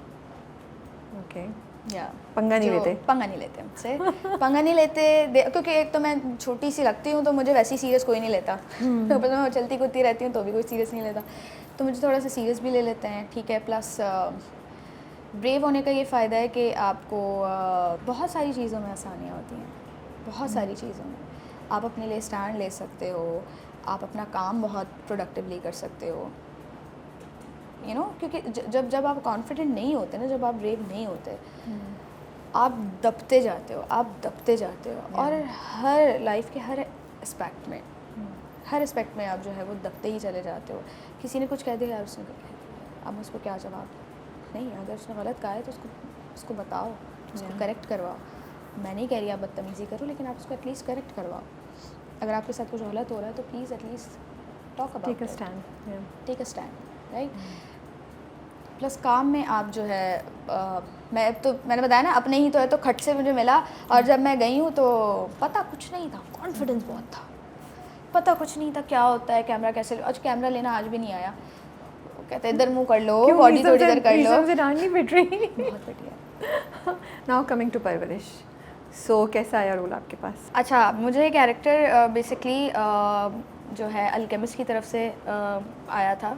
Okay. या पंगा नहीं लेते? पंगा नहीं लेते मुझसे, पंगा नहीं लेते, क्योंकि एक तो मैं छोटी सी लगती हूँ, तो मुझे वैसे ही सीरियस कोई नहीं लेता। तो मैं चलती कूदती रहती हूँ तो भी कोई सीरियस नहीं लेता, तो मुझे थोड़ा सा सीरियस भी ले लेते हैं, ठीक है। प्लस ब्रेव होने का ये फ़ायदा है कि आपको बहुत सारी चीज़ों में आसानियाँ होती हैं, बहुत सारी चीज़ों में आप अपने लिए स्टैंड ले सकते हो, आप अपना काम बहुत प्रोडक्टिवली कर सकते हो, यू नो, क्योंकि जब आप कॉन्फिडेंट नहीं होते ना, जब आप ब्रेव नहीं होते, आप दबते जाते हो, आप दबते जाते हो। और हर लाइफ के हर एस्पेक्ट में, हर एस्पेक्ट में आप जो है वो दबते ही चले जाते हो। किसी ने कुछ कह दिया यार, उसने अब उसको क्या जवाब, नहीं, अगर उसने गलत कहा है तो उसको बताओ, उसको करेक्ट करवाओ। मैं नहीं कह रही आप बदतमीज़ी करो, लेकिन आप उसको एटलीस्ट करेक्ट करवाओ। अगर आपके साथ कुछ गलत हो रहा है तो please at least talk about, take a stand, right. Plus काम में आप जो है मैंने बताया ना, अपने ही तो है, तो खट से मुझे मिला। और जब मैं गई हूँ तो पता कुछ नहीं था, कॉन्फिडेंस बहुत था, पता कुछ नहीं था क्या होता है कैमरा कैसे। आज कैमरा लेना आज भी नहीं आया, कहते इधर मुँह कर लो, बॉडी थोड़ी इधर कर लो, बहुत बढ़िया। नाउ कमिंग टू परवरिश, सो कैसा आया रोल आपके पास? अच्छा, मुझे कैरेक्टर बेसिकली जो है अल्केमिस्ट की तरफ से आया था।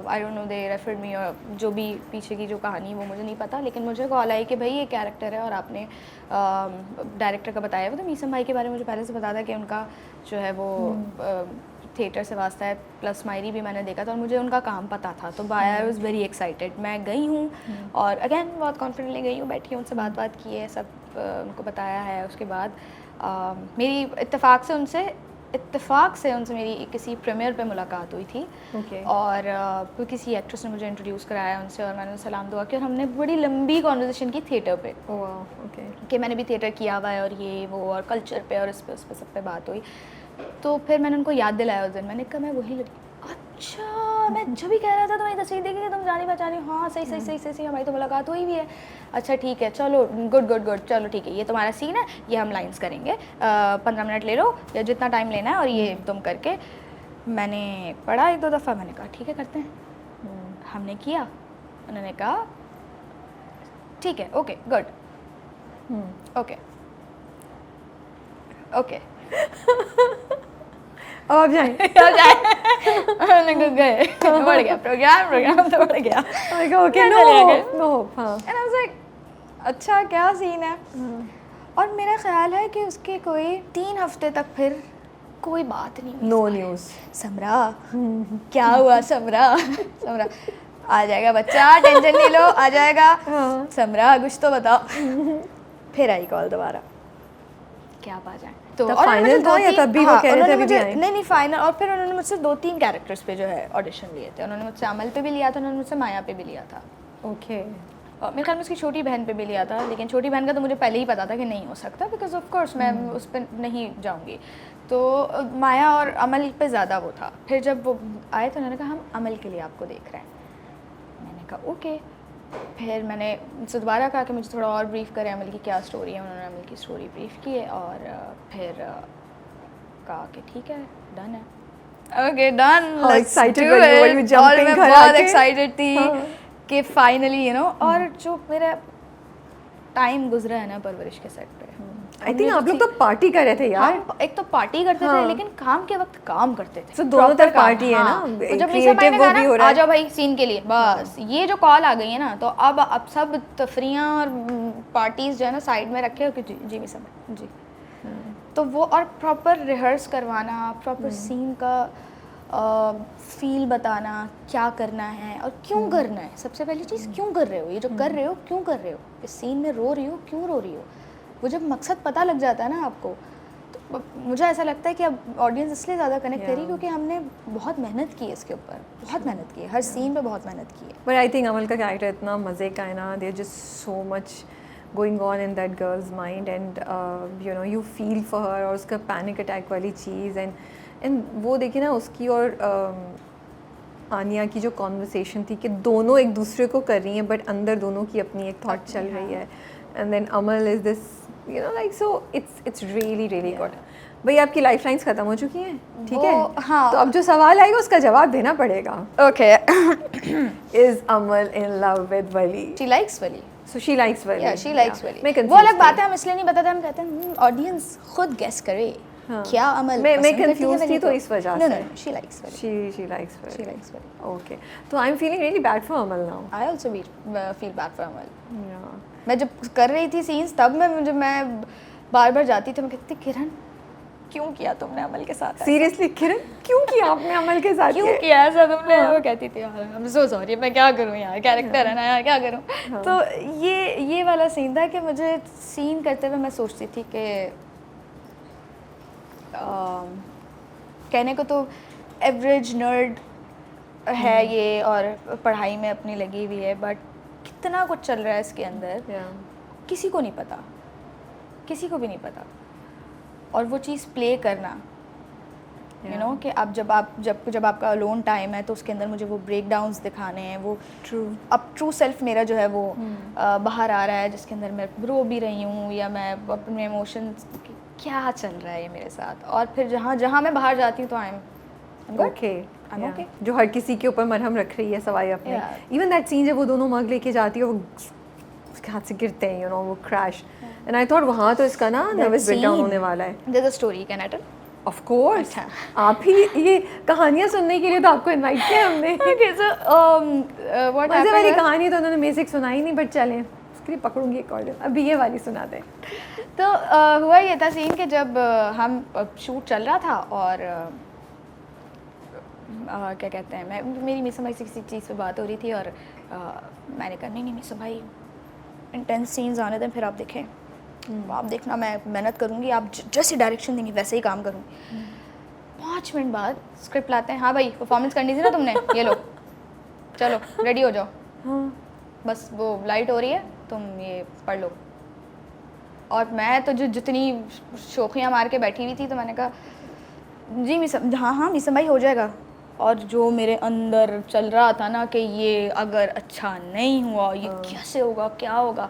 I don't know, they referred me, और जो भी पीछे की जो कहानी वो मुझे नहीं पता, लेकिन मुझे कॉल आई कि भाई ये कैरेक्टर है, और आपने डायरेक्टर का बताया। वो तो मीसम भाई के बारे में मुझे पहले से पता था कि उनका जो है वो थिएटर से वास्ता है, प्लस मायरी भी मैंने देखा था, और मुझे उनका काम पता था। तो आई वाज वेरी एक्साइटेड। मैं गई हूँ और अगेन बहुत कॉन्फिडेंटली गई हूँ, बैठी हूँ, उनसे बात की है, सब उनको बताया है। उसके बाद मेरी इत्तेफाक से उनसे मेरी किसी प्रीमियर पे मुलाकात हुई थी। और किसी एक्ट्रेस ने मुझे इंट्रोड्यूस कराया उनसे, और मैंने सलाम दुआ की, और हमने बड़ी लंबी कॉन्वर्सेशन की थिएटर पे। कि मैंने भी थिएटर किया हुआ है, और ये वो, और कल्चर पे, और इस पे सब पे बात हुई। तो फिर मैंने उनको याद दिलाया उस दिन, मैंने कहा मैं वही लड़की, अच्छा मैं जो भी कह रहा था तुम्हें तस्वीर देखी कि तुम जानी पहचानी, हाँ सही हमारी तो मुलाकात हुई भी है। अच्छा ठीक है, चलो गुड, चलो ठीक है, ये तुम्हारा सीन है, ये हम लाइंस करेंगे, 15 मिनट ले लो या जितना टाइम लेना है, और ये तुम करके। मैंने पढ़ा 1-2 दफ़ा, मैंने कहा ठीक है करते हैं। हमने किया, उन्होंने कहा ठीक है, ओके गुड, ओके अब आप जाएं। गए, बढ़ गया प्रोग्राम तो बढ़ गया। ओके, नो, हाँ। एंड आई वाज लाइक अच्छा क्या सीन है। और मेरा ख्याल है कि उसके कोई 3 हफ्ते तक फिर कोई बात नहीं हुई। No news. समरा क्या हुआ, समरा आ जाएगा बच्चा, टेंशन नहीं लो, आ जाएगा। समरा कुछ तो बताओ। फिर आई कॉल दोबारा, क्या आप आ जाएं। तो फाइनल था या तब भी वो कह रहे थे अभी भी आएं? नहीं फाइनल। और फिर उन्होंने मुझसे 2-3 कैरेक्टर्स पे जो है ऑडिशन लिए थे। उन्होंने मुझसे अमल पे भी लिया था, उन्होंने मुझसे माया पे भी लिया था। ओके। मेरे ख्याल में उसकी छोटी बहन पे भी लिया था, लेकिन छोटी बहन का तो मुझे पहले ही पता था कि नहीं हो सकता, बिकॉज ऑफ कोर्स मैं उस पर नहीं जाऊँगी। तो माया और अमल पे ज़्यादा वो था। फिर जब वो आए तो उन्होंने कहा हम अमल के लिए आपको देख रहे हैं। मैंने कहा ओके। फिर मैंने उनसे दोबारा कहा कि मुझे थोड़ा और ब्रीफ करें अमल की क्या स्टोरी है। उन्होंने अमल की स्टोरी ब्रीफ की है और फिर कहा कि ठीक है, डन है, okay done, How let's excited do were you? Were you it. और jumping मैं घर बहुत आके? एक्साइटेड थी हाँ। कि फाइनली यू नो। और जो मेरा टाइम गुजरा है ना परवरिश के सेट पे, आई थिंक आप लोग तो पार्टी कर रहे थे यार। हम एक तो पार्टी करते हाँ। थे लेकिन काम के वक्त काम करते थे। So, दोनों Proper तरफ काम, party है ना, तो जब मीसा भाई creative ने वो कहा भी हो ना रहा आ है। जाओ भाई सीन के लिए, बस ये जो कॉल आ गई है ना, तो अब सब तफरियाँ और पार्टीज जो है ना साइड में रखे हो कि जी जी मीसा भाई जी। तो वो और प्रॉपर रिहर्स करवाना, प्रॉपर सीन का फील बताना, क्या करना है और क्यों करना है। सबसे पहली चीज़ क्यों कर रहे हो, ये जो कर रहे हो क्यों कर रहे हो, इस सीन में रो रही हो क्यों रो रही हो। वो जब मकसद पता लग जाता है ना आपको, तो मुझे ऐसा लगता है कि अब ऑडियंस इसलिए ज़्यादा कनेक्ट करी क्योंकि हमने बहुत मेहनत की है इसके ऊपर, बहुत मेहनत की है, हर सीन पे बहुत मेहनत की है। बट आई थिंक अमल का कैरेक्टर इतना मज़े का है ना, there just so much going on in that girls mind and you know you feel for her, और उसका पैनिक अटैक वाली चीज़ एंड वो देखिए ना उसकी और आनिया की जो कॉन्वर्सेशन थी कि दोनों एक दूसरे को कर रही हैं बट अंदर दोनों की अपनी एक थॉट चल रही है। And then Amal is this you know like, so it's really good. भाई आपकी लाइफ लाइन्स ख़त्म हो चुकी हैं, ठीक है? हाँ। तो अब जो सवाल आएगा उसका जवाब देना पड़ेगा। Okay. Is Amal in love with Wali? She likes Wali. So she likes Wali. Yeah, she likes Wali. मैं वो अलग confused बात थी। है, हम इसलिए नहीं बताते, हम कहते हैं ऑडियंस खुद गेस करे हाँ। क्या अमल मैं पसंद करती है confused वली थी तो को। इस वजह No, से। no, she likes Wali. She likes Wali. She likes Wali. Okay. तो I'm feeling really bad for Amal now. I also feel bad for Amal. Yeah. मैं जब कर रही थी सीन्स तब मैं बार जाती थी, मैं कहती थी किरण क्यों किया तुमने अमल के साथ ऐसा? Seriously किरण क्यों किया आपने अमल के साथ? क्यों किया ऐसा तुमने? वो कहती थी यार I'm so sorry, मैं क्या करूँ यार, कैरेक्टर है ना यार, क्या करूँ। तो ये वाला सीन था कि मुझे सीन करते हुए मैं सोचती थी कि कहने को तो एवरेज नर्ड है ये और पढ़ाई में अपनी लगी हुई है, बट कितना कुछ चल रहा है इसके अंदर किसी को नहीं पता, किसी को भी नहीं पता। और वो चीज़ प्ले करना यू नो कि अब जब आपका अलोन टाइम है तो उसके अंदर मुझे वो ब्रेक डाउन्स दिखाने हैं, वो ट्रू सेल्फ मेरा जो है वो बाहर आ रहा है, जिसके अंदर मैं रो भी रही हूँ या मैं अपने इमोशंस क्या चल रहा है ये मेरे साथ। और फिर जहाँ मैं बाहर जाती हूँ तो आई एम ओके जो हर किसी के ऊपर मरहम रख रही है सवाई अपने। इवन दैट सीन जब वो दोनों मग लेके जाती है, वो उसके हाथ से गिरते हैं, यू नो, वो क्रैश। एंड आई थॉट वहाँ तो इसका ना नर्वस ब्रेकडाउन होने वाला है। There is a story, can I tell? Of course. आप ही ये कहानियाँ सुनने के लिए तो आपको इनवाइट किया हमने। ओके सो व्हाट मज़े वाली कहानी तो उन्होंने बेसिक सुनाई नहीं, बट चलें उसके लिए पकड़ूंगी एक और। अभी ये वाली सुना दें। तो हुआ ये था सीन कि जब हम शूट चल रहा था और क्या कहते हैं, मेरी मीसा भाई से किसी चीज़ पे बात हो रही थी और मैंने कहा नहीं मीसा भाई इंटेंस सीन्स आने दें फिर आप देखें, आप देखना मैं मेहनत करूँगी, आप जैसे डायरेक्शन देंगे वैसे ही काम करूँगी। 5 मिनट बाद स्क्रिप्ट लाते हैं, हाँ भाई परफॉर्मेंस करनी थी ना तुमने, ये लो चलो रेडी हो जाओ। बस वो लाइट हो रही है, तुम ये पढ़ लो। और मैं तो जो जितनी शोखियाँ मार के बैठी हुई थी, तो मैंने कहा जी मीसा, हाँ मीसा भाई हो जाएगा। और जो मेरे अंदर चल रहा था ना कि ये अगर अच्छा नहीं हुआ ये कैसे होगा, क्या होगा,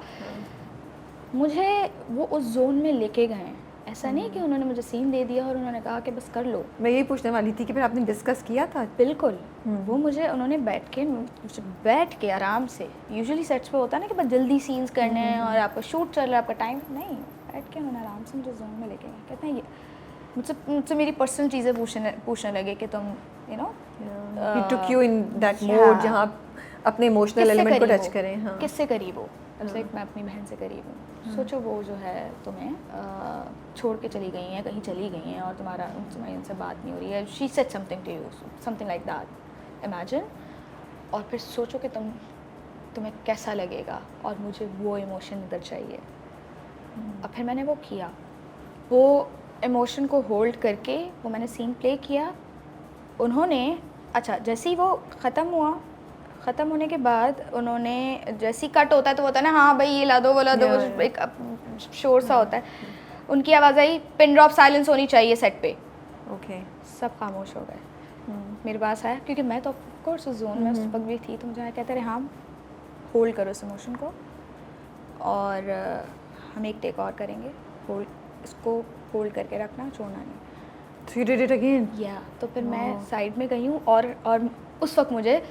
मुझे वो उस जोन में लेके गए। ऐसा नहीं कि उन्होंने मुझे सीन दे दिया और उन्होंने कहा कि बस कर लो। मैं यही पूछने वाली थी कि फिर आपने डिस्कस किया था? बिल्कुल। वो मुझे उन्होंने बैठ के आराम से, यूजुअली सेट्स पे होता है ना कि बस जल्दी सीन्स करने हैं और आपका शूट चल रहा है, आपका टाइम नहीं, बैठ के उन्होंने आराम से मुझे जोन में लेके गए। कहते हैं ये मुझसे मेरी पर्सनल चीज़ें पूछने लगे कि तुम you know he took you in that mode जहाँ अपने इमोशनल एलिमेंट को टच करें। हाँ, किससे करीब हो? मैं अपनी बहन से करीब हूँ। सोचो वो जो है तुम्हें छोड़ के चली गई हैं, कहीं चली गई हैं और तुम्हारी उनसे बात नहीं हो रही है। She said something to you, something like that, imagine. और फिर सोचो कि तुम्हें कैसा लगेगा, और मुझे वो इमोशन इधर चाहिए। और फिर मैंने वो किया, वो इमोशन को होल्ड करके वो मैंने सीन प्ले किया। उन्होंने अच्छा जैसे ही वो ख़त्म होने के बाद उन्होंने जैसे ही कट होता है तो होता है ना, हाँ भाई ये ला दो वो ला दो, एक शोर सा होता है। उनकी आवाज़ आई, पिन ड्रॉप साइलेंस होनी चाहिए सेट पे। ओके। सब खामोश हो गए। मेरे पास आया, क्योंकि मैं तो ऑफकोर्स उस जोन में उस वक्त भी थी, तो मुझे कहते रहे हाँ होल्ड करो इस इमोशन को, और हम एक टेक और करेंगे, होल्ड, इसको होल्ड करके रखना, छोड़ना नहीं। So you did it again? या तो फिर मैं साइड में गई हूँ, और उस वक्त मुझे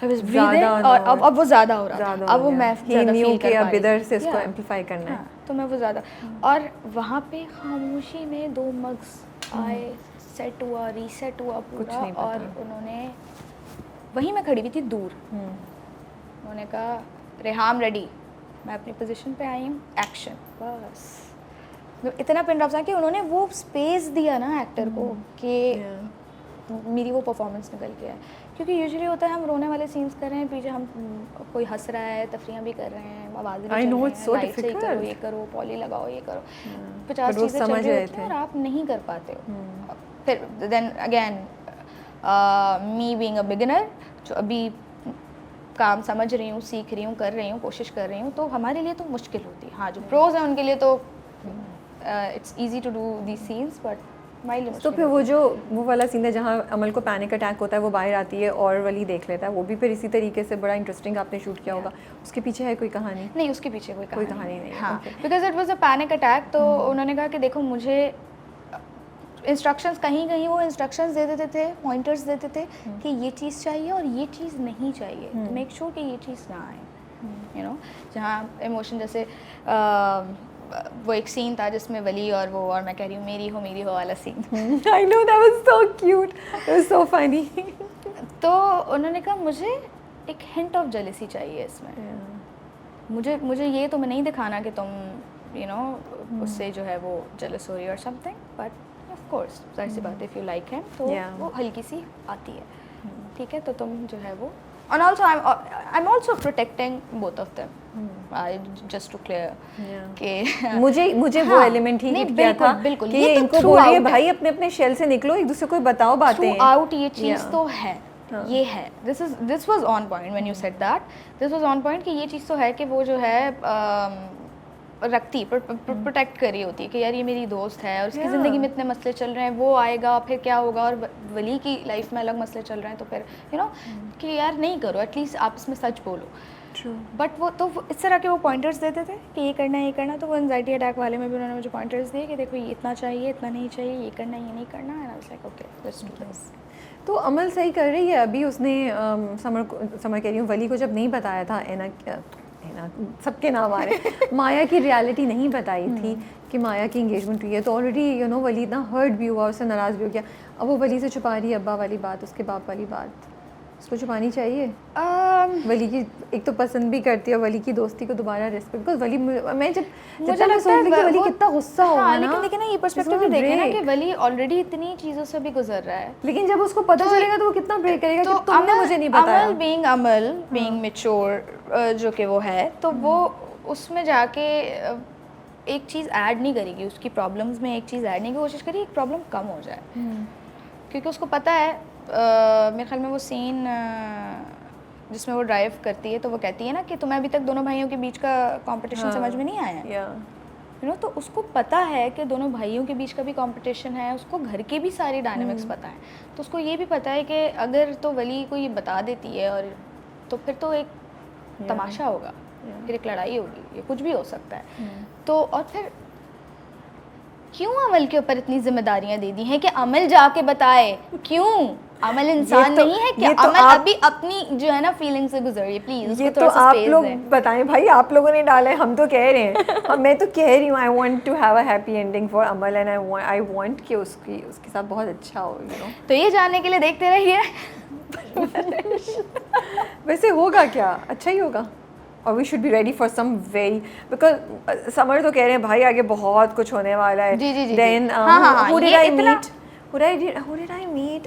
I was breathing, ज़्यादा और अब वो ज़्यादा हो रहा था, अब वो मैं he ज़्यादा knew फील कि कर अब पा रही इधर थी। से इसको Yeah. एम्पलीफाई करना है। हाँ, तो मैं वो ज़्यादा, और वहाँ पे खामोशी में 2 मग्स आए, सेट हुआ, रीसेट हुआ कुछ पूरा, नहीं पता। और उन्होंने, वहीं मैं खड़ी हुई थी दूर, उन्होंने कहा रेहाम रेडी, मैं अपनी पोजीशन पे आई हूँ, एक्शन, बस। तो इतना पिन ड्रॉप था कि उन्होंने वो स्पेस दिया ना एक्टर को कि मेरी वो परफॉर्मेंस निकल के आए। क्योंकि यूजुअली होता है हम रोने वाले सीन्स कर रहे हैं, पीछे हम कोई हंस रहा है, तफरियाँ भी कर रहे हैं, आवाज़ें भी I चल know, रही it's हैं, so लाइट सही करो, difficult. ये करो, पॉली लगाओ, ये करो, But 50 वो चीज़ें चल समझ रही रहे होती हैं थे। और आप नहीं कर पाते हो। फिर then again me being a beginner, जो अभी काम समझ रही हूँ, सीख रही हूँ, कर रही हूँ, कोशिश कर रही हूँ, तो हमारे लिए तो मुश्किल होती है। हाँ, जो प्रोज हैं उनके लिए तो it's easy to do the scenes, but हमारे लिए तो मुश्किल फिर वो होती है। जो वो वाला सीन है जहाँ अमल को पैनिक अटैक होता है, वो बाहर आती है और वली देख लेता है, वो भी फिर इसी तरीके से बड़ा इंटरेस्टिंग आपने शूट किया होगा। उसके पीछे है कोई कहानी? नहीं, उसके पीछे कोई कहानी नहीं है, हाँ, okay. Because it was a panic attack. तो उन्होंने कहा कि देखो, मुझे इंस्ट्रक्शंस कहीं कहीं वो इंस्ट्रक्शंस दे देते थे, पॉइंटर्स देते थे कि ये चीज़ चाहिए और ये चीज़ नहीं चाहिए, तो मेक श्योर कि ये चीज़ ना आए, यू नो। जहाँ इमोशन, जैसे वो एक सीन था जिसमें वली और वो, और मैं कह रही हूँ मेरी हो वाला scene. I know, that was so cute, it was so funny. तो उन्होंने कहा मुझे एक हिंट ऑफ जेलसी चाहिए इसमें। मुझे ये तो मैं नहीं दिखाना कि तुम यू नो उससे जो है वो जेलस हो रही है और समथिंग, बट ऑफ कोर्स जाहिर सी बात है, इफ़ यू लाइक हिम तो वो हल्की सी आती है, ठीक है। तो तुम जो है वो, and also I'm also protecting both of them, just to clear कि मुझे वो एलिमेंट ही हिट किया था बिल्कुल, कि ये तो इनको बोल रही है भाई अपने अपने शेल से निकलो, एक दूसरे को बताओ बातें। आउट ये चीज़ तो है, ये है, this was on point when you said that, this was on point कि ये चीज़ तो है कि वो जो है रखती, प्रोटेक्ट कर रही होती है कि यार ये मेरी दोस्त है और उसकी ज़िंदगी में इतने मसले चल रहे हैं, वो आएगा फिर क्या होगा, और वली की लाइफ में अलग मसले चल रहे हैं, तो फिर यू नो कि यार नहीं करो, एटलीस्ट आप इसमें सच बोलो। बट वो तो इस तरह के वो पॉइंटर्स देते थे कि ये करना है, ये करना। तो वो एंजाइटी अटैक वाले में भी उन्होंने मुझे पॉइंटर्स दिए कि देखो ये इतना चाहिए, इतना नहीं चाहिए, ये करना, ये नहीं करना, and I was like okay, let's do this. तो अमल सही कर रही है। अभी उसने समर कह रही हूँ, वली को जब नहीं बताया था एना सबके नाम आ रहे माया की रियलिटी नहीं बताई थी कि माया की इंगेजमेंट हुई है, तो ऑलरेडी यू नो वली इतना हर्ट भी हुआ, उससे नाराज़ भी हो गया। अब वो वली से छुपा रही है अब्बा वाली बात, उसके बाप वाली बात, उसको छुपानी चाहिए। वली की एक तो पसंद भी करती है, वली की दोस्ती को दोबारा रिस्पेक्ट, बिकॉज वली मैं जब मुझे लगता है कि वली कितना गुस्सा होगा ना। लेकिन देखिए ना, ये पर्सपेक्टिव भी देखें ना कि वली ऑलरेडी इतनी चीज़ों से भी गुजर रहा है, लेकिन जब उसको पता चलेगा तो वो कितना ब्रेक करेगा कि तुमने मुझे नहीं बताया। अमल बीइंग मैच्योर जो कि वो है, तो वो उसमें जाके एक चीज़ ऐड नहीं करेगी, उसकी प्रॉब्लम्स में एक चीज़ ऐड नहीं की कोशिश करेगी, एक प्रॉब्लम कम हो जाए, क्योंकि उसको पता है। मेरे ख्याल में वो सीन जिसमें वो ड्राइव करती है, तो वो कहती है ना कि तुम्हें अभी तक दोनों भाइयों के बीच का कंपटीशन समझ में नहीं आया, यू नो। तो उसको पता है कि दोनों भाइयों के बीच का भी कंपटीशन है, उसको घर के भी सारी डायनामिक्स पता है, तो उसको ये भी पता है कि अगर तो वली को ये बता देती है और तो फिर तो एक तमाशा होगा, फिर एक लड़ाई होगी, ये कुछ भी हो सकता है। तो और फिर क्यों अमल के ऊपर इतनी जिम्मेदारियां दे दी हैं कि अमल जाके बताए? क्यों? अमल इंसान नहीं है क्या? अमल अभी अपनी जो है ना फीलिंग से गुजरिए, प्लीज। ये तो आप लोग बताएं भाई, आप लोगों ने डाला है, हम तो कह रहे हैं मैं तो कह रही हूँ I want to have a happy ending for Amal, and I want कि उसके साथ बहुत अच्छा हो, यू नो। तो ये जानने के लिए देखते रहिए। वैसे होगा क्या? अच्छा ही होगा, और we should be ready for some very, because Samar तो कह रहे हैं भाई आगे बहुत कुछ होने वाला है। जी जी जी। Then who did I meet?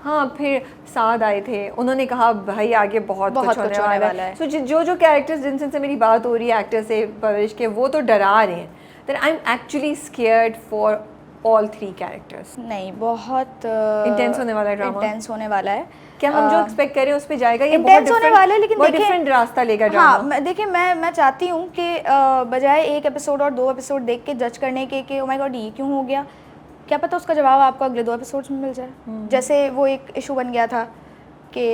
हाँ, फिर साद आए थे, उन्होंने कहा भाई आगे बहुत कुछ होने वाला है। सो जो कैरेक्टर्स जिनसे मेरी बात हो रही है एक्टर से, परवरिश के, वो तो डरा रहे हैं। Then I am actually scared for all 3 characters. नहीं, बहुत इंटेंस होने वाला है ड्रामा, इंटेंस होने वाला है। क्या हम जो एक्सपेक्ट कर रहे हैं उस पे जाएगा? ये इंटेंस होने वाला है, लेकिन बहुत डिफरेंट रास्ता लेगा ड्रामा। हाँ, देखिए मैं चाहती हूँ कि बजाय एक एपिसोड और 2 एपिसोड देख के जज करने के ओ माय गॉड ये क्यों हो गया, क्या पता उसका जवाब आपको अगले 2 एपिसोड्स में मिल जाए। जैसे वो एक इशू बन गया था कि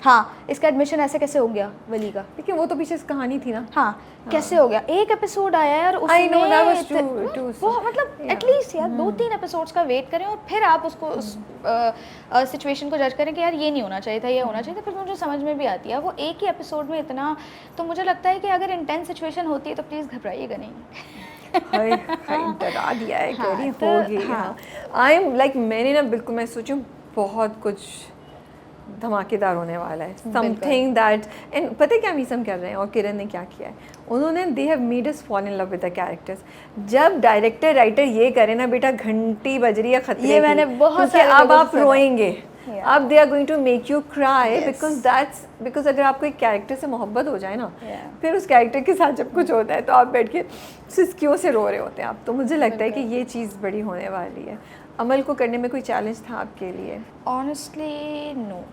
हाँ, इसका एडमिशन ऐसे कैसे हो गया वली का? लेकिन वो तो पीछे से कहानी थी ना। हाँ, कैसे हो गया? एक एपिसोड आया यार उसमें, I know, that was too वो मतलब एटलीस्ट यार 2-3 एपिसोड्स का वेट करें और फिर आप उसको उस सिचुएशन को जज करें कि यार ये नहीं होना चाहिए था, ये होना चाहिए था, फिर मुझे समझ में भी आती है। वो एक ही एपिसोड में इतना, तो मुझे लगता है कि अगर इंटेंस सिचुएशन होती है तो प्लीज़ घबराइएगा नहीं। हाय हाय डरा दिया है, हाँ, करी तो होगी। हाँ, आई एम लाइक, मैंने ना बिल्कुल, मैं सोचूं बहुत कुछ धमाकेदार होने वाला है, समथिंग दैट। एंड पता है क्या मीसम कर रहे हैं और किरण ने क्या किया है, उन्होंने they have made us fall in love with the characters. जब डायरेक्टर राइटर ये करे ना बेटा, घंटी बज रही है खतरे ये की, मैंने बहुत क्योंकि सारे अब लोगों आप से सुना। रोएंगे, Yeah. अब they are going to make you cry, Yes. Because अगर आपको एक कैरेक्टर से मोहब्बत हो जाए ना, Yeah. फिर उस कैरेक्टर के साथ जब कुछ होता है तो आप बैठ के सिसकियों से रो रहे होते हैं आप। तो मुझे लगता है कि ये चीज़ बड़ी होने वाली है। अमल को करने में कोई चैलेंज था आपके लिए? Honestly no.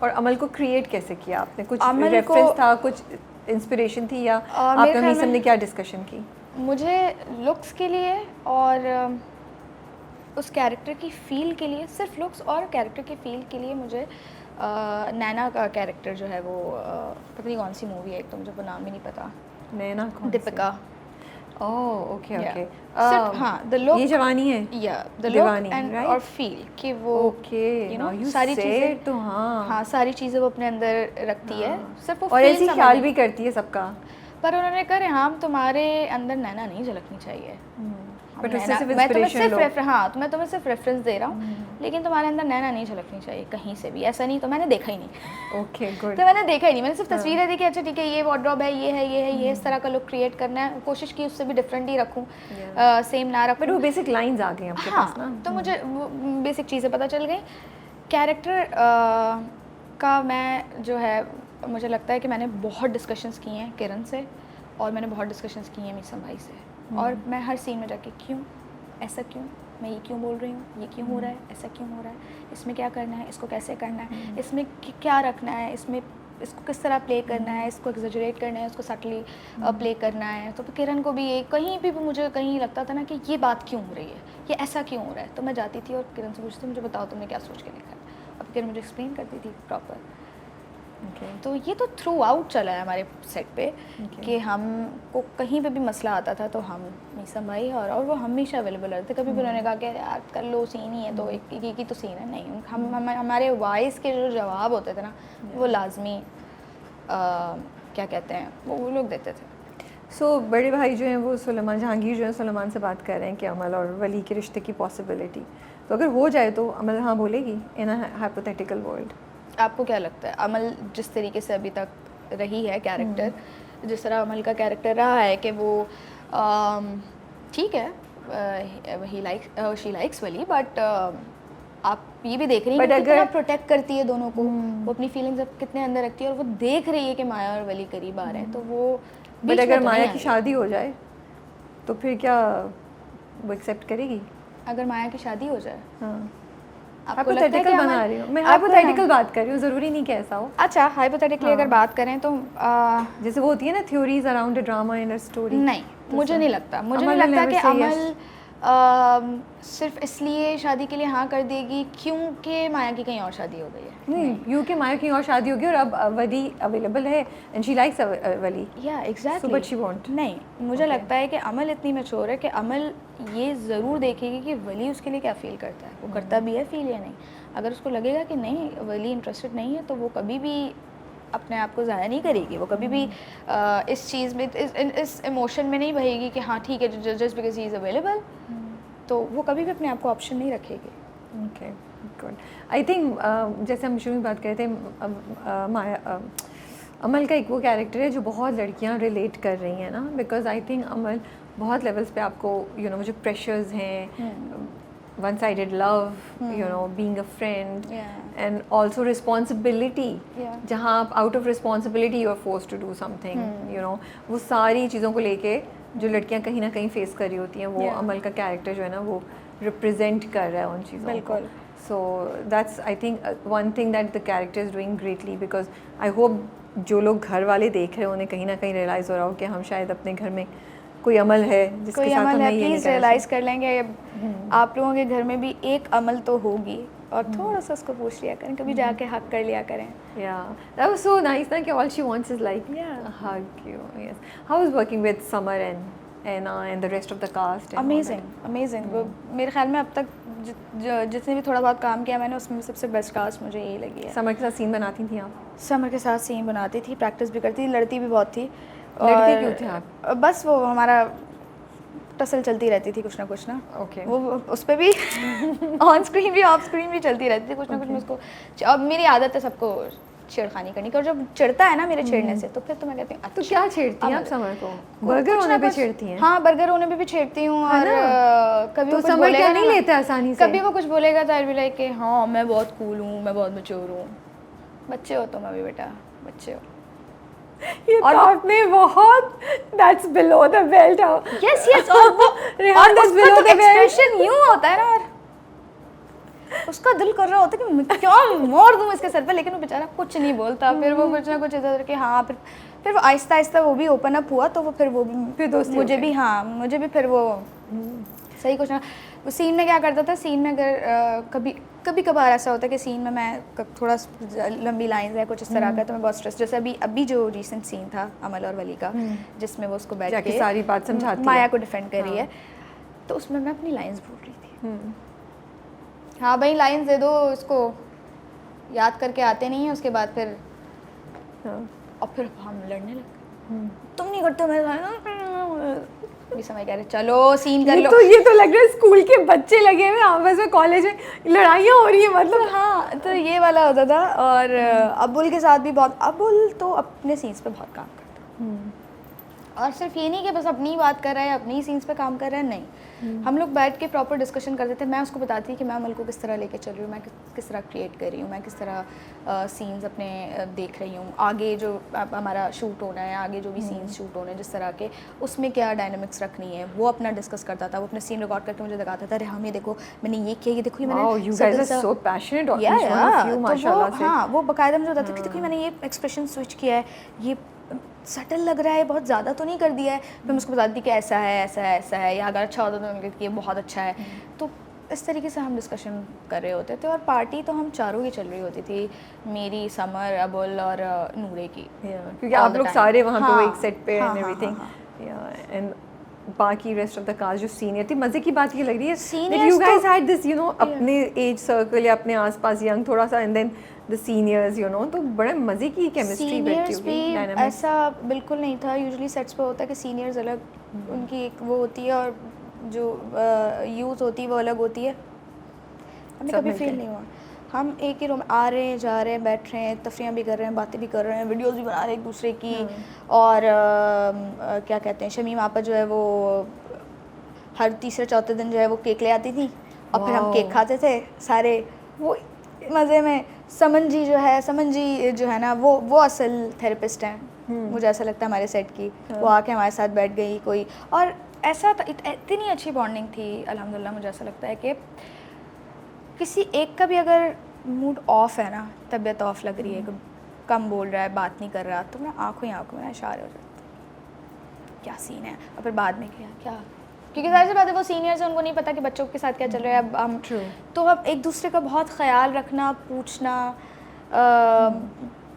और अमल को क्रिएट कैसे किया आपने? कुछ अमल रेफरेंस को- था, कुछ इंस्पिरेशन थी, या मेरे आपने ख्याल मीसम में- ने क्या डिस्कशन की? मुझे लुक्स के लिए और उस कैरेक्टर की फ़ील के लिए, सिर्फ लुक्स और कैरेक्टर की फ़ील के लिए मुझे नैना का कैरेक्टर जो है वो पता नहीं कौन सी मूवी है, एक तो मुझे वो नाम ही नहीं पता, नैना कौन सी? Deepika. Oh okay Yeah. Okay. सिर्फ हाँ, द लुक, ये जवानी है। या द लुक दीवानी, एंड right? और फील कि वो okay, you now know, you sorry said चीज़ें, तो हाँ। हाँ सारी चीज़ें वो अपने अंदर रखती है, सिर्फ वो और feel ऐसी समझ ख्याल नहीं- भी करती है सबका। पर उन्होंने कहा हाँ तुम्हारे अंदर नैना नहीं झलकनी चाहिए। बट उससे नैना- सिर्फ मैं तुम्हें इंस्पिरेशन सिर्फ लो। हाँ, मैं तुम्हें सिर्फ रेफरेंस दे रहा हूँ, लेकिन तुम्हारे अंदर नैना नहीं झलकनी चाहिए कहीं से भी, ऐसा नहीं। तो मैंने देखा ही नहीं। Okay good. तो मैंने देखा ही नहीं, मैंने सिर्फ तस्वीरें देखी, अच्छा ठीक है ये वार्डरोब है, ये है, ये है, ये इस तरह का लुक क्रिएट करना है, कोशिश की उससे भी डिफरेंट ही रखूँ, सेम ना बट रखूँ। वो बेसिक लाइंस आ गई आपके हाँ, पास ना। तो मुझे बेसिक चीज़ें पता चल गई। कैरेक्टर का मैं जो है, मुझे लगता है कि मैंने बहुत डिस्कशंस किए हैं किरण से, और मैंने बहुत डिस्कशंस किए हैं मीसम भाई से, और मैं हर सीन में जाके क्यों, ऐसा क्यों, मैं ये क्यों बोल रही हूँ, ये क्यों हो रहा है, ऐसा क्यों हो रहा है, इसमें क्या करना है, इसको कैसे करना है, इसमें क्या रखना है, इसमें इसको किस तरह प्ले करना है, इसको एग्जेजरेट करना है, इसको सटली प्ले करना है। तो किरण को भी ये कहीं भी मुझे कहीं लगता था ना कि ये बात क्यों हो रही है, ये ऐसा क्यों हो रहा है, तो मैं जाती थी और किरण से पूछती, मुझे बताओ तुमने क्या सोच के लिखा है। अब किरण मुझे एक्सप्लेन करती थी प्रॉपर। तो ये तो थ्रू आउट चला है हमारे सेट पे कि हमको कहीं पे भी मसला आता था तो हम मीसम भाई और वो हमेशा अवेलेबल रहते। कभी भी उन्होंने कहा कि यार कर लो, सीन ही है तो एक ही तो सीन है, नहीं हमारे वॉइस के जो जवाब होते थे ना वो लाजमी क्या कहते हैं वो लोग देते थे। सो बड़े भाई जो हैं वो सुलेमान, जहांगीर जो हैं सुलेमान से बात कर रहे हैं कि अमल और वली के रिश्ते की पॉसिबिलिटी, तो अगर हो जाए तो अमल हाँ बोलेगी इन अ हाइपोथेटिकल वर्ल्ड? आपको क्या लगता है अमल जिस तरीके से अभी तक रही है कैरेक्टर, जिस तरह अमल का कैरेक्टर रहा है कि वो ठीक है शी लाइक्स वली, बट आप ये भी देख रही हैं कि कितना प्रोटेक्ट करती है दोनों को, वो अपनी फीलिंग्स अब कितने अंदर रखती है, और वो देख रही है कि माया और वली करीब आ रहे हैं, तो वो बट अगर माया की शादी हो जाए तो फिर क्या वो एक्सेप्ट करेगी? अगर माया की शादी हो जाए, हाँ, आपको लगता है कि हाइपोथेटिकल बना रही हूँ मैं, हाइपोथेटिकल बात कर रही हूँ, ज़रूरी नहीं कि ऐसा हो। अच्छा हाइपोथेटिकली अगर बात करें तो जैसे वो होती है ना theories around a drama in a story. नहीं, मुझे नहीं लगता, मुझे नहीं लगता कि अमल सिर्फ इसलिए शादी के लिए हाँ कर देगी क्योंकि माया की कहीं और शादी हो गई है। नहीं, यू के माया की और शादी होगी और अब वली अवेलेबल है एंड शी लाइक्स वली। या एग्जैक्टली, बट शी वॉन्ट। नहीं, मुझे लगता है कि अमल इतनी मैच्योर है कि अमल ये ज़रूर देखेगी कि वली उसके लिए क्या फील करता है, वो करता भी है फील या नहीं। अगर उसको लगेगा कि नहीं वली इंटरेस्टेड नहीं है तो वो कभी भी अपने आप को ज़ाया नहीं करेगी, वो कभी भी इस चीज़ में इस इमोशन में नहीं बहेगी कि हाँ ठीक है just because he is available, तो वो कभी भी अपने आप को ऑप्शन नहीं रखेगी। Okay good. आई थिंक जैसे हम शुरू में बात कर रहे थे माया अमल का एक वो कैरेक्टर है जो बहुत लड़कियां रिलेट कर रही हैं ना, बिकॉज आई थिंक अमल बहुत लेवल्स पे आपको वो जो प्रेशर्स हैं, one sided love, being a friend and also responsibility, जहाँ आप out of responsibility you are force to do something, वो सारी चीज़ों को लेके जो लड़कियां कहीं ना कहीं फेस कर रही होती हैं, वो अमल का कैरेक्टर जो है ना वो रिप्रेजेंट कर रहा है उन चीज़ों को। बिल्कुल। So that's I think one thing that the character is doing greatly, because I hope जो लोग घर वाले देख रहे हैं उन्हें कहीं ना कहीं रियलाइज़ हो रहा हो कि हम शायद अपने घर में कोई अमल है जिसके कोई साथ अमल हमें है, ये नहीं प्लीज़ करना रियलाइज़ कर लेंगे आप लोगों के घर में भी एक अमल तो होगी, और थोड़ा सा उसको पूछ लिया करें, कभी जाके हक कर लिया करें. चाहिए. Yeah, that was so nice. That all she wants is like Yeah. hug you. Yes. How was working with Summer and Anna and the rest of the cast? and all amazing that? Amazing. वो मेरे ख्याल में अब तक जितने भी थोड़ा बहुत काम किया मैंने, उसमें सबसे बेस्ट कास्ट मुझे यही लगी है. समर के साथ सीन बनाती थी आप? समर के साथ सीन बनाती थी, प्रैक्टिस भी करती थी, लड़ती भी बहुत थी. लड़ते क्यों थे आप? बस वो हमारा टसल चलती रहती थी कुछ ना. Okay. वो उस पर भी ऑन स्क्रीन भी ऑफ स्क्रीन भी चलती रहती थी कुछ ना कुछ. मुझको अब मेरी आदत है सबको छेड़खानी करने की, और जब चिढ़ता है ना मेरे छेड़ने से, तो फिर तो मैं कहती हूँ तो क्या छेड़ती हैं आप समर को? बर्गर होने पे छेड़ती हैं? हाँ, बर्गर होने पे भी छेड़ती हूँ. और कभी तो वो कुछ समर बोलेगा क्या ना, नहीं लेता आसानी से? कभी वो कुछ बोलेगा तो आई बी लाइक हाँ मैं बहुत कूल हूँ, मैं बहुत मैच्योर हूँ. बच्चे हो तुम अभी बेटा, बच्चे हो. ये और आपने बहुत that's below the belt. Yes yes. और वो Rehan that's below the belt. Expression यूँ होता है ना, और उसका दिल कर रहा होता है कि मैं क्यों मार दूँ इसके सर पे, लेकिन वो बेचारा कुछ नहीं बोलता. फिर वो कुछ ना कुछ इधर करके हाँ, फिर वो आहिस्ता आहिस्ता वो भी ओपन अप हुआ, तो वो फिर वो भी फिर दोस्ती मुझे भी हाँ, मुझे भी फिर वो सही कुछ ना. वो सीन में क्या करता था, सीन में अगर कभी कभार ऐसा होता है कि सीन में मैं थोड़ा लंबी लाइंस है कुछ इस तरह का, तो मैं बहुत स्ट्रेस, जैसे अभी जो रिसेंट सीन था अमल और वली का, जिसमें वो उसको बैठ के सारी बात समझाती है, माया को डिफेंड कर रही है, तो उसमें मैं अपनी लाइंस भूल रही थी. हाँ भाई लाइंस दे दो उसको, याद करके आते नहीं है उसके बाद फिर. और फिर हम लड़ने लगे, तुम नहीं करते हो, मैं भी समय कह रहे चलो सीन कर लो. ये तो लग रहा है स्कूल के बच्चे लगे हुए आपस में, कॉलेज में लड़ाइयाँ हो रही है मतलब. हाँ, तो ये वाला होता था. और अबुल के साथ भी बहुत, अबुल तो अपने सीन्स पे बहुत काम करता, और सिर्फ ये नहीं कि बस अपनी बात कर रहा है, अपनी सीन्स पे काम कर रहा है, नहीं. हम लोग बैठ के प्रॉपर डिस्कशन करते थे. मैं उसको बताती थी कि मैं अमल को किस तरह लेके चल रही हूँ, मैं किस तरह क्रिएट कर रही हूँ, मैं किस तरह सीन्स अपने देख रही हूँ, आगे जो हमारा शूट होना है, आगे जो भी सीन्स शूट होने हैं जिस तरह के, उसमें क्या डायनामिक्स रखनी है, वो अपना डिस्कस करता था. वो अपने सीन रिकॉर्ड करके मुझे दिखाता था, अरे हम ये देखो मैंने ये किया, ये देखो मैंने. हाँ, वो बाकायदा मुझे बताता था कि देखो मैंने ये एक्सप्रेशन स्विच किया है, ये सटल लग रहा है, बहुत ज़्यादा तो नहीं कर दिया है. फिर मैं उसको बताती थी कि ऐसा है ऐसा है ऐसा है, या अगर अच्छा होता तो मैं कहती कि ये बहुत अच्छा है. तो इस तरीके से हम डिस्कशन कर रहे होते थे. और पार्टी तो हम चारों की चल रही होती थी, मेरी, समर, अबुल और नूरे की, क्योंकि आप लोग सारे वहाँ पे एक सेट पे एंड एवरीथिंग. एंड बाकी रेस्ट ऑफ द कास्ट जो सीनियर थी, मज़े की बात ये लग रही है यू गाइस हैड दिस अपने एज सर्कल या अपने आसपास यंग थोड़ा सा, एंड देन द सीनियर्स तो बड़े मज़े की केमिस्ट्री बैठी हुई. ऐसा बिल्कुल नहीं था. यूजुअली सेट्स पे होता है कि सीनियर्स अलग, उनकी एक वो होती है, और जो यूथ होती है वो अलग होती है. हमें कभी फील नहीं हुआ. हम एक ही रूम आ रहे हैं, जा रहे हैं, बैठ रहे हैं, तफरियाँ भी कर रहे हैं, बातें भी कर रहे हैं, वीडियोस भी बना रहे हैं एक दूसरे की. और क्या कहते हैं, शमीम आपा जो है वो हर तीसरे चौथे दिन जो है वो केक ले आती थी, और फिर हम केक खाते थे सारे, वो मज़े में. समन जी जो है ना, वो असल थेरेपिस्ट हैं. मुझे ऐसा लगता है हमारे सेट की. वो आके हमारे साथ बैठ गई कोई, और ऐसा इतनी अच्छी बॉन्डिंग थी अल्हम्दुलिल्लाह. मुझे ऐसा लगता है कि किसी एक का भी अगर मूड ऑफ है ना, तबीयत ऑफ लग रही है, कम बोल रहा है, बात नहीं कर रहा, तो मैं आँखों में इशारे हो जाते क्या सीन है, और फिर बाद में क्या क्योंकि जाहिर सी बात है वो सीनियर्स हैं, उनको नहीं पता कि बच्चों के साथ क्या चल रहा है. अब हम तो हम एक दूसरे का बहुत ख्याल रखना, पूछना,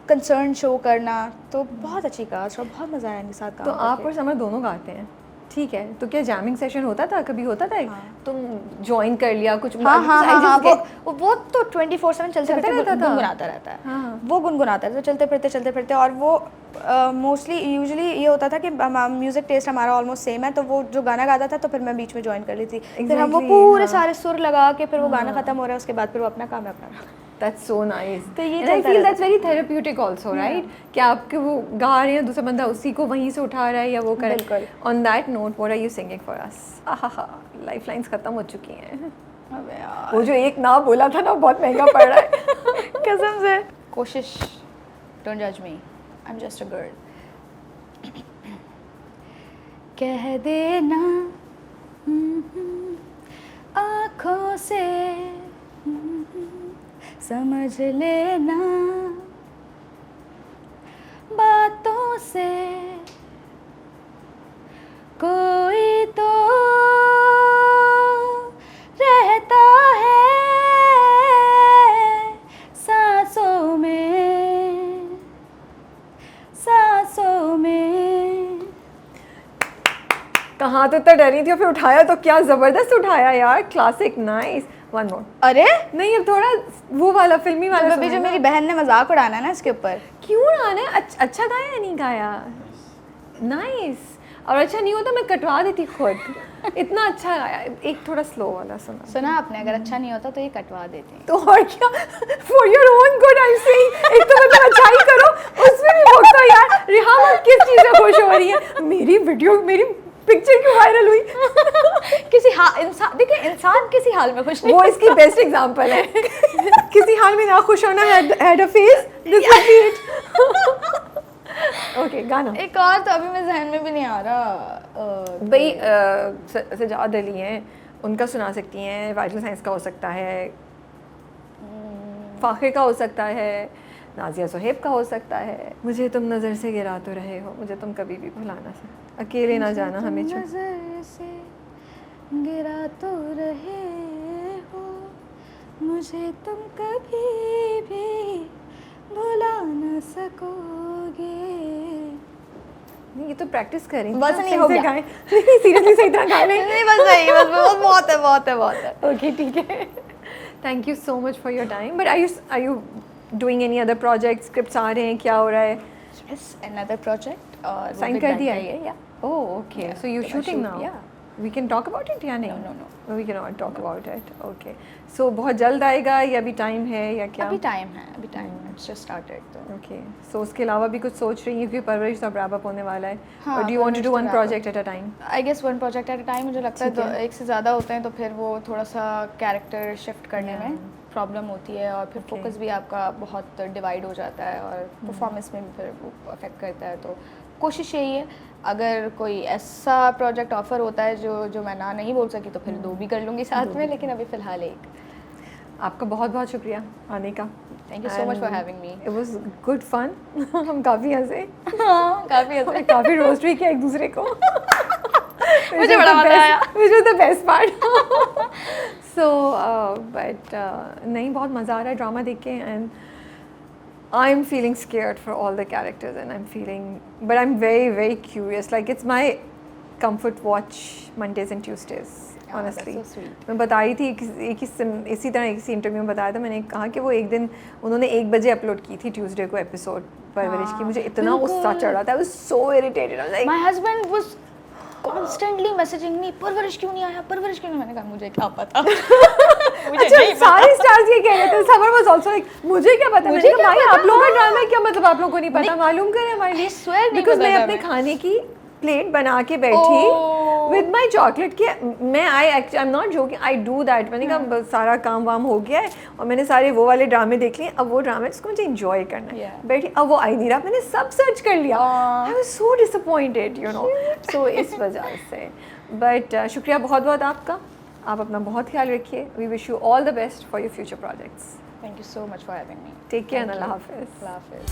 कंसर्न शो करना, तो बहुत अच्छी कास्ट और बहुत मज़ा आया इनके साथ काम. तो आप और समर दोनों गाते हैं, ठीक है, तो क्या जैमिंग सेशन होता था, कभी होता था? तुम ज्वाइन कर लिया कुछ? हाँ, वो तो 24/7 चलते फिरते गुनगुनाता रहता है. वो गुनगुनाता है, तो चलते फिरते. और वो यूजुअली ये होता था कि म्यूज़िक टेस्ट हमारा ऑलमोस्ट सेम है, तो वो जो गाना गाता था तो फिर मैं बीच में ज्वाइन कर ली थी. फिर हम वो पूरे सारे सुर लगा के फिर वो गाना ख़त्म हो रहा है, उसके बाद फिर वो अपना काम है अपना. That's so nice. तो ये And I feel that's very therapeutic also, right? कि आपके वो गा रहे हैं, दूसरा बंदा उसी को वहीं से उठा रहा है या वो कर रहा है. On that note, what are you singing for us? Lifelines खत्म हो चुकी हैं. अबे यार, वो जो एक ना बोला था ना, बहुत महंगा पड़ रहा है कसम से. कोशिश, don't judge me, I'm just a girl. कह देना आँखों से, समझ लेना बातों से, कोई तो इतना डरी थी और फिर उठाया तो क्या ज़बरदस्त उठाया यार, क्लासिक, नाइस। One more. अरे नहीं अब थोड़ा वो वाला फिल्मी वाला अभी जो मेरी बहन ने मजाक उड़ाना है ना इसके ऊपर। क्यों उड़ाना है? अच्छा गाया या नहीं गाया? नाइस। और अच्छा नहीं होता मैं कटवा देती खुद, इतना अच्छा गाया। एक थोड़ा स्लो वाला सुना आपने, अगर अच्छा नहीं होता तो ये कटवा देते हैं। तो और क्या, for your own good I am saying. एक तो मतलब अच्छाई करो, उसमें भी बोलता यार रिहा आप किस चीज़ से खुश हो रही है? मेरी वीडियो, मेरी पिक्चर क्यों वायरल हुई? किसी इंसान, देखिए इंसान किसी हाल में खुश नहीं। वो इसकी बेस्ट एग्जांपल है। किसी हाल में ना खुश होना, had a face, this would be it. Okay गाना। एक और तो अभी मेरे जहन में भी नहीं आ रहा। भाई सजाद अली हैं, उनका सुना सकती हैं, वाइटल साइंस का हो सकता है, फाखिर का हो सकता है, नाजिया सुहेब का हो सकता है। मुझे तुम नज़र से गिरा तो रहे हो, मुझे तुम कभी भी भुला ना सकते, अकेले ना जाना हमें छोड़। नजर से गिरा तो रहे हो, मुझे तुम कभी भी भुला ना सकोगे। नहीं ये तो प्रैक्टिस करें, बस नहीं हो गया। सीरियसली सही तरह गा लें। नहीं बस नहीं, बस बहुत है, बहुत है, बहुत है। ओके ठीक है। Thank you so much for your time. But are you doing any other project? Scripts आ रहे हैं, क्या हो रहा है? Yes, another project और साइन कर दिया है? या oh okay, so you shooting now? yeah. We can talk about it या नहीं? No. We can not talk about it. Okay, so बहुत जल्द आएगा या अभी टाइम है या क्या? अभी टाइम है, अभी टाइम है, it's just started तो। ओके, सो उसके अलावा भी कुछ सोच रही हैं क्योंकि परवरिश तो रैप अप होने वाला है? हाँ, और do you want to do Parwarish one तो wrap up। Project at a time? I guess one project at a time. मुझे लगता है ठीक तो है। एक से ज़्यादा होते हैं तो फिर वो थोड़ा सा कैरेक्टर शिफ्ट करने Yeah. में प्रॉब्लम होती है और फिर Okay. फोकस भी आपका बहुत डिवाइड हो जाता है और परफॉर्मेंस में भी फिर वो अफेक्ट करता है। तो कोशिश यही है, अगर कोई ऐसा प्रोजेक्ट ऑफर होता है जो मैं ना नहीं बोल सकी तो फिर दो भी कर लूँगी साथ में, लेकिन अभी फ़िलहाल एक। आपका बहुत बहुत शुक्रिया आने का। Thank you so much for having me. It was good fun. हम काफ़ी हंसे, काफ़ी अच्छा। काफ़ी रोस्ट भी किया एक दूसरे को। मुझे बड़ा मजा आया। Which was the best part. So, but नहीं बहुत मज़ा आ रहा है ड्रामा देख के and I'm feeling scared for all the characters and I'm feeling, but I'm very very curious. Like it's my comfort watch Mondays and Tuesdays. Honestly, that's so sweet. मैं बताई थी इसी तरह किसी इंटरव्यू में बताया था मैंने, कहा कि वो एक दिन उन्होंने 1 बजे अपलोड की थी ट्यूसडे को एपिसोड परवरिश की। मुझे इतना गुस्सा चढ़ा था, I was so irritated. I was like, My husband was constantly messaging me, परवरिश क्यों नहीं आया, परवरिश क्यों नहीं? मैंने कहा मुझे क्या पता। मुझे अच्छा नहीं सारे स्टार्स ये कह रहे थे, समर वाज आल्सो लाइक मुझे क्या पता। मैंने कहा भाई आप लोगों का ड्रामा है, क्या मतलब आप लोगों को नहीं पता? मालूम करें हमारे लिए। swear नहीं बिकॉज पता मैं था अपने मैं। खाने की प्लेट बना के बैठी विद माई चॉकलेट के, मैं I am not joking, I do that. मैंने कहा सारा काम वाम हो गया है और मैंने सारे वो वाले ड्रामे देख लिए, अब वो ड्रामे जिसको मुझे इंजॉय करना है। Yeah. बैठी, अब वो आई नहीं रहा, मैंने सब सर्च कर लिया। I was so disappointed you know. So इस वजह से बट शुक्रिया बहुत बहुत आपका। आप अपना बहुत ख्याल रखिए। We wish you all the best for your future projects. Thank you so much for having me. Take care, Thank Allah you. हाफिज़। Allah Hafiz.